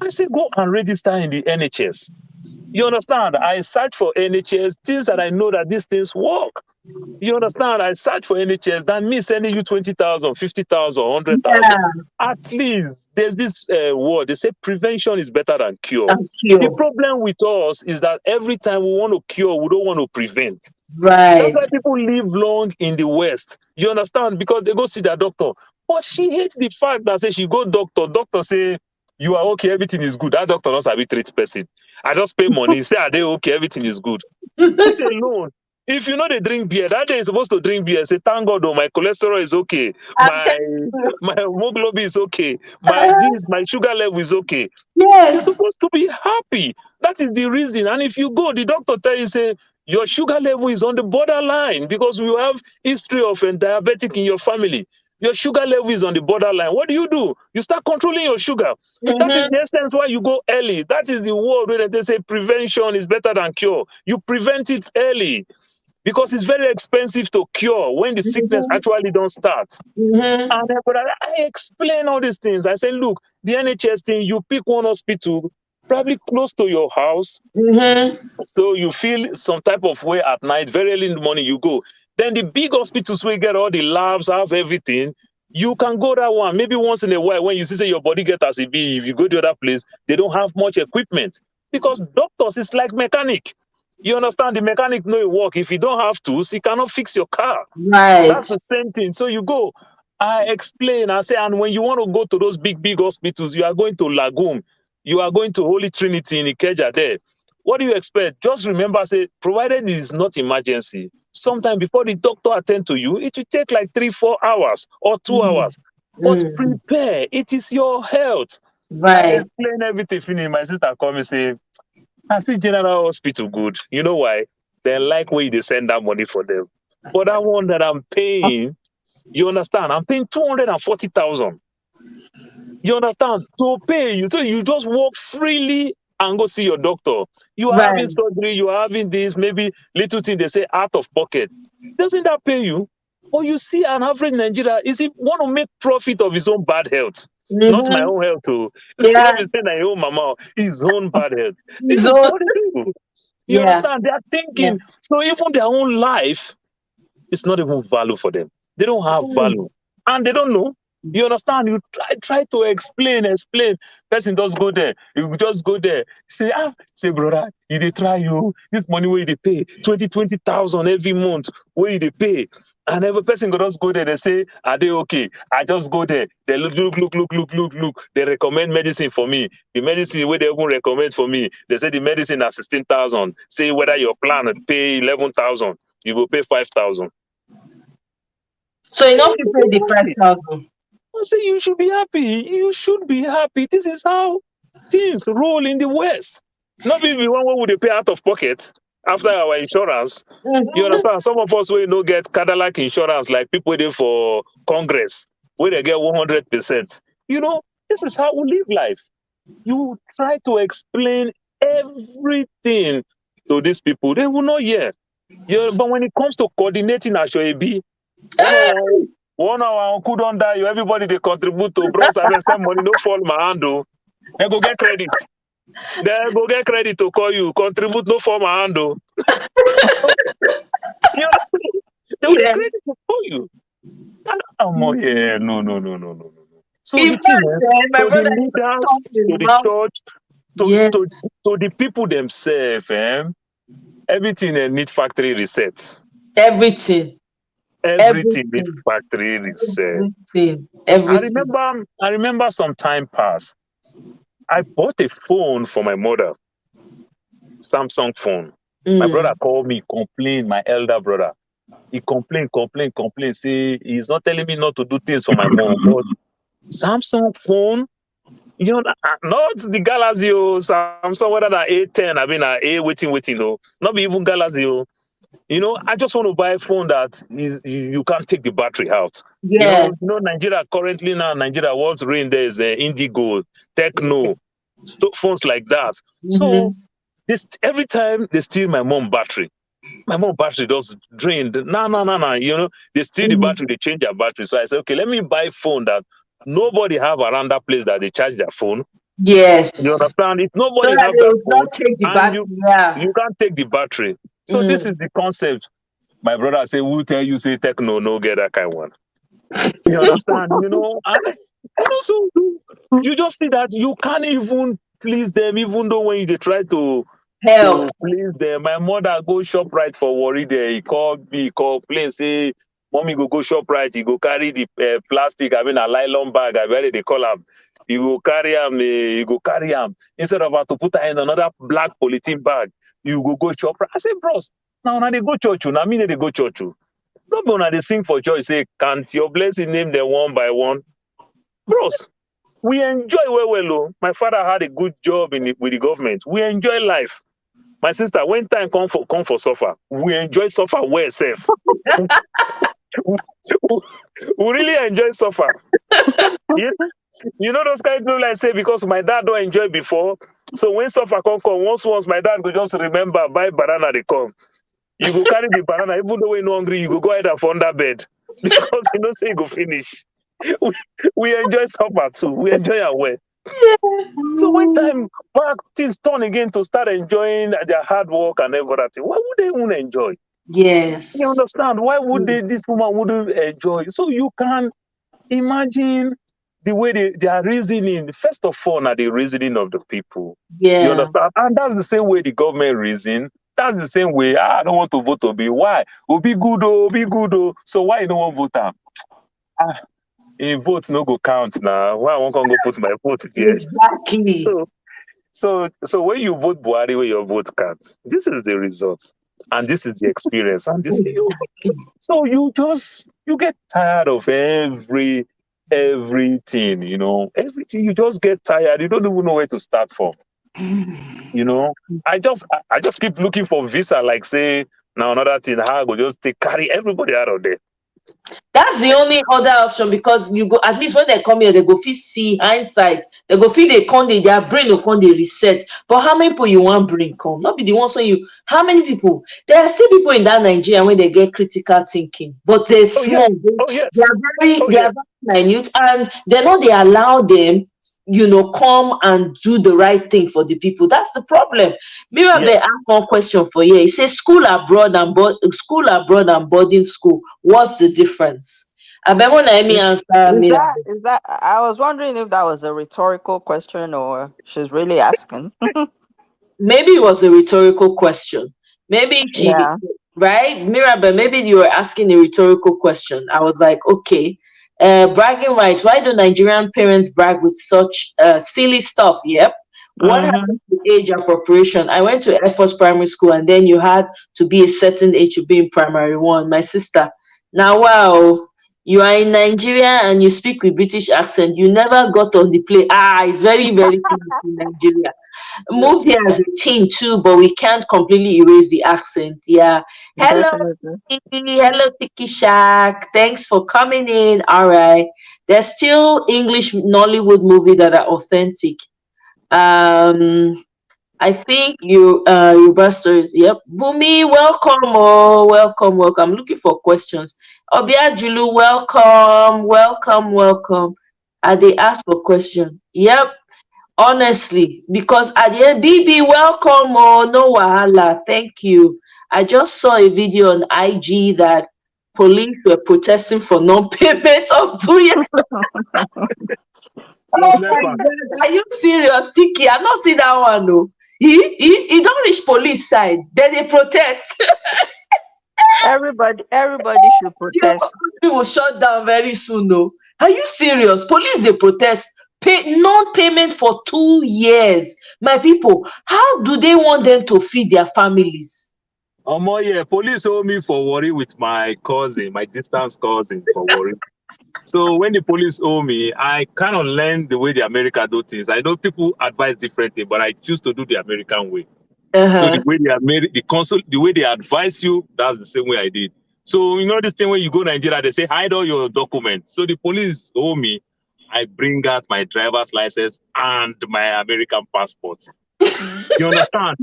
I say, go and register in the NHS. You understand? I search for NHS, things that I know that these things work. You understand? I search for NHS than me sending you 20,000, 50,000, 100,000. Yeah. At least there's this word. They say prevention is better than cure. Thank you. The problem with us is that every time we want to cure, we don't want to prevent. Right. That's why people live long in the West. You understand? Because they go see their doctor. But she hates the fact that say she go doctor say, you are okay, everything is good. That doctor knows how we treat person. I just pay money, say, are they okay, everything is good. Put alone. If you know they drink beer, that day you're supposed to drink beer. Say, thank God, oh, my cholesterol is okay. My hemoglobin is okay. My this, my sugar level is okay. You're Yes. supposed to be happy. That is the reason. And if you go, the doctor tell you, say, your sugar level is on the borderline because you have history of diabetic in your family. Your sugar level is on the borderline. What do? You start controlling your sugar. That is the essence why you go early. That is the word where they say prevention is better than cure. You prevent it early because it's very expensive to cure when the sickness actually don't start. And but I explain all these things. I say, look, the NHS thing, you pick one hospital probably close to your house. So you feel some type of way at night, very early in the morning you go. Then the big hospitals where you get all the labs, have everything, you can go that one. Maybe once in a while when you see say your body get as it be, if you go to other place, they don't have much equipment. Because doctors is like mechanic. You understand? The mechanic know it work. If you don't have tools, he cannot fix your car. Right. That's the same thing. So you go, I explain, I say, and when you want to go to those big hospitals, you are going to Lagoon, you are going to Holy Trinity in Ikeja there. What do you expect? Just remember, say, provided it is not emergency, sometime before the doctor attend to you, it will take like 3-4 hours or 2 hours. But prepare, it is your health. I Right. explain everything, finish. My sister come and say, I see General Hospital good. You know why? They like where they send that money for them. But that one that I'm paying, you understand? I'm paying 240,000. You understand? To pay you, so you just walk freely and go see your doctor. You are having Right. surgery, you are having this, maybe little thing they say out of pocket. Doesn't that pay you? Or you see an average Nigeria, is he want to make profit of his own bad health? Not my own health too. Yeah. Not be saying my own mama, his own bad health. This is So, what they do. You yeah. understand? They are thinking. So even their own life, it's not even value for them. They don't have value. And they don't know. You understand? You try to explain. Person just go there. You just go there. Say, brother, you they try you. This money where they pay 20,000 every month. Where they pay. And every person go just go there. They say, are they okay? I just go there. They look. They recommend medicine for me. The medicine where they even recommend for me. They say the medicine are 16,000. Say whether your plan pay 11,000, you go pay 5,000. So enough to pay the 5,000. I say you should be happy. You should be happy. This is how things roll in the West. Not be the one where would they pay out of pocket after our insurance. You understand? Some of us will not get Cadillac insurance like people did for Congress, where they get 100%. You know, this is how we live life. You try to explain everything to these people, they will not hear. But when it comes to coordinating Ashoebi, one hour uncle don't die, everybody they contribute to bros harvest money, no fall my hand. They go get credit. They go get credit to call you, contribute, no fall my hand. You understand? They will get credit to call you. And no. So In the fact, thing my to brother the leaders, talking to the about church, to the people themselves, everything need factory reset. everything. Everything need factory reset. Everything. I remember some time past. I bought a phone for my mother, Samsung phone. My brother called me, complain, my elder brother. He complained, say he's not telling me not to do things for my mom, but Samsung phone, you know, not the Galaxy, Samsung, whether that A10, I mean, A waiting, not be even Galaxy. You know, I just want to buy a phone that you can't take the battery out. Yeah. You know, Nigeria currently now, what's reign there is Indigo, Techno, phones like that. So this every time they steal my mom battery just drained. No. You know, they steal the battery, they change their battery. So I said, okay, let me buy a phone that nobody have around that place that they charge their phone. Yes. You understand? If nobody So have that phone, take the and battery, you can't take the battery. So this is the concept. My brother say, who tell you say techno no get that kind one? You understand? So you just see that you can't even please them, even though when you try to Help. please them. My mother go shop right for worry there. He called me, call plane, say, mommy go shop right. He go carry the plastic, I mean a nylon bag, I very they call him. He go carry him. Instead of her to put her in another black polythene bag, you go shop right. I say, bros, now they go church, now me they go church. No be una they sing for church, say, can't your blessing name them one by one? Bros, we enjoy well. My father had a good job with the government. We enjoy life. My sister, when time come for suffer, we enjoy suffer well safe. We really enjoy suffer. You know those kind of people like say because my dad don't enjoy before. So when suffer come once my dad go just remember buy banana they come. You go carry the banana, even though you're not hungry, you go ahead and under bed because you know say you go finish. We enjoy suffer too. We enjoy our way. So when time back things turn again to start enjoying their hard work and everything, why would they even enjoy? Yes. You understand? Why would this woman wouldn't enjoy? So you can imagine the way they are reasoning. First of all, now the reasoning of the people. Yeah. You understand? And that's the same way the government reason. That's the same way. I don't want to vote Obi. Why? Obi good oh. So why you don't want to vote him? In vote no go count now. Why I won't go put my vote there? Exactly. So when you vote Buhari, where your vote counts, this is the result, and this is the experience, and this so you get tired of everything, everything. You just get tired. You don't even know where to start from. I just keep looking for visa, like say now another thing. How I go just carry everybody out of there. That's the only other option because you go at least when they come here, they go fit see hindsight. They go feel they come, their brain will come, they reset. But how many people you want bring come? Not be the ones when you. How many people? There are still people in that Nigeria when they get critical thinking, but they're small. Yes. They are very minute, and they know they allow them. Come and do the right thing for the people. That's the problem. Mirabel asked one question for you. He says school abroad and boarding school. What's the difference? I bet when let me answer. Is that? I was wondering if that was a rhetorical question or she's really asking. Maybe it was a rhetorical question. Maybe right? Mirabel, maybe you were asking a rhetorical question. I was like, okay. Bragging rights. Why do Nigerian parents brag with such silly stuff? Yep. What happened to age appropriation? I went to Air Force Primary School, and then you had to be a certain age to be in primary one. My sister. Now, wow, you are in Nigeria and you speak with British accent. You never got on the plane. It's very, very close in Nigeria. Moved here as a teen too, but we can't completely erase the accent. Yeah. Hello, Tiki Shack. Thanks for coming in. All right. There's still English Nollywood movie that are authentic. I think you busters. Yep. Bumi, welcome. Welcome. I'm looking for questions. Obia Julu, welcome. They ask for question. Yep. Honestly, because at the end, BB, welcome. No wahala. Thank you. I just saw a video on IG that police were protesting for non-payment of 2 years. Oh my God, are you serious, Tiki? I not see that one. No, he don't reach police side. Then they protest. Everybody should protest. We will shut down very soon. No, are you serious? Police they protest. Pay non-payment for 2 years. My people, how do they want them to feed their families? Police owe me for worry with my cousin, my distance cousin for worry. So when the police owe me, I kind of learn the way the America do things. I know people advise differently, but I choose to do the American way. So the way the way they advise you, that's the same way I did. So this thing when you go to Nigeria, they say hide all your documents. So the police owe me. I bring out my driver's license and my American passport. You understand?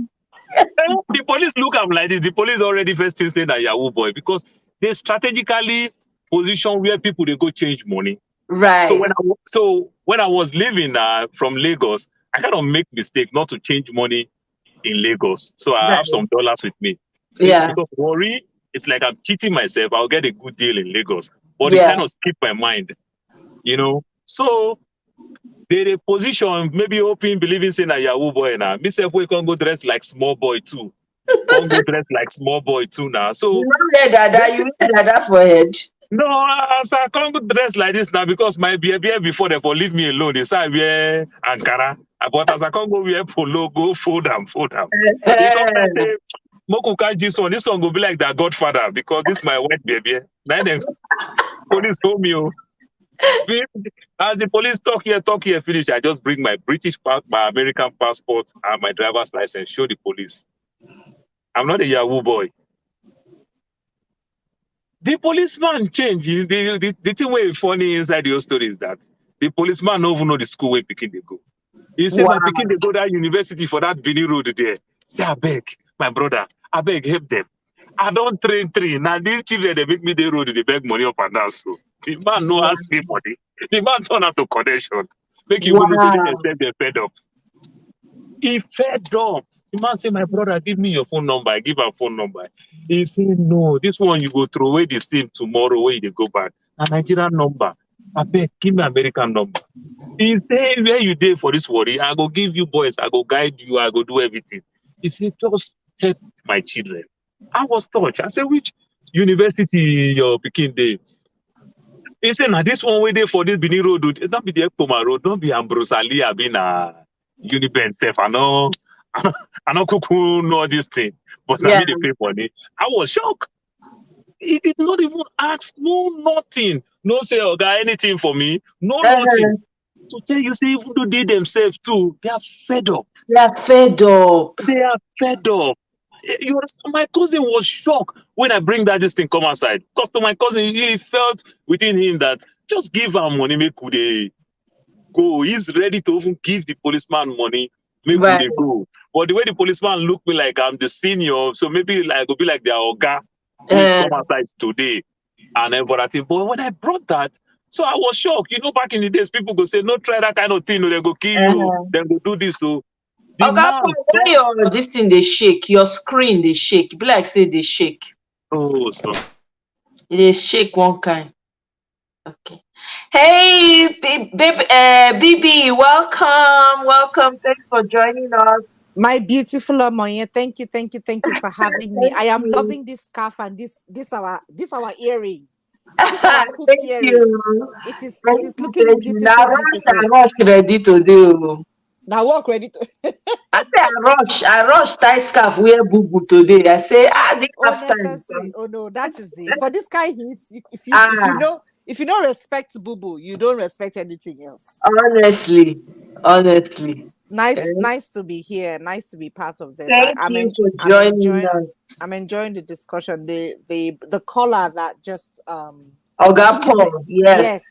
The police look up like this. The police already first thing say that Yahoo boy because they strategically position where people they go change money. Right. So when I was leaving from Lagos, I kind of make mistake not to change money in Lagos. So I have some dollars with me. Yeah. Because worry, it's like I'm cheating myself. I'll get a good deal in Lagos, but it kind of skipped my mind, you know. So they position maybe hoping, believing, saying that Yahoo boy now. Myself, we can go dress like small boy too. Can't go dress like small boy too now. So you wear dada for head. no, as I can't go dress like this now because my beer before they for leave me alone. They say I wear Ankara. But as I can't go wear polo, go fold them. Because I say, Moku catch this one will be like that Godfather because this is my white baby. Now then, police hold me. As the police talk here, finish. I just bring my my American passport and my driver's license, show the police. I'm not a Yahoo boy. The policeman change. The thing way funny inside your story is that the policeman don't even know the school where Pikin they go. He said, my Pikin they go that university for that Benin Road there. Say, I beg, my brother, I beg, help them. I don't train. Now these children, they make me the road, they beg money up and down. So the man no ask me money. The man turn out to connection. Make you know say they're fed up. He fed up. The man say, my brother, give me your phone number. I give her phone number. He said, no, this one you go throw away the SIM tomorrow when you go back. A Nigerian number. I beg, give me American number. He said, where you there for this worry? I go give you boys. I go guide you. I go do everything. He said, just help my children. I was touched. I said, which university your Pikin dey? He said, now this one way there for this Benin Road. Don't be the Ekpoma Road. Don't be Ambrose Ali. I been a Uniben self. I know Kuku know this thing. But now me they pay money. I was shocked. He did not even ask, no nothing. No say, oh, got anything for me. No nothing. To tell you, say, even though they themselves too, they are fed up. They are fed up. They are fed up. You understand? My cousin was shocked when I bring this thing come outside. Because to my cousin, he felt within him that just give him money, make they go. He's ready to even give the policeman money, make they go. But the way the policeman looked me like I'm the senior, so maybe like will be like their oga come outside today. And then for that thing. But when I brought that, so I was shocked. You know, back in the days, people go say, no, try that kind of thing, or they go kill you, then go do this. So this thing they shake, your screen they shake. It be like say they shake. Oh, so they shake one kind. Okay. Hey, BB, welcome. Thanks for joining us. My beautiful Omoye, thank you for having me. I am loving this scarf and this our earring. This our hook earring. It is looking beautiful. Now rush ready to do. Now walk ready to. I say I rush tie scarf wear boo today. I say necessary. Oh no, that is it. For this guy hits, if you don't respect boo, you don't respect anything else. Honestly. Nice to be here. Nice to be part of this. I'm enjoying the discussion. The caller that just Oga Paul. Yes.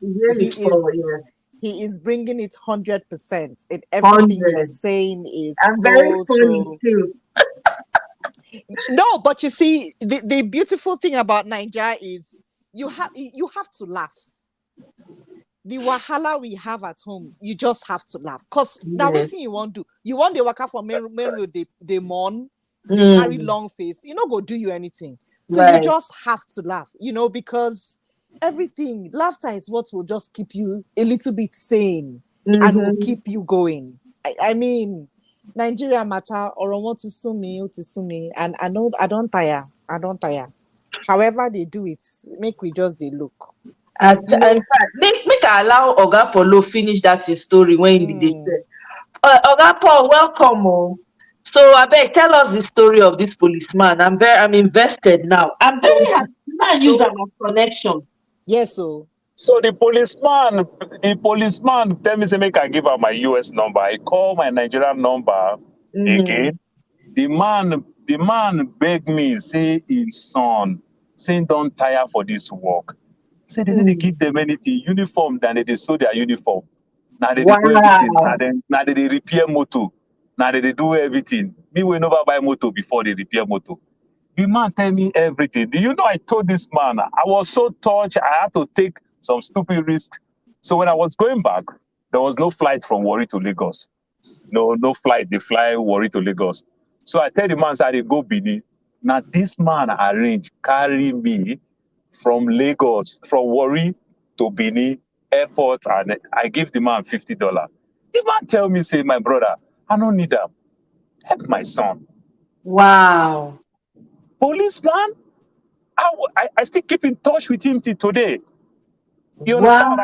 He is bringing it 100%. Everything he's saying is very funny too. No, but you see, the beautiful thing about Nigeria is you have to laugh. The wahala we have at home, you just have to laugh. Because now what thing you want to do? You want the waka for main road, they mourn, they carry long face. You know, go do you anything. So you just have to laugh, because laughter is what will just keep you a little bit sane and will keep you going. I mean, Nigeria matter or want to sue me, and I don't tire. However they do it, make we just look. In fact, make allow Oga Polo finish that story when he did. Oga Paul, welcome. So I beg, tell us the story of this policeman. I'm invested now. I'm very happy. Use our connection. Yes, so the policeman tell me say make I give her my US number. I call my Nigerian number again. The man begged me, say his son, saying don't tire for this work. Say they didn't give them anything, uniform, then they sew their uniform. Now they do everything. Now they repair motor. Now they do everything. Me will never buy motor before they repair motor. The man tell me everything. Do you know I told this man, I was so touched, I had to take some stupid risk. So when I was going back, there was no flight from Warri to Lagos. No flight. They fly Warri to Lagos. So I tell the man, I go Benin. Now this man arrange carry me from Lagos, from Warri to Benin airport, and I give the man $50. The man tell me, say, my brother, I don't need them. Help my son. Wow. Policeman, I still keep in touch with him till today. You understand?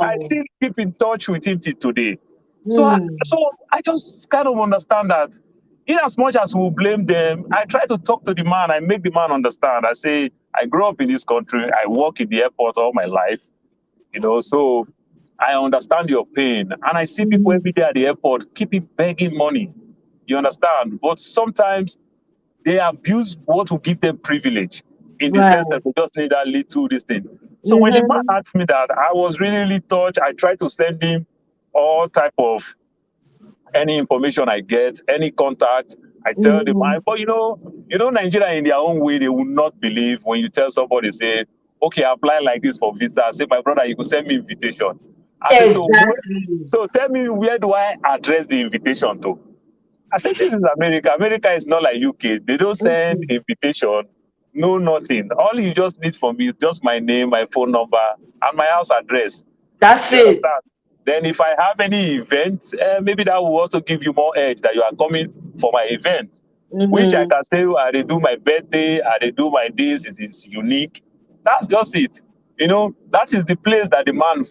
I still keep in touch with him till today. So I just kind of understand that in as much as we blame them, I try to talk to the man. I make the man understand. I say, I grew up in this country. I work in the airport all my life, so I understand your pain. And I see people every day at the airport keeping begging money. You understand? But sometimes they abuse what will give them privilege in the sense that they just need that little this thing. So when the man asked me that, I was really, really touched. I tried to send him all type of any information I get, any contact. I tell the man, but Nigeria in their own way, they will not believe when you tell somebody, say, okay, apply like this for visa. Say, my brother, you could send me invitation. I say, so tell me, where do I address the invitation to? I said, this is America. America is not like UK. They don't send invitation, no nothing. All you just need from me is just my name, my phone number, and my house address. That's You it. understand? Then if I have any event, maybe that will also give you more edge that you are coming for my event, which I can say, they do my birthday, they do my this, it is unique. That's just it. That is the place that the man,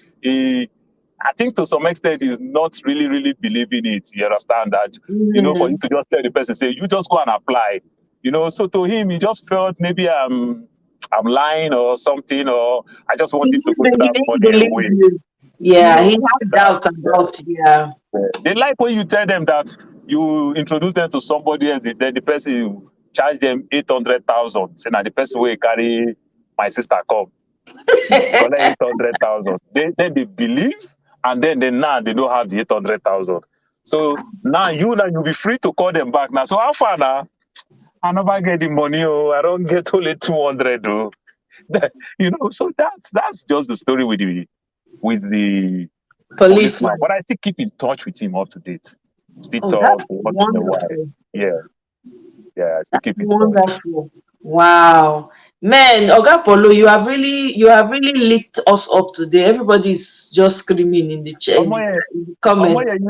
I think to some extent, is not really, really believing it. You understand that? For you to just tell the person, say, you just go and apply. So to him, he just felt maybe I'm lying or something, or I just want him to put that money away. Yeah, he had doubts about, yeah. They like when you tell them that you introduce them to somebody else, then the person charge them 800,000. Say, now the person will carry my sister come. Collect 800,000. Then they believe, and then they don't have the 800,000. So now you'll be free to call them back now. So how far now? I never get the money. I don't get only 200. So that's just the story with the policeman. But I still keep in touch with him up to date. Still talk once in a while. Yeah, I still keep in touch. Wow, man, Oga Polo, you have really lit us up today. Everybody's just screaming in the comments.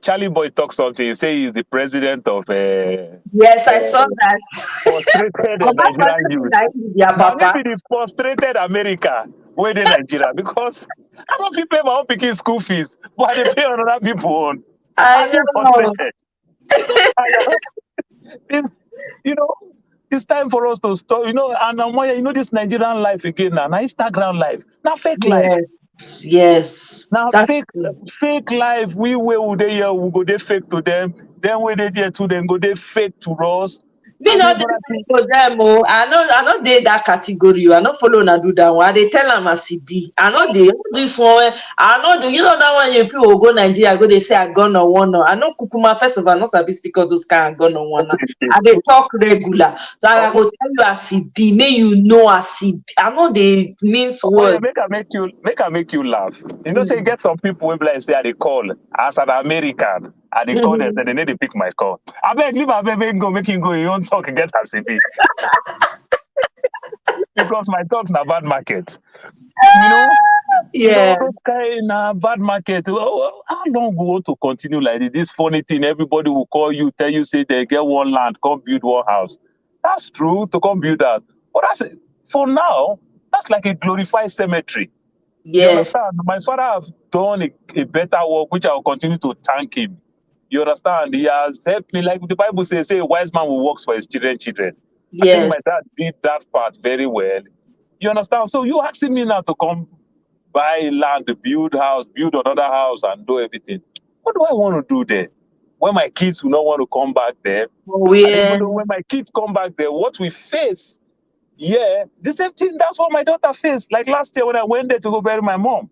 Charlie Boy talk something. He say he's the president of. Yes, I saw that. Frustrated Nigerian youth. Now maybe the frustrated America where they Nigeria, because I don't feel pay my own picking school fees, but they pay other people on. I know. It's time for us to stop. And this Nigerian life again now Instagram life, now fake life. Yes. Now fake life. We will they here, we go they fake to them. Then we they there to them, go they fake to us. Me not for them. I know they that category. I not follow na do that one. They tell them as it be. I know they this one. I know that one. You people go Nigeria, go they say I gone on one. I know Kukuma first of all, not sabi speak of those kind of gone on one. I they talk regular. So I go tell you as it be. May you know as it be. I know they means words. Make I make you laugh. Say you get some people will like say they call as an American. And they call them, they need to pick my call. I beg, leave my baby go, make him go. You don't talk, get a CP. Because my talk na bad market. Yeah. Those guys in a bad market. How long we want to continue like this? This funny thing, everybody will call you, tell you, say they get one land, come build one house. That's true, to come build that. But for now, that's like a glorified cemetery. Yes. You understand? My father has done a better work, which I will continue to thank him. You understand? He has helped me. Like the Bible says, say a wise man will work for his children. Yes. I think my dad did that part very well. You understand? So you asking me now to come buy land, build house, build another house, and do everything. What do I want to do there? When my kids will not want to come back there. Oh, yeah. And even though when my kids come back there, what we face, the same thing, that's what my daughter faced. Like last year when I went there to go bury my mom.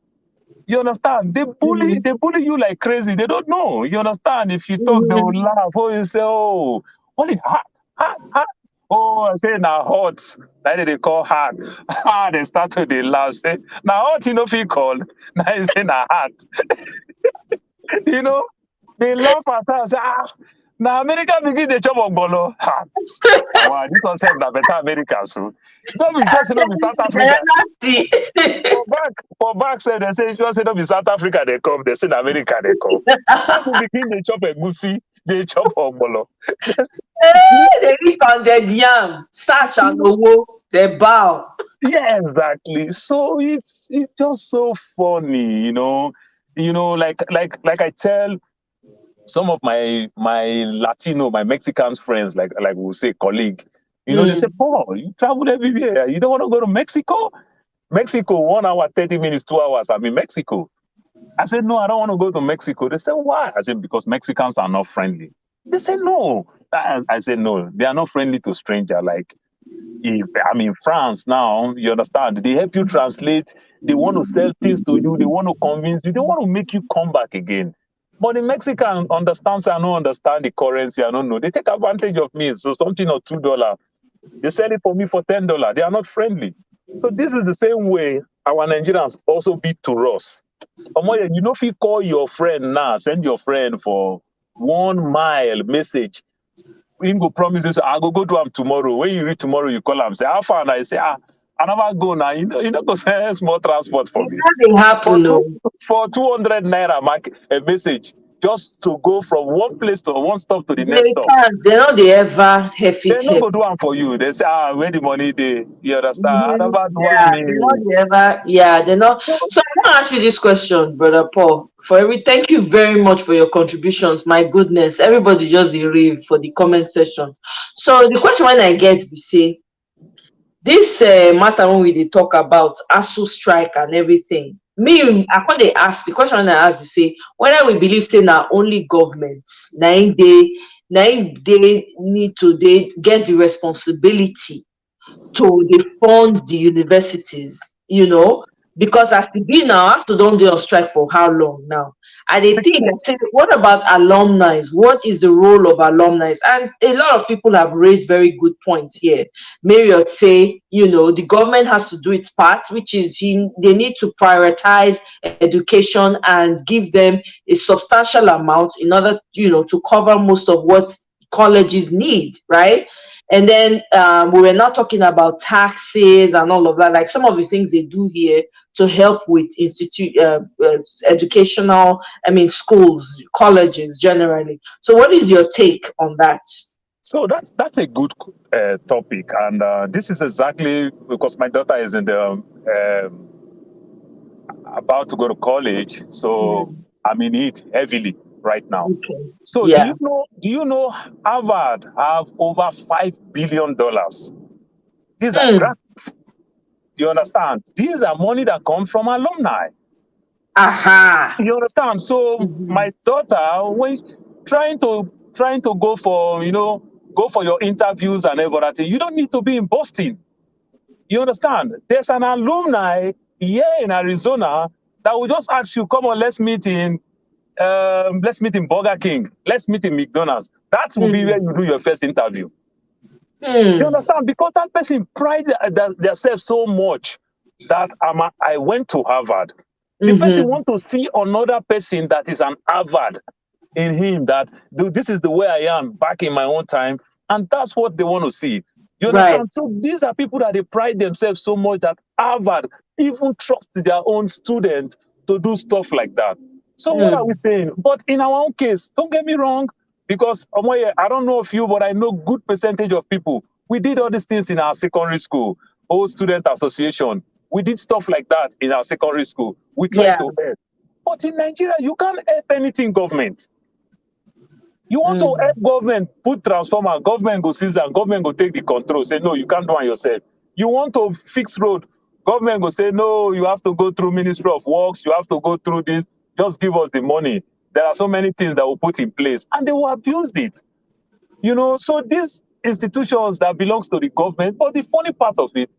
You understand? They bully you like crazy. They don't know. You understand? If you talk, they will laugh. Oh, you say, oh, only hot. Oh, I say now hot. That they call hot. They start to they laugh. Say now hot, if you call. Now you say now hot. They laugh at us. Now America begin the chop of bolo. Ha. Wow, this was help that better America. So don't be just be South Africa. See. For back say they say just say don't be South Africa they come, they say in America they come. Once we begin they chop a goosey, they chop of bolo. They live on their yam, starch and owo, they bow. Yeah, exactly. So it's just so funny, like I tell some of my Latino, my Mexican friends, like we'll say colleague, they say, Paul, you traveled everywhere. You don't want to go to Mexico? Mexico, 1 hour, 30 minutes, 2 hours. I'm in Mexico. I said, no, I don't want to go to Mexico. They said, why? I said, because Mexicans are not friendly. They said, no. I said, no, they are not friendly to stranger. Like, if I'm in France now, you understand, they help you translate, they want to sell things to you, they want to convince you, they want to make you come back again. But the Mexican understands, I don't understand the currency, I don't know. They take advantage of me. So something of $2, they sell it for me for $10. They are not friendly. So this is the same way our Nigerians also be to us. You know, if you call your friend now, send your friend for 1 mile message, him go promise you, I go to him tomorrow. When you reach tomorrow, you call him, say, how far? And I say, I never go now. You know, go send small transport for me. Nothing happen, no. For 200 naira, mark a message just to go from one place to one stop to the next stop. They know they ever have it. They no go do one for you. They say, where the money they, you understand? I never do Yeah, me. they know they ever, yeah, they know. So I want to ask you this question, Brother Paul. Thank you very much for your contributions. My goodness, everybody just rave for the comment section. So the question when I get, we say, this matter when we dey talk about ASUU strike and everything, me I when they ask the question when I ask, we say whether we believe say na only government na im dey need to dey get the responsibility to dey fund the universities, because as e be now, ASUU don dey on strike for how long now? And they think, what about alumni? What is the role of alumni? And a lot of people have raised very good points here. Marriott say, the government has to do its part, which is they need to prioritize education and give them a substantial amount in order, to cover most of what colleges need, right? And then we were not talking about taxes and all of that, like some of the things they do here to help with educational, schools, colleges generally. So what is your take on that? So that's a good topic. And this is exactly because my daughter is in the about to go to college. So I'm in it heavily right now. Okay. So Yeah. do you know Harvard have over $5 billion? These are grants. You understand? These are money that comes from alumni. Aha. You understand? So my daughter, when trying to go for your interviews and everything, you don't need to be in Boston. You understand? There's an alumni here in Arizona that will just ask you, come on, let's meet in Burger King. Let's meet in McDonald's. That will be where you do your first interview. You understand? Because that person pride themselves so much that I went to Harvard. The person wants to see another person that is an Harvard in him, that this is the way I am back in my own time. And that's what they want to see. You understand? Right. So these are people that they pride themselves so much that Harvard even trusts their own students to do stuff like that. So what are we saying? But in our own case, don't get me wrong, because I don't know of you, but I know good percentage of people. We did all these things in our secondary school, old student association. We did stuff like that in our secondary school. We tried to help. But in Nigeria, you can't help anything government. You want to help government put transformer, government go seize and government go take the control. Say, no, you can't do it yourself. You want to fix road, government go say, no, you have to go through Ministry of Works, you have to go through this, just give us the money. There are so many things that will put in place, and they will abuse it. So these institutions that belongs to the government, but the funny part of it,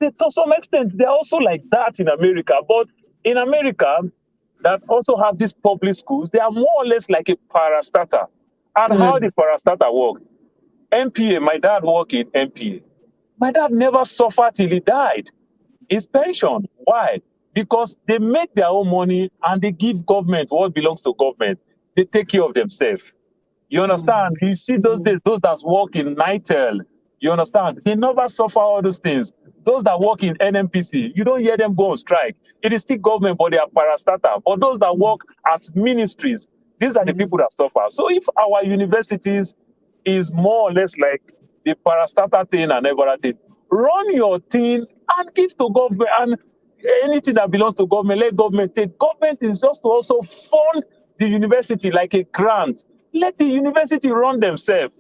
to some extent, they're also like that in America. But in America, that also have these public schools, they are more or less like a parastatal. And how the parastatal work? MPA, my dad worked in MPA. My dad never suffered till he died. His pension. Why? Because they make their own money and they give government what belongs to government. They take care of themselves. You understand? You see those days, those that work in Nitel, you understand? They never suffer all those things. Those that work in NMPC, you don't hear them go on strike. It is still government, but they are parastatal. But those that work as ministries, these are the people that suffer. So if our universities is more or less like the parastatal thing and everything, run your thing and give to government, and anything that belongs to government, let government take. Government is just to also fund the university like a grant. Let the university run themselves.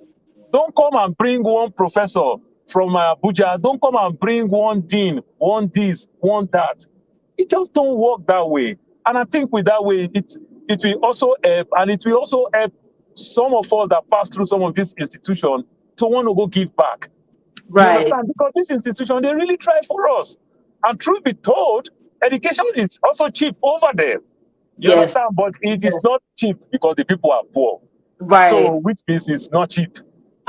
Don't come and bring one professor from Abuja. Don't come and bring one dean, one this, one that. It just don't work that way. And I think with that way, it will also help, and it will also help some of us that pass through some of these institutions to want to go give back. You Right. understand? Because this institution, they really try for us. And truth be told, education is also cheap over there. You Yes. understand? But it is not cheap because the people are poor. Right. So, which means it's not cheap.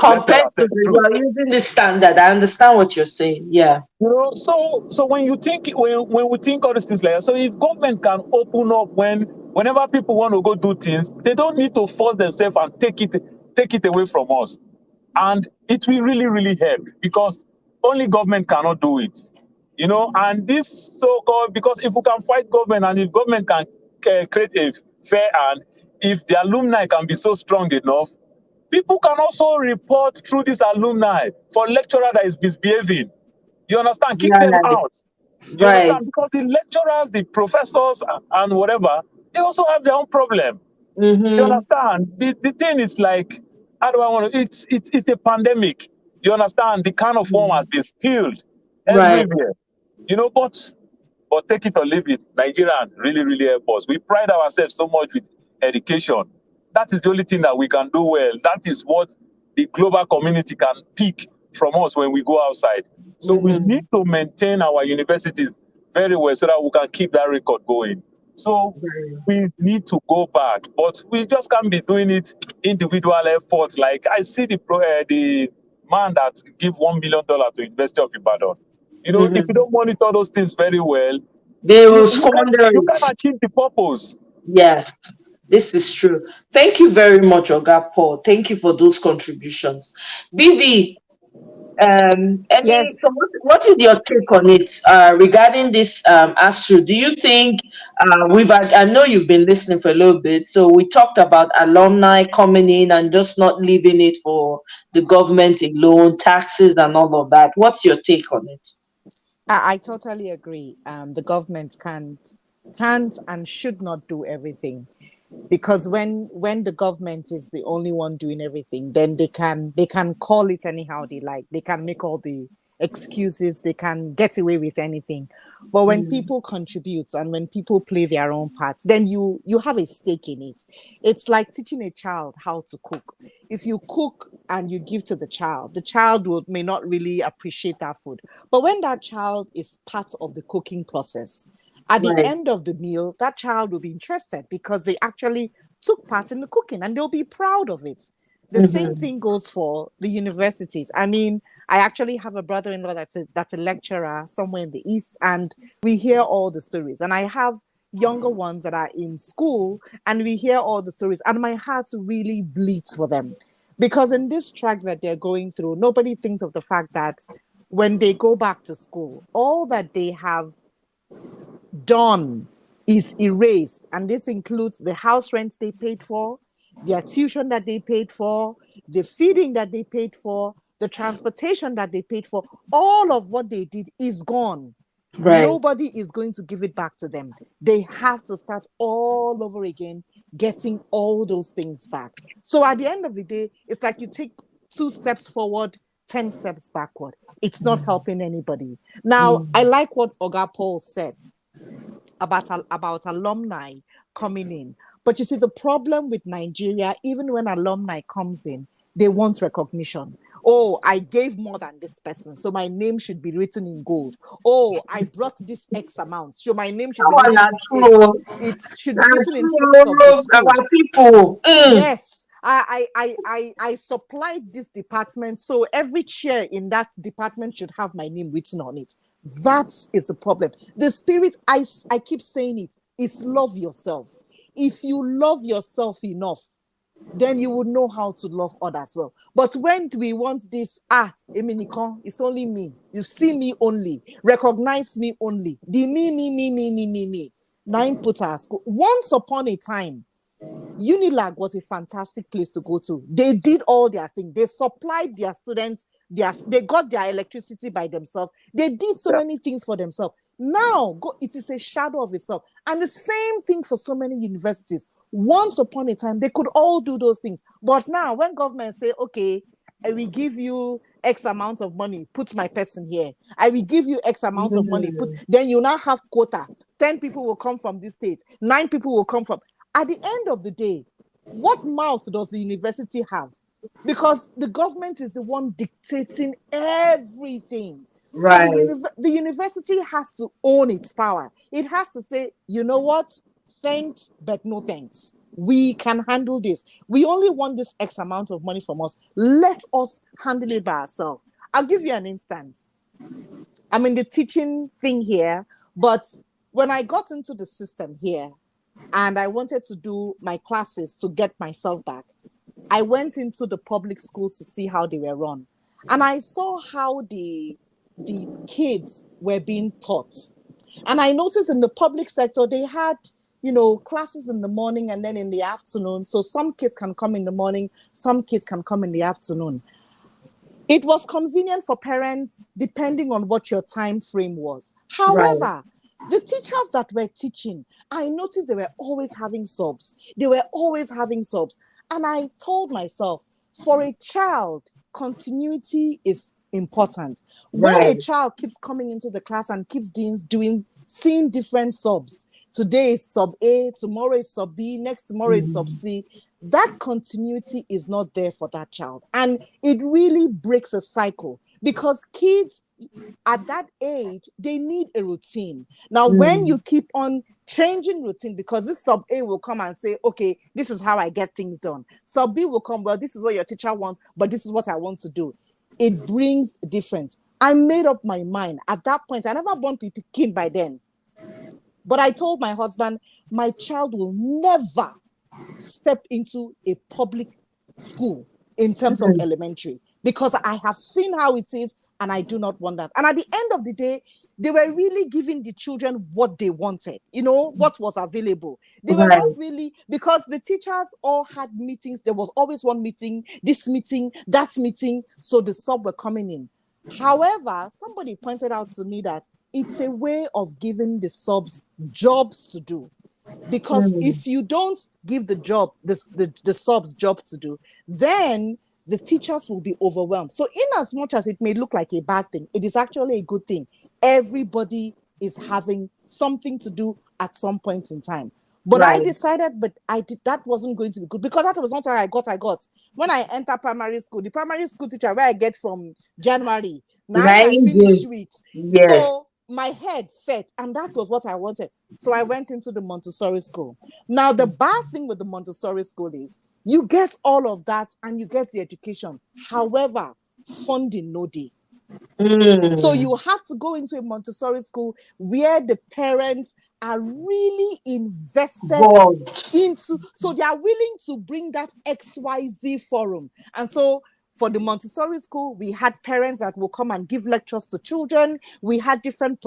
Let's tell Compared to ourselves the the, truth. you're using this standard. I understand what you're saying. Yeah. You know, so when you think when we think all these things like that, so if government can open up whenever people want to go do things, they don't need to force themselves and take it away from us. And it will really, really help, because only government cannot do it. You know, and this so-called, because if we can fight government, and if government can create a fair, and if the alumni can be so strong enough, people can also report through this alumni for lecturer that is misbehaving. You understand? Kick them Right. out. You Right. understand? Because the lecturers, the professors, and whatever, they also have their own problem. You Mm-hmm. understand? The thing is like, how do I want to? It's a pandemic. You understand? The kind of form has been spilled Right. everywhere. You know, but take it or leave it. Nigerian really, really help us. We pride ourselves so much with education. That is the only thing that we can do well. That is what the global community can pick from us when we go outside. So we Mhm. need to maintain our universities very well so that we can keep that record going. So we need to go back, but we just can't be doing it individual efforts. Like I see the man that give $1 million to University of Ibadan. You know, if you don't monitor those things very well, They will you squander you it. can achieve the purpose. Yes, this is true. Thank you very much, Oga Paul. Thank you for those contributions. Bibi, Yes. so what is your take on it regarding this ASUU? Do you think I know you've been listening for a little bit, so we talked about alumni coming in and just not leaving it for the government alone, taxes and all of that. What's your take on it? I totally agree. The government can't and should not do everything, because when the government is the only one doing everything, then they can call it anyhow they like. They can make all the excuses. They can get away with anything. But when people contribute and when people play their own parts, then you have a stake in it. It's like teaching a child how to cook. If you cook and you give to the child may not really appreciate that food. But when that child is part of the cooking process, at the Right. end of the meal, that child will be interested because they actually took part in the cooking and they'll be proud of it. The same thing goes for the universities. I mean, I actually have a brother-in-law that's a lecturer somewhere in the East, and we hear all the stories. And I have younger ones that are in school, and we hear all the stories, and my heart really bleeds for them. Because in this track that they're going through, nobody thinks of the fact that when they go back to school, all that they have done is erased. And this includes the house rents they paid for, their tuition that they paid for, the feeding that they paid for, the transportation that they paid for. All of what they did is gone. Right. Nobody is going to give it back to them. They have to start all over again, getting all those things back. So at the end of the day, it's like you take 2 steps forward, 10 steps backward. It's not helping anybody. Now, I like what Oga Paul said about alumni coming in. But you see, the problem with Nigeria, even when alumni comes in, they want recognition. Oh, I gave more than this person, so my name should be written in gold. Oh, I brought this X amount, so my name should be That one na written. true. It should be Na written in front true. of the school. Our people. Yes, I supplied this department, so every chair in that department should have my name written on it. That is the problem. The spirit, I keep saying it, is love yourself. If you love yourself enough, then you would know how to love others well. But when we want this, Eminikon, it's only me. You see me only, recognize me only. The me. Nine put us. Once upon a time, Unilag was a fantastic place to go to. They did all their thing. They supplied their students. They got their electricity by themselves. They did so many things for themselves. Now, it is a shadow of itself. And the same thing for so many universities. Once upon a time, they could all do those things. But now, when government say, okay, I will give you X amount of money, put my person here. I will give you X amount of money, then you now have quota. 10 people will come from this state. 9 people will come from. At the end of the day, what mouth does the university have? Because the government is the one dictating everything. Right. So the university has to own its power. It has to say, you know what? Thanks, but no thanks. We can handle this. We only want this X amount of money from us. Let us handle it by ourselves. I'll give you an instance. I'm in the teaching thing here, but when I got into the system here and I wanted to do my classes to get myself back, I went into the public schools to see how they were run. And I saw how the kids were being taught. And I noticed in the public sector, they had, classes in the morning and then in the afternoon. So some kids can come in the morning, some kids can come in the afternoon. It was convenient for parents depending on what your time frame was. However, the teachers that were teaching, I noticed they were always having subs. And I told myself, for a child, continuity is important. When a child keeps coming into the class and keeps seeing different subs, today is sub A, tomorrow is sub B, next tomorrow is sub C, that continuity is not there for that child. And it really breaks a cycle because kids at that age, they need a routine. Now, when you keep on changing routine, because this sub A will come and say, okay, this is how I get things done. Sub B will come, well, this is what your teacher wants, but this is what I want to do. It brings a difference. I made up my mind. At that point, I never born kid by then. But I told my husband, my child will never step into a public school in terms of elementary, because I have seen how it is and I do not want that. And at the end of the day, they were really giving the children what they wanted, what was available. They were not really, because the teachers all had meetings. There was always one meeting, this meeting, that meeting. So the sub were coming in. However, somebody pointed out to me that it's a way of giving the subs jobs to do. Because if you don't give the subs job to do, then the teachers will be overwhelmed. So in as much as it may look like a bad thing, it is actually a good thing. Everybody is having something to do at some point in time. But I decided, that wasn't going to be good, because that was not what I got. When I enter primary school, the primary school teacher where I get from January, now I finish with. Yes. So my head set, and that was what I wanted. So I went into the Montessori school. Now, the bad thing with the Montessori school is you get all of that and you get the education. However, funding no day. So you have to go into a Montessori school where the parents are really invested into, so they are willing to bring that XYZ forum. And so for the Montessori school, we had parents that will come and give lectures to children. We had different,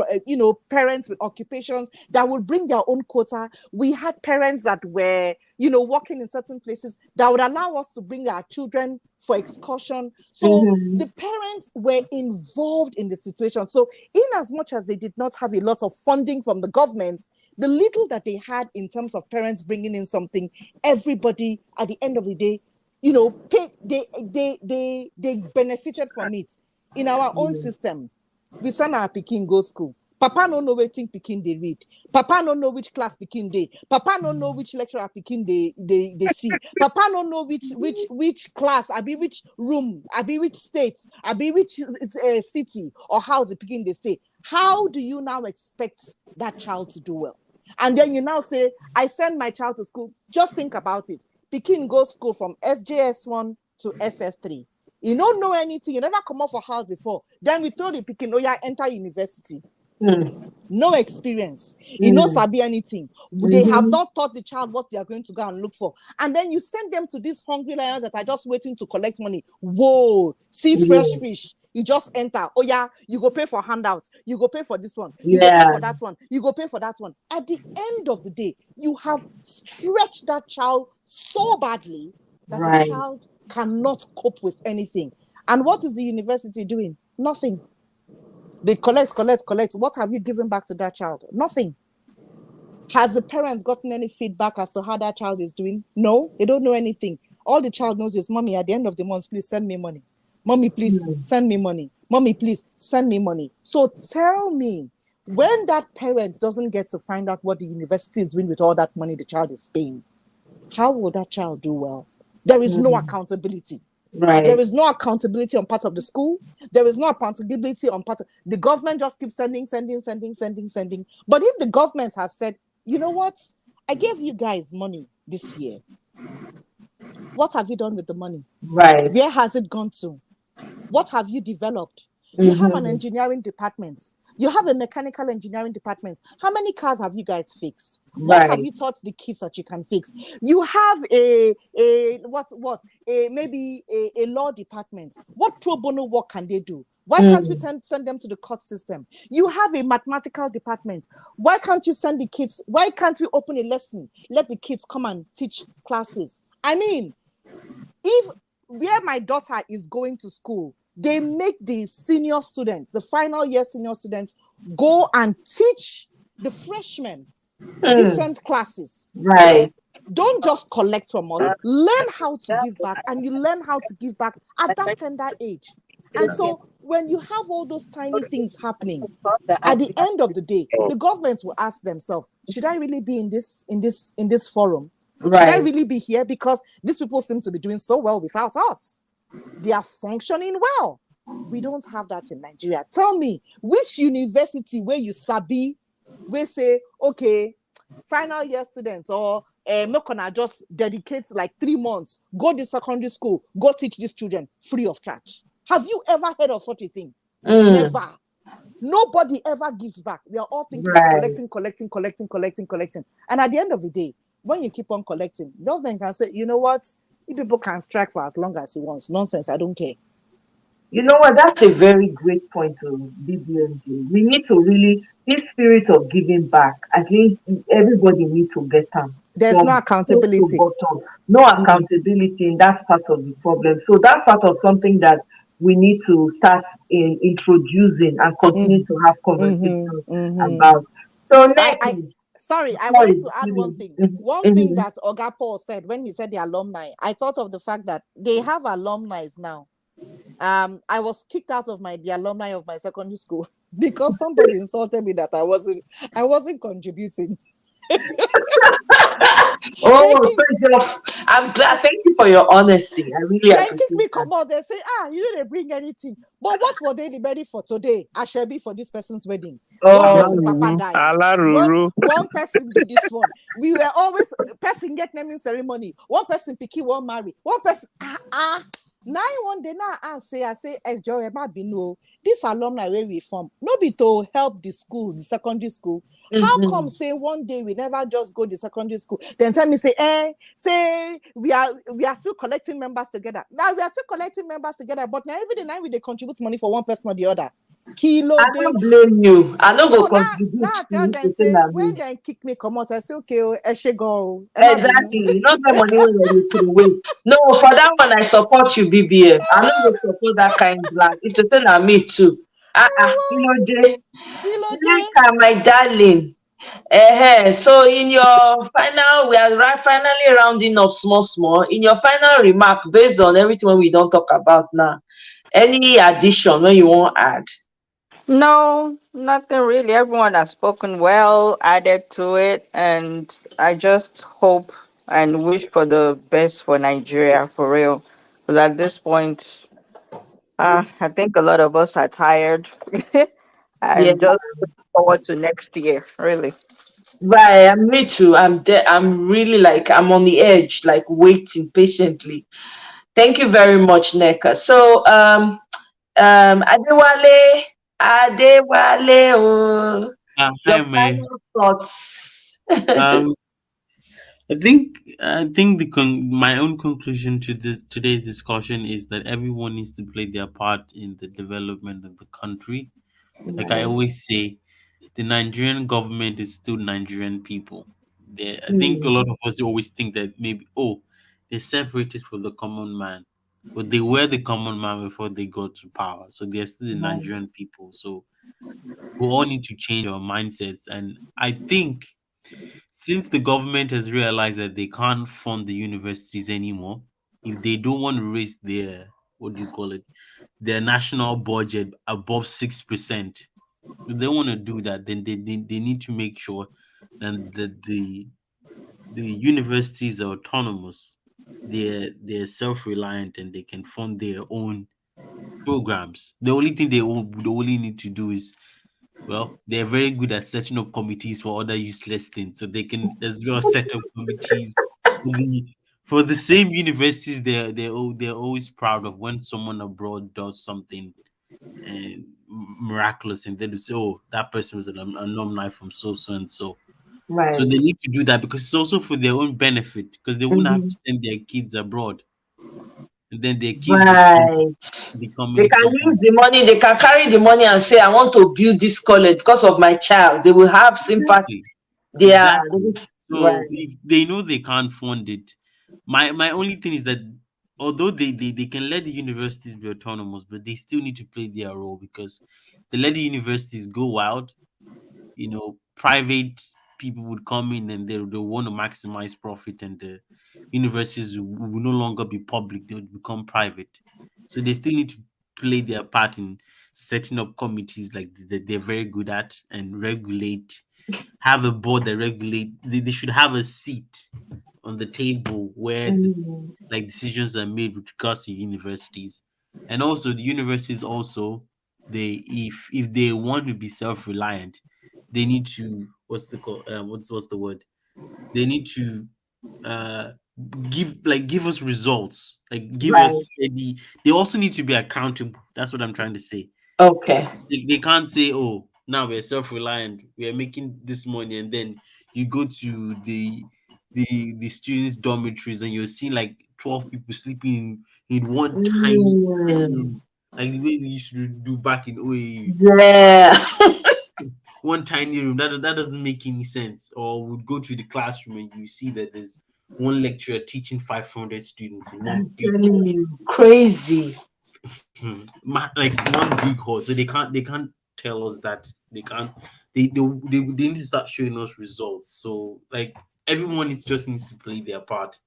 parents with occupations that would bring their own quota. We had parents that were, working in certain places that would allow us to bring our children for excursion. So the parents were involved in the situation. So in as much as they did not have a lot of funding from the government, the little that they had in terms of parents bringing in something, everybody at the end of the day, they benefited from it. In our own system, we send our pikin go school. Papa no know wetin pikin they read. Papa no know which class pikin they. Papa no know which lecturer pikin they see. Papa no know which class, I be which room, I be which state, I be which city or house the pikin they stay. How do you now expect that child to do well? And then you now say, I send my child to school. Just think about it. Pikin go school from SJS1 to SS3. You don't know anything. You never come out for house before. Then we told the Pikin, oh yeah, enter university. No experience. He knows sabi anything. They have not taught the child what they are going to go and look for. And then you send them to these hungry lions that are just waiting to collect money. Whoa, see fresh fish. You just enter. Oh yeah, you go pay for handouts. You go pay for this one. You go pay for that one. You go pay for that one. At the end of the day, you have stretched that child so badly that the child cannot cope with anything. And what is the university doing? Nothing. They collect. What have you given back to that child? Nothing. Has the parents gotten any feedback as to how that child is doing? No, they don't know anything. All the child knows is, mommy, at the end of the month, please send me money. Mommy, please send me money. Mommy, please send me money. So tell me, when that parent doesn't get to find out what the university is doing with all that money the child is paying, how will that child do well? There is no accountability. There is no accountability on part of the school. There is no accountability on part of the government. Just keeps sending. But if the government has said, you know what, I gave you guys money this year. What have you done with the money? Where has it gone to? What have you developed? You have an engineering department. You have a mechanical engineering department. How many cars have you guys fixed? What have you taught the kids that you can fix? You have maybe a law department. What pro bono work can they do? Why can't we send them to the court system? You have a mathematical department. Why can't you send the kids? Why can't we open a lesson? Let the kids come and teach classes. I mean, if where my daughter is going to school, they make the senior students, the final year senior students, go and teach the freshmen different classes. Don't just collect from us. Learn how to give back, and you learn how to give back at that tender age. And so when you have all those tiny things happening, at the end of the day, the government will ask themselves, should I really be in this forum? Should I really be here? Because these people seem to be doing so well without us. They are functioning well. We don't have that in Nigeria. Tell me, which university where you sabi, where say, okay, final year students or not gonna just dedicate like 3 months, go to secondary school, go teach these children free of charge. Have you ever heard of such a thing? Never. Nobody ever gives back. We are all thinking of collecting. And at the end of the day, when you keep on collecting, government can say, you know what? You people can strike for as long as you want. Nonsense, I don't care. You know what? That's a very great point to BBNG. We need to really, this spirit of giving back, I think everybody needs to get them. There's no accountability. No accountability, and that's part of the problem. So that's part of something that we need to start introducing and continue to have conversations about. So next, I wanted to add one thing. One thing that Oga Paul said when he said the alumni, I thought of the fact that they have alumni now. I was kicked out of the alumni of my secondary school because somebody insulted me that I wasn't contributing. I'm glad. Thank you for your honesty. I really appreciate it. They kick me, come out. They say, you didn't bring anything. But what were they ready for today? I shall be for this person's wedding. One person, Papa died. One person do this one. We were always person get naming ceremony. One person picky, one marry. One person now one day now I say enjoy this alumni where we from. No be to help the school, the secondary school. How come say one day we never just go to secondary school? Then tell me say we are still collecting members together. Now we are still collecting members together, but now every day now we they contribute money for one person or the other. I don't blame you. I don't go contribute. Now I tell them say when they kick me come out, I say okay, I should go. Exactly. Not the money when you throw away. No, for that one I support you, BBM. I don't support that kind of black. It's a thing I me too. My darling. So in your final, we are finally rounding up small. In your final remark, based on everything we don't talk about now, any addition when you want to add? No, nothing really. Everyone has spoken well, added to it, and I just hope and wish for the best for Nigeria, for real. Because at this point, I think a lot of us are tired. And just look forward to next year, really. Right, me too. I'm really I'm on the edge, waiting patiently. Thank you very much, Neka. So Adewale, Adewale, oh, your Hi, my. final thoughts. Um, I think my own conclusion to this today's discussion is that everyone needs to play their part in the development of the country. Like I Right. always say, the Nigerian government is still Nigerian people. I think a Mm, lot of us always think that maybe they're separated from the common man, but they were the common man before they got to power. So they're still the right. Nigerian people. So we all need to change our mindsets. And I think since the government has realized that they can't fund the universities anymore, if they don't want to raise their what do you call it, their national budget above 6%, if they want to do that, then they need to make sure that the universities are autonomous, they're self-reliant, and they can fund their own programs. The only thing they only need to do is, well, they're very good at setting up committees for other useless things. So they can as well set up committees for the same universities they're always proud of when someone abroad does something and miraculous, and then they say, "Oh, that person was an alumni from so so and so." So Right. they need to do that because it's also for their own benefit because they wouldn't have Mhm. to send their kids abroad, and then their kids will soon Right. They becoming can use someone. the money, they can carry the money and say, I want to build this college because of my child. They will have sympathy. Exactly. They are Exactly. So right. if they know they can't fund it, my only thing is that although they can let the universities be autonomous, but they still need to play their role because they let the universities go wild, private people would come in and they want to maximize profit, and the universities will no longer be public, they would become private. So they still need to play their part in setting up committees like that they're very good at and regulate, have a board that regulate. They should have a seat on the table where Mm, like decisions are made with regards to universities. And also the universities also, they if they want to be self-reliant, they need to what's the word, they need to uh give us results, like give right. us steady. They also need to be accountable. That's what I'm trying to say. Okay. They can't say, "Oh, now we're self-reliant, we are making this money," and then you go to the students' dormitories and you'll see like 12 people sleeping in one tiny Mm, room, like the way we used to do back in OAU. yeah. One tiny room that doesn't make any sense. Or would go to the classroom and you see that there's one lecturer teaching 500 students in one I'm big telling hall. you, crazy. Like one big hall. So they can't tell us that they can't. They need to start showing us results. So like everyone is just needs to play their part.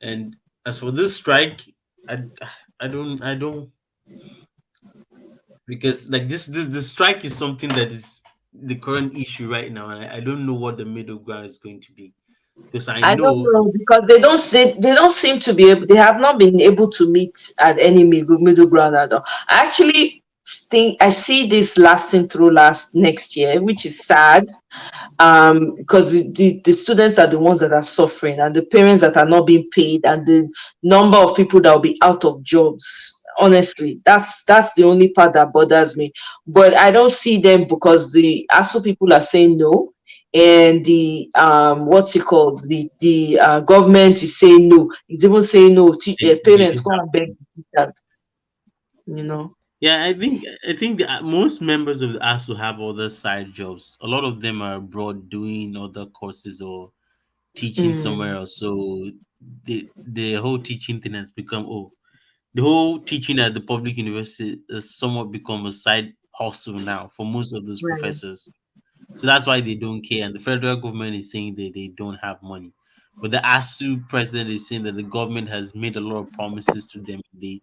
And as for this strike, I I don't because like this the strike is something that is the current issue right now, and I don't know what the middle ground is going to be because I I don't know. know because they don't seem to be able, they have not been able to meet at any middle ground at all. I actually think I see this lasting through last next year, which is sad. Because the students are the ones that are suffering, and the parents that are not being paid, and the number of people that will be out of jobs. Honestly, that's the only part that bothers me. But I don't see them because the ASU people are saying no, and the what's it called, the government is saying no. It's even saying no. They Parents don't go have and beg money. the teachers. You know. Yeah, I think most members of the ASU have other side jobs. A lot of them are abroad doing other courses or teaching somewhere Mm, else. So the whole teaching thing has become, the whole teaching at the public university has somewhat become a side hustle now for most of those right. professors. So that's why they don't care. And the federal government is saying that they don't have money. But the ASU president is saying that the government has made a lot of promises to them. They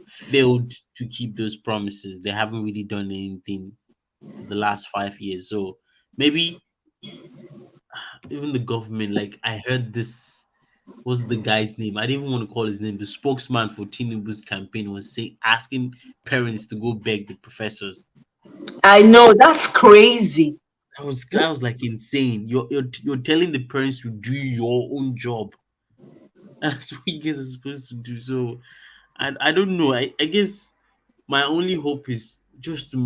failed to keep those promises. They haven't really done anything for the last 5 years. So maybe even the government, like I heard this, what's the guy's name? I didn't even want to call his name. The spokesman for Tinubu's campaign was saying, asking parents to go beg the professors. I know that's crazy. That was like insane. You're telling the parents to do your own job. That's what you guys are supposed to do. So I don't know. I guess my only hope is just to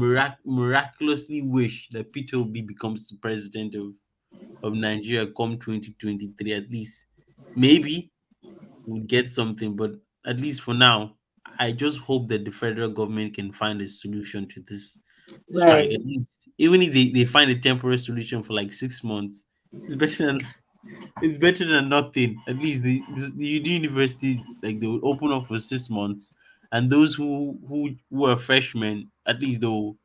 miraculously wish that Peter Obi becomes the president of Nigeria come 2023 at least. Maybe we'll get something, but at least for now, I just hope that the federal government can find a solution to this strike. Right. At least, even if they find a temporary solution for like 6 months, it's better than it's better than nothing. At least the universities, like, they will open up for 6 months, and those who are freshmen, at least though,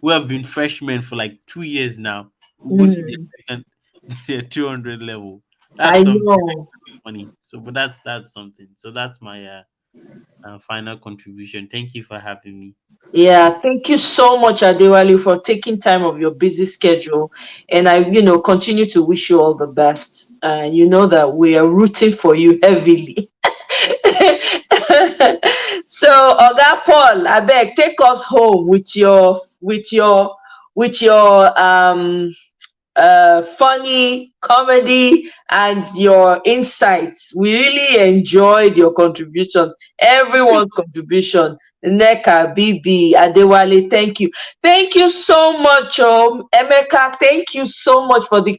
who have been freshmen for like 2 years now, will go to their Mm, second their 200 level. I That's something know. funny. So, but that's something. So that's my final contribution. Thank you for having me. Yeah, thank you so much, Adewale, for taking time of your busy schedule. And I, continue to wish you all the best. You know that we are rooting for you heavily. So, Oga Paul, I beg, take us home with your funny comedy and your insights. We really enjoyed your contributions, everyone's contribution. Neka, BB, Adewale, thank you. Thank you so much, Emeka. Thank you so much for the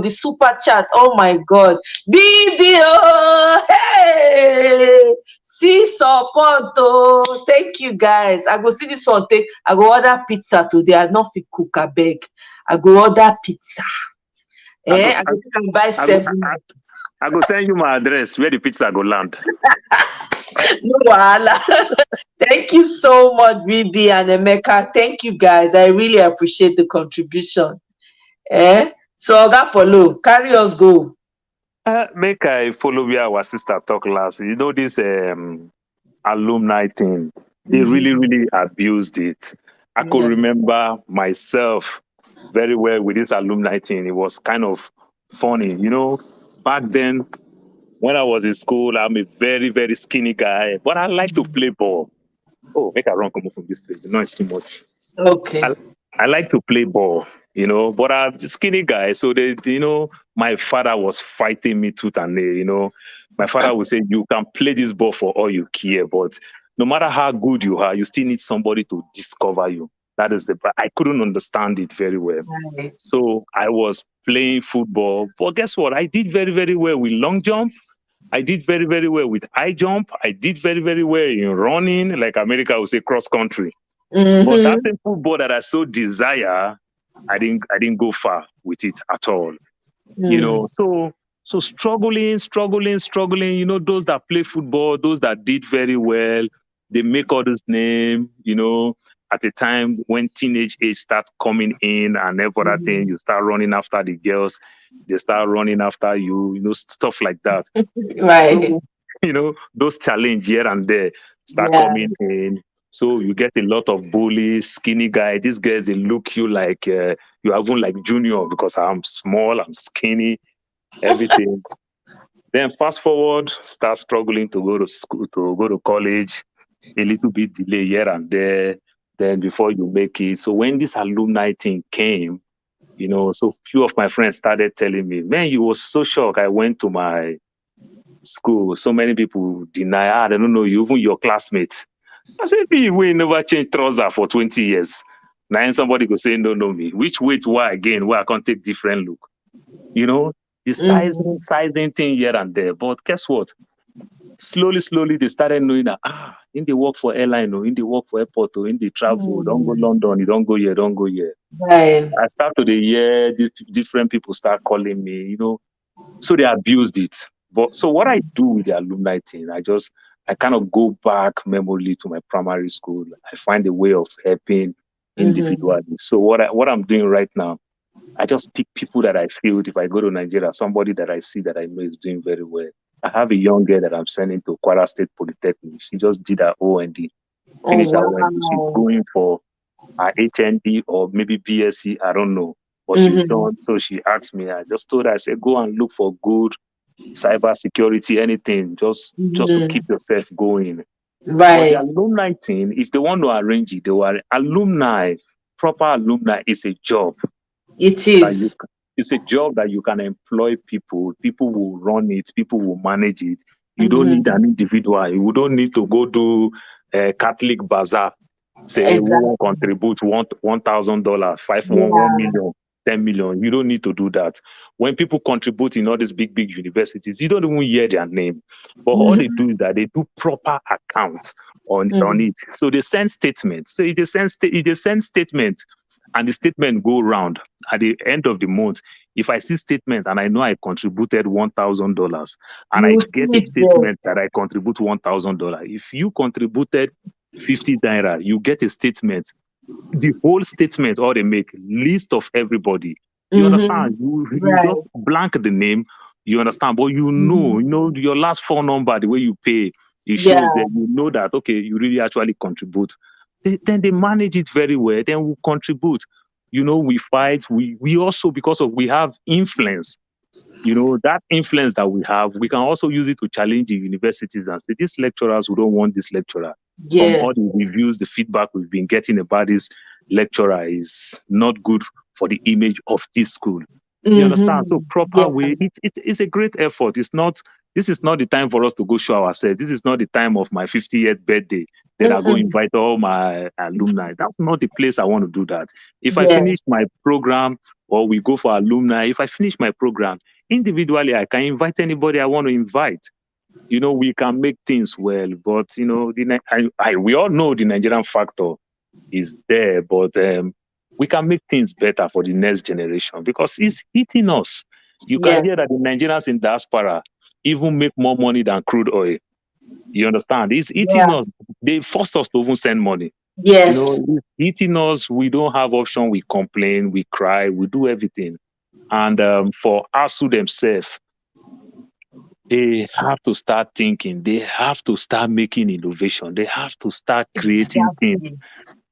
super chat. Oh my God, BB, oh, hey, see support. Oh, thank you guys. I go see this one. I go order pizza today. I not fit cook. I beg. I go order pizza. I go, I go take and buy I go, 7. I go send you my address where the pizza go land. No wahala. Thank you so much, Bibi and Emeka. Thank you guys. I really appreciate the contribution. So Oga Polo, carry us go. Make I follow where our sister talk last. You know this alumni thing. They really, really abused it. I could Yeah. remember myself very well with this alumni thing. It was kind of funny. Back then when I was in school, I'm a very, very skinny guy, but I like to play ball. Oh, make I run come from this place. The noise too much. Okay. I like to play ball, but I'm a skinny guy. So my father was fighting me tooth and nail. My father would say, you can play this ball for all you care, but no matter how good you are, you still need somebody to discover you. That is I couldn't understand it very well. Right. So I was playing football, but guess what? I did very, very well with long jump. I did very, very well with high jump. I did very, very well in running, like America would say cross country. But that same football that I so desire, I didn't go far with it at all. So struggling. Those that play football, those that did very well, they make others name. At the time when teenage age start coming in and every other thing, you start running after the girls, they start running after you. Stuff like that. Right. So those challenge here and there start Yeah. coming in. So you get a lot of bullies, skinny guy. These guys, they look you like you are even like junior because I'm small, I'm skinny, everything. Then fast forward, start struggling to go to school, to go to college, a little bit delay here and there. Then before you make it. So when this alumni thing came, so few of my friends started telling me, man, you were so shocked. I went to my school. So many people deny, they don't know you, even your classmates. I said, we never change trouser for 20 years. Now somebody could say, no, me. Which weight, why again? Why I can't take different look? The sizing thing here and there. But guess what? Slowly, they started knowing that, in the work for airline, in the work for airport, in the travel, don't go London, you don't go here, don't go here. Right. I start to the year, different people start calling me, so they abused it. But so what I do with the alumni thing, I kind of go back memory to my primary school. I find a way of helping individually. So what I'm doing right now, I just pick people that I feel if I go to Nigeria, somebody that I see that I know is doing very well. I have a young girl that I'm sending to Kwara State Polytechnic. She just did her OND, Oh, finished her OND. She's wow. going for her HND or maybe BSc, I don't know. But she's done. So she asked me, I just told her, I said, go and look for good cyber security, anything, just to keep yourself going. But the Right. alumni thing, if they want to arrange it, they will. Alumni, proper alumni is a job. It It's is. a job that you can employ people. People will run it. People will manage it. You don't need an individual. You don't need to go do Catholic bazaar. Say we Exactly. won't contribute $1,000, five Yeah. 1 million, 10 million. You don't need to do that. When people contribute in all these big universities, you don't even hear their name. But all they do is that they do proper accounts on it. So they send statements. So if they send statements and the statement go round at the end of the month, if I see statement and I know I contributed $1,000 and You I will get see a it there. statement that I contribute $1,000, if you contributed 50 naira, you get a statement, the whole statement, all they make list of everybody. You understand? You Right. just blank the name. You understand? But you know your last four number, the way you pay, it Yeah. shows that you know that okay, you really actually contribute. Then they manage it very well. Then we contribute. You know, we fight. We also, because of we have influence. You know, that influence that we have, we can also use it to challenge the universities and say, these lecturers, we don't want this lecturer. From Yeah. all the reviews, the feedback we've been getting about this lecturer is not good for the image of this school. You understand? So proper Yeah. way, it's a great effort. This is not the time for us to go show ourselves. This is not the time of my 50th birthday. Then I go invite all my alumni. That's not the place I want to do that. If I Yeah. finish my program or we go for alumni, if I finish my program, individually, I can invite anybody I want to invite. You know, we can make things well, but you know, we all know the Nigerian factor is there, but we can make things better for the next generation because it's hitting us. You Yeah. can hear that the Nigerians in diaspora even make more money than crude oil. You understand? It's hitting us. They force us to even send money. You Yes. know, it's hitting us. We don't have option. We complain, we cry, we do everything. And for ASUU themselves, they have to start thinking. They have to start making innovation. They have to start creating things. Exactly.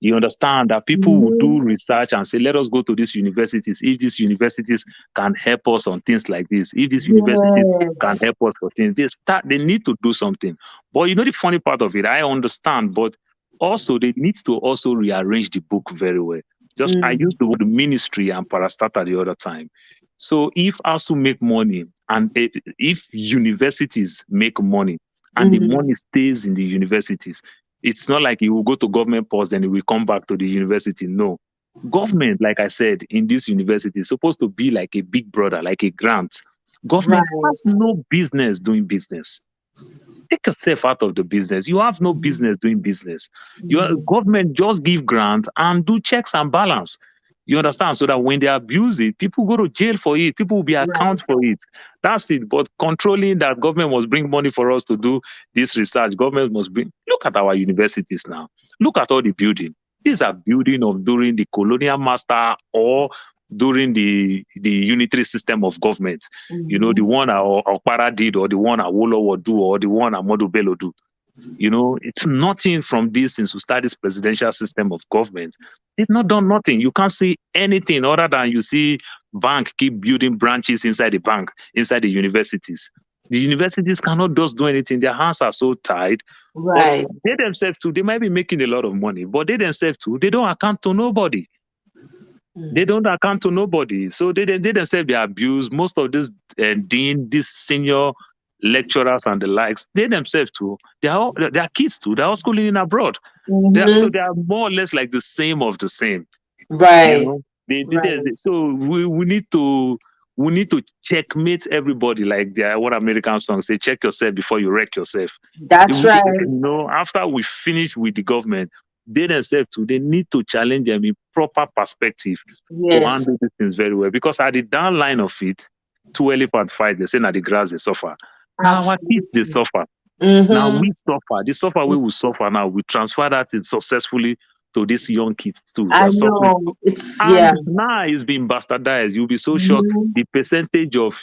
You understand that people will do research and say, let us go to these universities. If these universities can help us on things like this, if these universities can Yes. help us for things, they need to do something. But you know the funny part of it, I understand, but also they need to also rearrange the book very well. Just I used the word ministry and parastatal the other time. So if ASU make money and if universities make money and the money stays in the universities, it's not like you will go to government post and it will come back to the university. No. Government, like I said, in this university is supposed to be like a big brother, like a grant. Government has no business doing business. Take yourself out of the business. You have no business doing business. Your government just give grant and do checks and balance. You understand? So that when they abuse it, people go to jail for it. People will be account for it. That's it. But controlling that government must bring money for us to do this research. Government must bring. Look at our universities now. Look at all the building. These are building of during the colonial master or during the unitary system of government. You know, the one Okpara did, or the one Awolowo do, or the one Ahmadu Bello do. You know, it's nothing from this since we started this presidential system of government. They've not done nothing. You can't see anything other than you see bank keep building branches inside the bank, inside the universities. The universities cannot just do anything. Their hands are so tied. But they themselves too, they might be making a lot of money, but they themselves too, they don't account to nobody. They don't account to nobody. So they themselves, they abuse most of this dean, these senior lecturers and the likes. They themselves too, they are kids too. They're all schooling abroad. So they are more or less like the same of the same. You know, so we need to checkmate everybody, like what American songs say, check yourself before you wreck yourself. That's right. You know, after we finish with the government, they themselves too, they need to challenge them in proper perspective to handle these things very well. Because at the down line of it, two elephant fight, they say now the grass they suffer. Now our kids they suffer. Now we suffer. The suffer we will suffer now. We transfer that successfully to these young kids too. I know. And now it's been bastardized. You'll be so shocked. The percentage of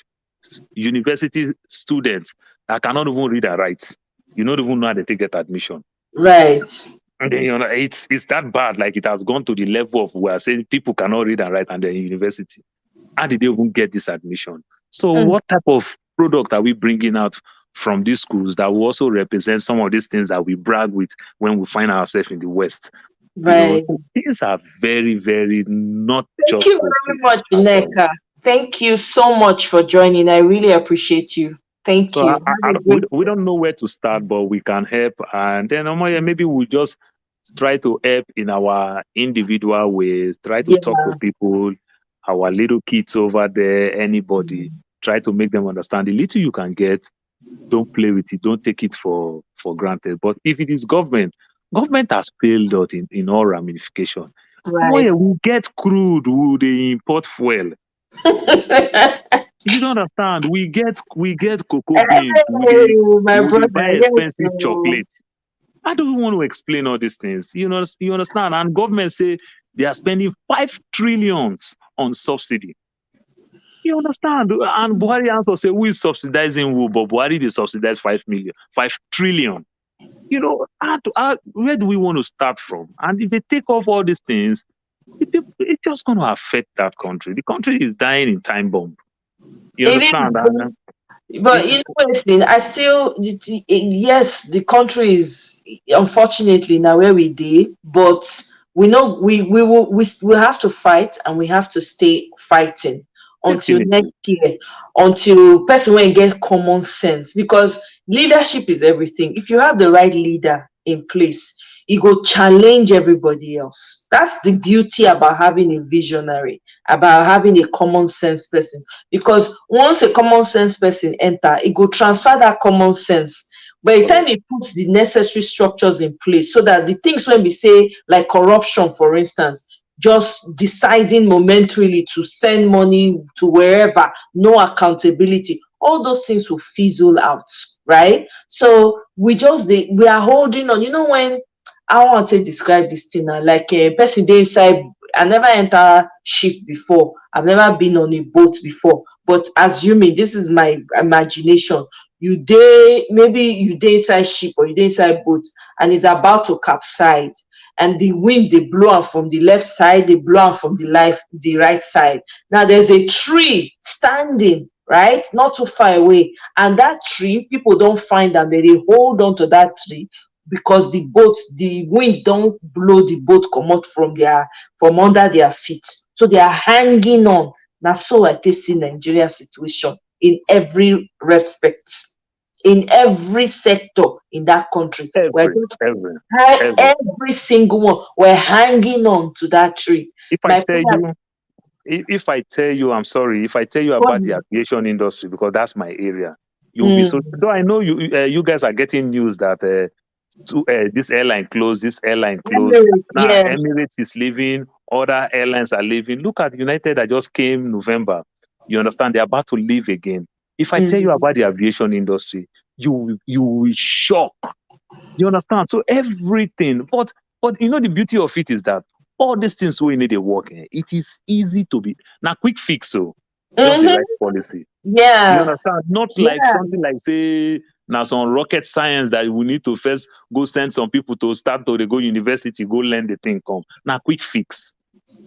university students that cannot even read and write. You don't even know how they get admission. Right. And then you know it's that bad. Like it has gone to the level of where saying people cannot read and write and they're in university. How did they even get this admission? So what type of product are we bringing out from these schools that will also represent some of these things that we brag with when we find ourselves in the West? Right. You know, things are very, very not Thank just. you very much, Nneka. Thank you so much for joining. I really appreciate you. Thank you. We don't know where to start, but we can help. And then maybe we'll just try to help in our individual ways, try to Yeah. talk to people, our little kids over there, anybody, try to make them understand the little you can get, don't play with it, don't take it for granted. But if it is government, government has failed us in all ramification. Right. Boy, we get crude, we import fuel. You don't understand. We get cocoa beans, Hey, my brother, buy yes, expensive so chocolate. I don't want to explain all these things. You understand? And government say they are spending 5 trillions on subsidy. You understand? And Buhari also say who is subsidizing who, but Buhari they subsidize 5 trillion. Where do we want to start from? And if they take off all these things, it's just going to affect that country. The country is dying in time bomb. You it understand? is. And, But you know what, I still, yes, the country is unfortunately now where we did, but we know we have to fight, and we have to stay fighting until definitely. next year, until person will get common sense, because leadership is everything. If you have the right leader in place, it go challenge everybody else. That's the beauty about having a visionary, about having a common sense person, because once a common sense person enter, it go transfer that common sense. By the time it puts the necessary structures in place, so that the things when we say like corruption, for instance, just deciding momentarily to send money to wherever, no accountability, all those things will fizzle out, right? So we are holding on. You know, when I want to describe this thing now, like a person dey inside. I never enter ship before. I've never been on a boat before. But assuming, this is my imagination, maybe you dey inside ship, or you dey inside boat, and it's about to capsize, and the wind they blow am from the left side, they blow am from the right side. Now there's a tree standing right not too far away, and that tree, people don't find them, they hold on to that tree, because the wind don't blow the boat come out from under their feet, so they are hanging on. Now, so I take see Nigeria situation in every respect, in every sector in that country. We're just Every. every single one, we're hanging on to that tree. If I My tell prayer, you, if I tell you, I'm sorry. If I tell you about the aviation industry, because that's my area, you'll be so. Though I know you guys are getting news that this airline closed, this airline closed. Now yeah. Emirates is leaving, other airlines are leaving. Look at United that just came November. You understand? They're about to leave again. If I tell you about the aviation industry, you will shock. You understand? So everything, but the beauty of it is that all these things we need to work. It is easy to be now quick fix. So just the right policy. Yeah. You understand? Not like something like say now some rocket science that we need to first go send some people to start to they go university, go learn the thing come. Now quick fix.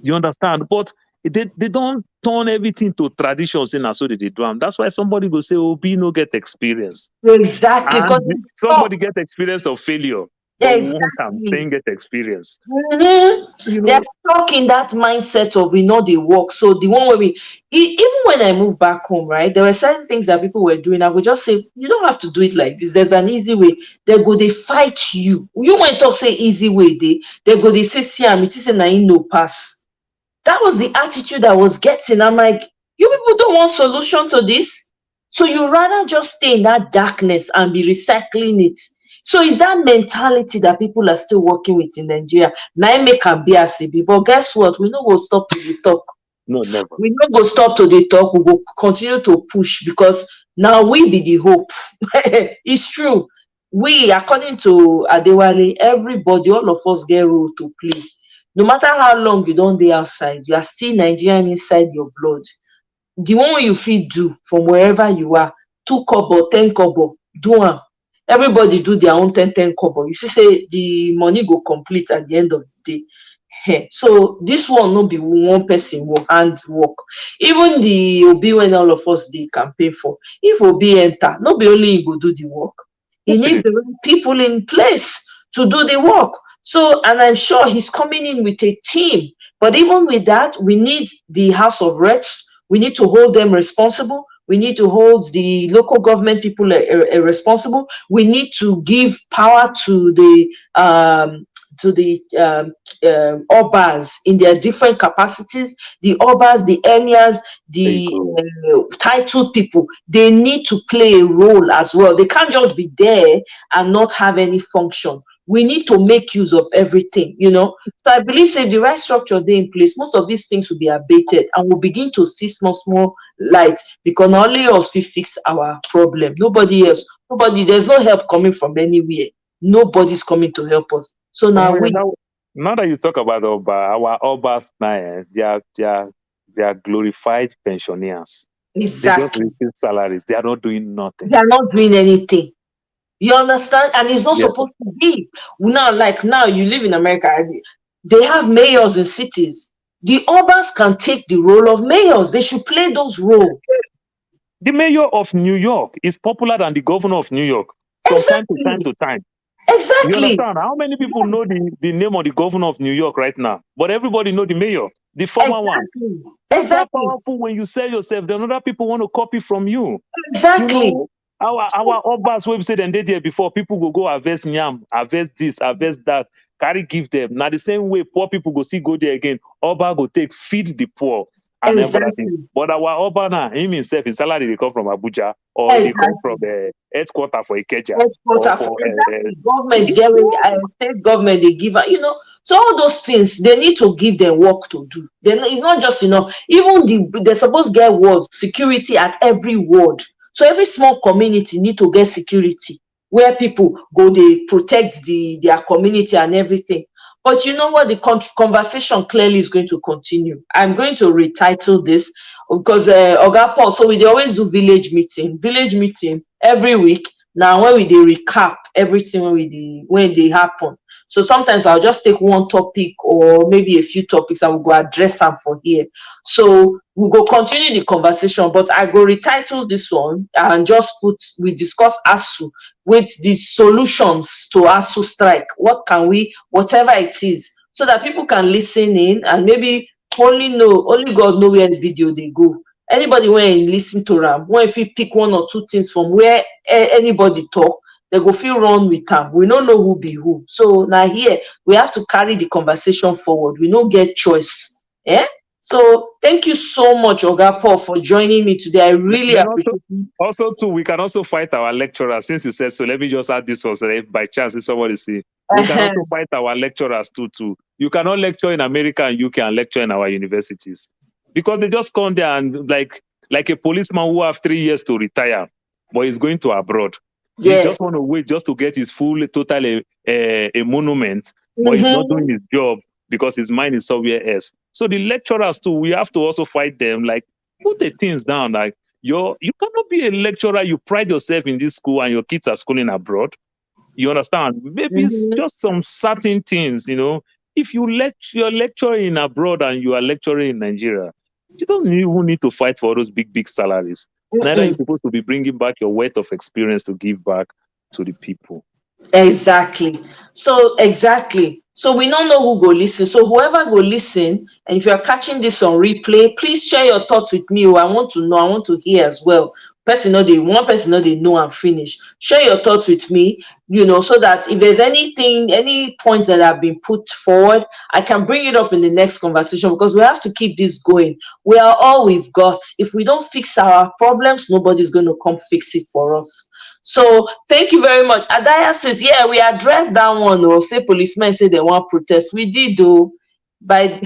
You understand? But they don't turn everything to traditions in so they do them. That's why somebody go say, oh, be no get experience. Exactly. And somebody get experience of failure. But I'm saying get experience. They're stuck in that mindset of they work. So the one where even when I moved back home, right, there were certain things that people were doing. I would just say, you don't have to do it like this. There's an easy way. They fight you. You went to say easy way, they say, see, I'm saying no pass. That was the attitude I was getting. I'm like, you people don't want solution to this. So you rather just stay in that darkness and be recycling it. So it's that mentality that people are still working with in Nigeria. Now make can be as it be. But guess what? We no go stop to the talk. No, never. We no go stop to the talk. We will continue to push, because now we be the hope. It's true. We, according to Adewale, everybody, all of us get role to play. No matter how long you don't be outside, you are still Nigerian inside your blood. The one you feel do from wherever you are, 2 kobo, 10 kobo, do one. Everybody do their own 10 kobo. You should say the money go complete at the end of the day. So this one no be one person will hand work. Even the Obi when all of us the campaign for, if Obi enter, not be only he go do the work. He needs the right people in place to do the work. So, and I'm sure he's coming in with a team. But even with that, we need the House of Reps. We need to hold them responsible. We need to hold the local government people responsible. We need to give power to the the obas in their different capacities, the obas, the emirs, the titled people. They need to play a role as well. They can't just be there and not have any function. We need to make use of everything, you know. So I believe if the right structure there in place, most of these things will be abated and we'll begin to see small light, because not only us we fix our problem. Nobody else, there's no help coming from anywhere. Nobody's coming to help us. So now now that you talk about Oba, our Obas now, they are glorified pensioners. Exactly. They just receive salaries. They are not doing nothing. They are not doing anything. You understand? And it's not supposed to be. Now you live in America. They have mayors in cities. The Obas can take the role of mayors. They should play those roles. The mayor of New York is popular than the governor of New York from time to time. Exactly. You understand? How many people know the name of the governor of New York right now? But everybody know the mayor, the former one. That's so powerful when you sell yourself. Then other people want to copy from you. Exactly. You know, our Obas website and they there before, people go harvest yam, harvest this, harvest that, carry give them. Now the same way poor people go there again. Oba go take feed the poor and everything. But our Oba now, him himself, his salary they come from Abuja or they come from the headquarters for Ikeja. Government, state government, they give, you know. So all those things, they need to give them work to do. Then it's not just, you know, even they're supposed to get wards, security at every ward. So every small community need to get security where people go, they protect their community and everything. But you know what? The conversation clearly is going to continue. I'm going to retitle this because Oga Paul, so we always do village meeting every week. Now when we recap everything when they happen. So sometimes I'll just take one topic or maybe a few topics and we'll go address them for here. So we'll go continue the conversation, but I go retitle this one and just we discuss ASUU with the solutions to ASUU strike. What can we, whatever it is, so that people can listen in and maybe only God know where the video they go. Anybody when listen to them, when if you pick one or two things from where anybody talk, they go feel wrong with them. We don't know who be who. So now here we have to carry the conversation forward. We don't get choice. So thank you so much, Oga Paul, for joining me today. I really appreciate it. Also, too, we can also fight our lecturers. Since you said so, let me just add this one so that by chance if somebody see. We can also fight our lecturers too. You cannot lecture in America and UK and lecture in our universities. Because they just come there and like a policeman who have 3 years to retire, but he's going to abroad. He just want to wait just to get his full total emolument, but he's not doing his job because his mind is somewhere else. So the lecturers too, we have to also fight them. Like put the things down. Like you cannot be a lecturer. You pride yourself in this school and your kids are schooling abroad. You understand? Maybe it's just some certain things. You know, if you're lecturing abroad and you are lecturing in Nigeria, you don't even need to fight for those big salaries. Neither are you supposed to be bringing back your wealth of experience to give back to the people. Exactly. So we don't know who go listen. So whoever go listen, and if you're catching this on replay, please share your thoughts with me. I want to know, I want to hear as well. One person know they know and finish. Share your thoughts with me, you know, so that if there's any points that have been put forward, I can bring it up in the next conversation, because we have to keep this going. We are all we've got. If we don't fix our problems, nobody's going to come fix it for us. So thank you very much. Adaya says, yeah, we addressed that one. Or say policemen say they want protest. We did though. By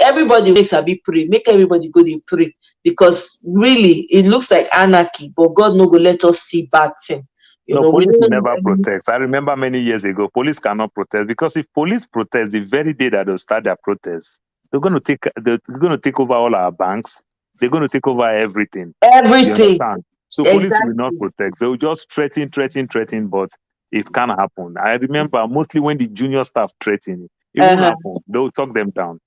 everybody makes a big pray. Make everybody go to pray, because really it looks like anarchy. But God no go let us see bad thing. Police will never protest. I remember many years ago, police cannot protest, because if police protest the very day that they'll start their protest, they're going to take over all our banks. They're going to take over everything. Everything. So police will not protect. They will just threaten, but it can't happen. I remember mostly when the junior staff threaten, it won't happen. They'll talk them down.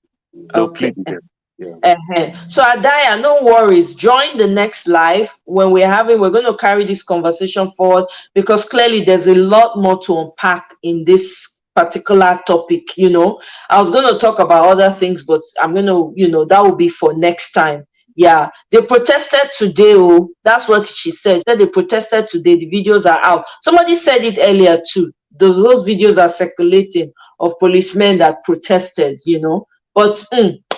They'll plead with them. Yeah. So Adaya, no worries. Join the next live when we're going to carry this conversation forward, because clearly there's a lot more to unpack in this particular topic. You know, I was going to talk about other things, but I'm going to, that will be for next time. Yeah, they protested today. Oh, that's what she said. They protested today. The videos are out. Somebody said it earlier too. those videos are circulating of policemen that protested, you know. But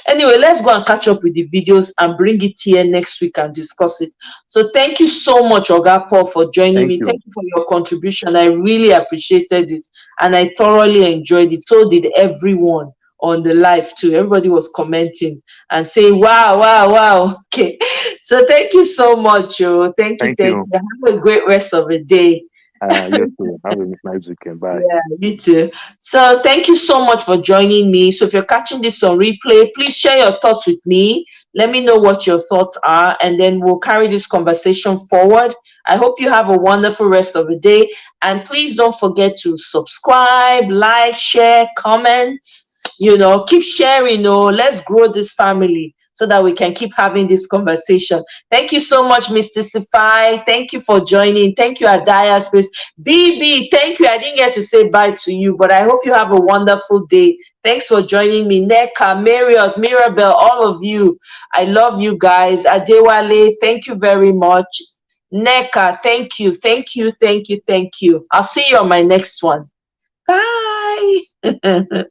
anyway, let's go and catch up with the videos and bring it here next week and discuss it. So thank you so much, Oga Paul, for joining me. Thank you for your contribution. I really appreciated it and I thoroughly enjoyed it. So did everyone on the live too. Everybody was commenting and saying, wow, wow, wow. Okay. So thank you so much. Thank you. Have a great rest of the day. Yes, too. Have a nice weekend. Bye. Yeah, you too. So thank you so much for joining me. So if you're catching this on replay, please share your thoughts with me. Let me know what your thoughts are, and then we'll carry this conversation forward. I hope you have a wonderful rest of the day. And please don't forget to subscribe, like, share, comment. You know, keep sharing. Let's grow this family so that we can keep having this conversation. Thank you so much, Mr. Sifai. Thank you for joining. Thank you, Adaya Space. BB, thank you. I didn't get to say bye to you, but I hope you have a wonderful day. Thanks for joining me. Neka, Marriott, Mirabel, all of you. I love you guys. Adewale, thank you very much. Neka, thank you. Thank you. Thank you. Thank you. I'll see you on my next one. Bye.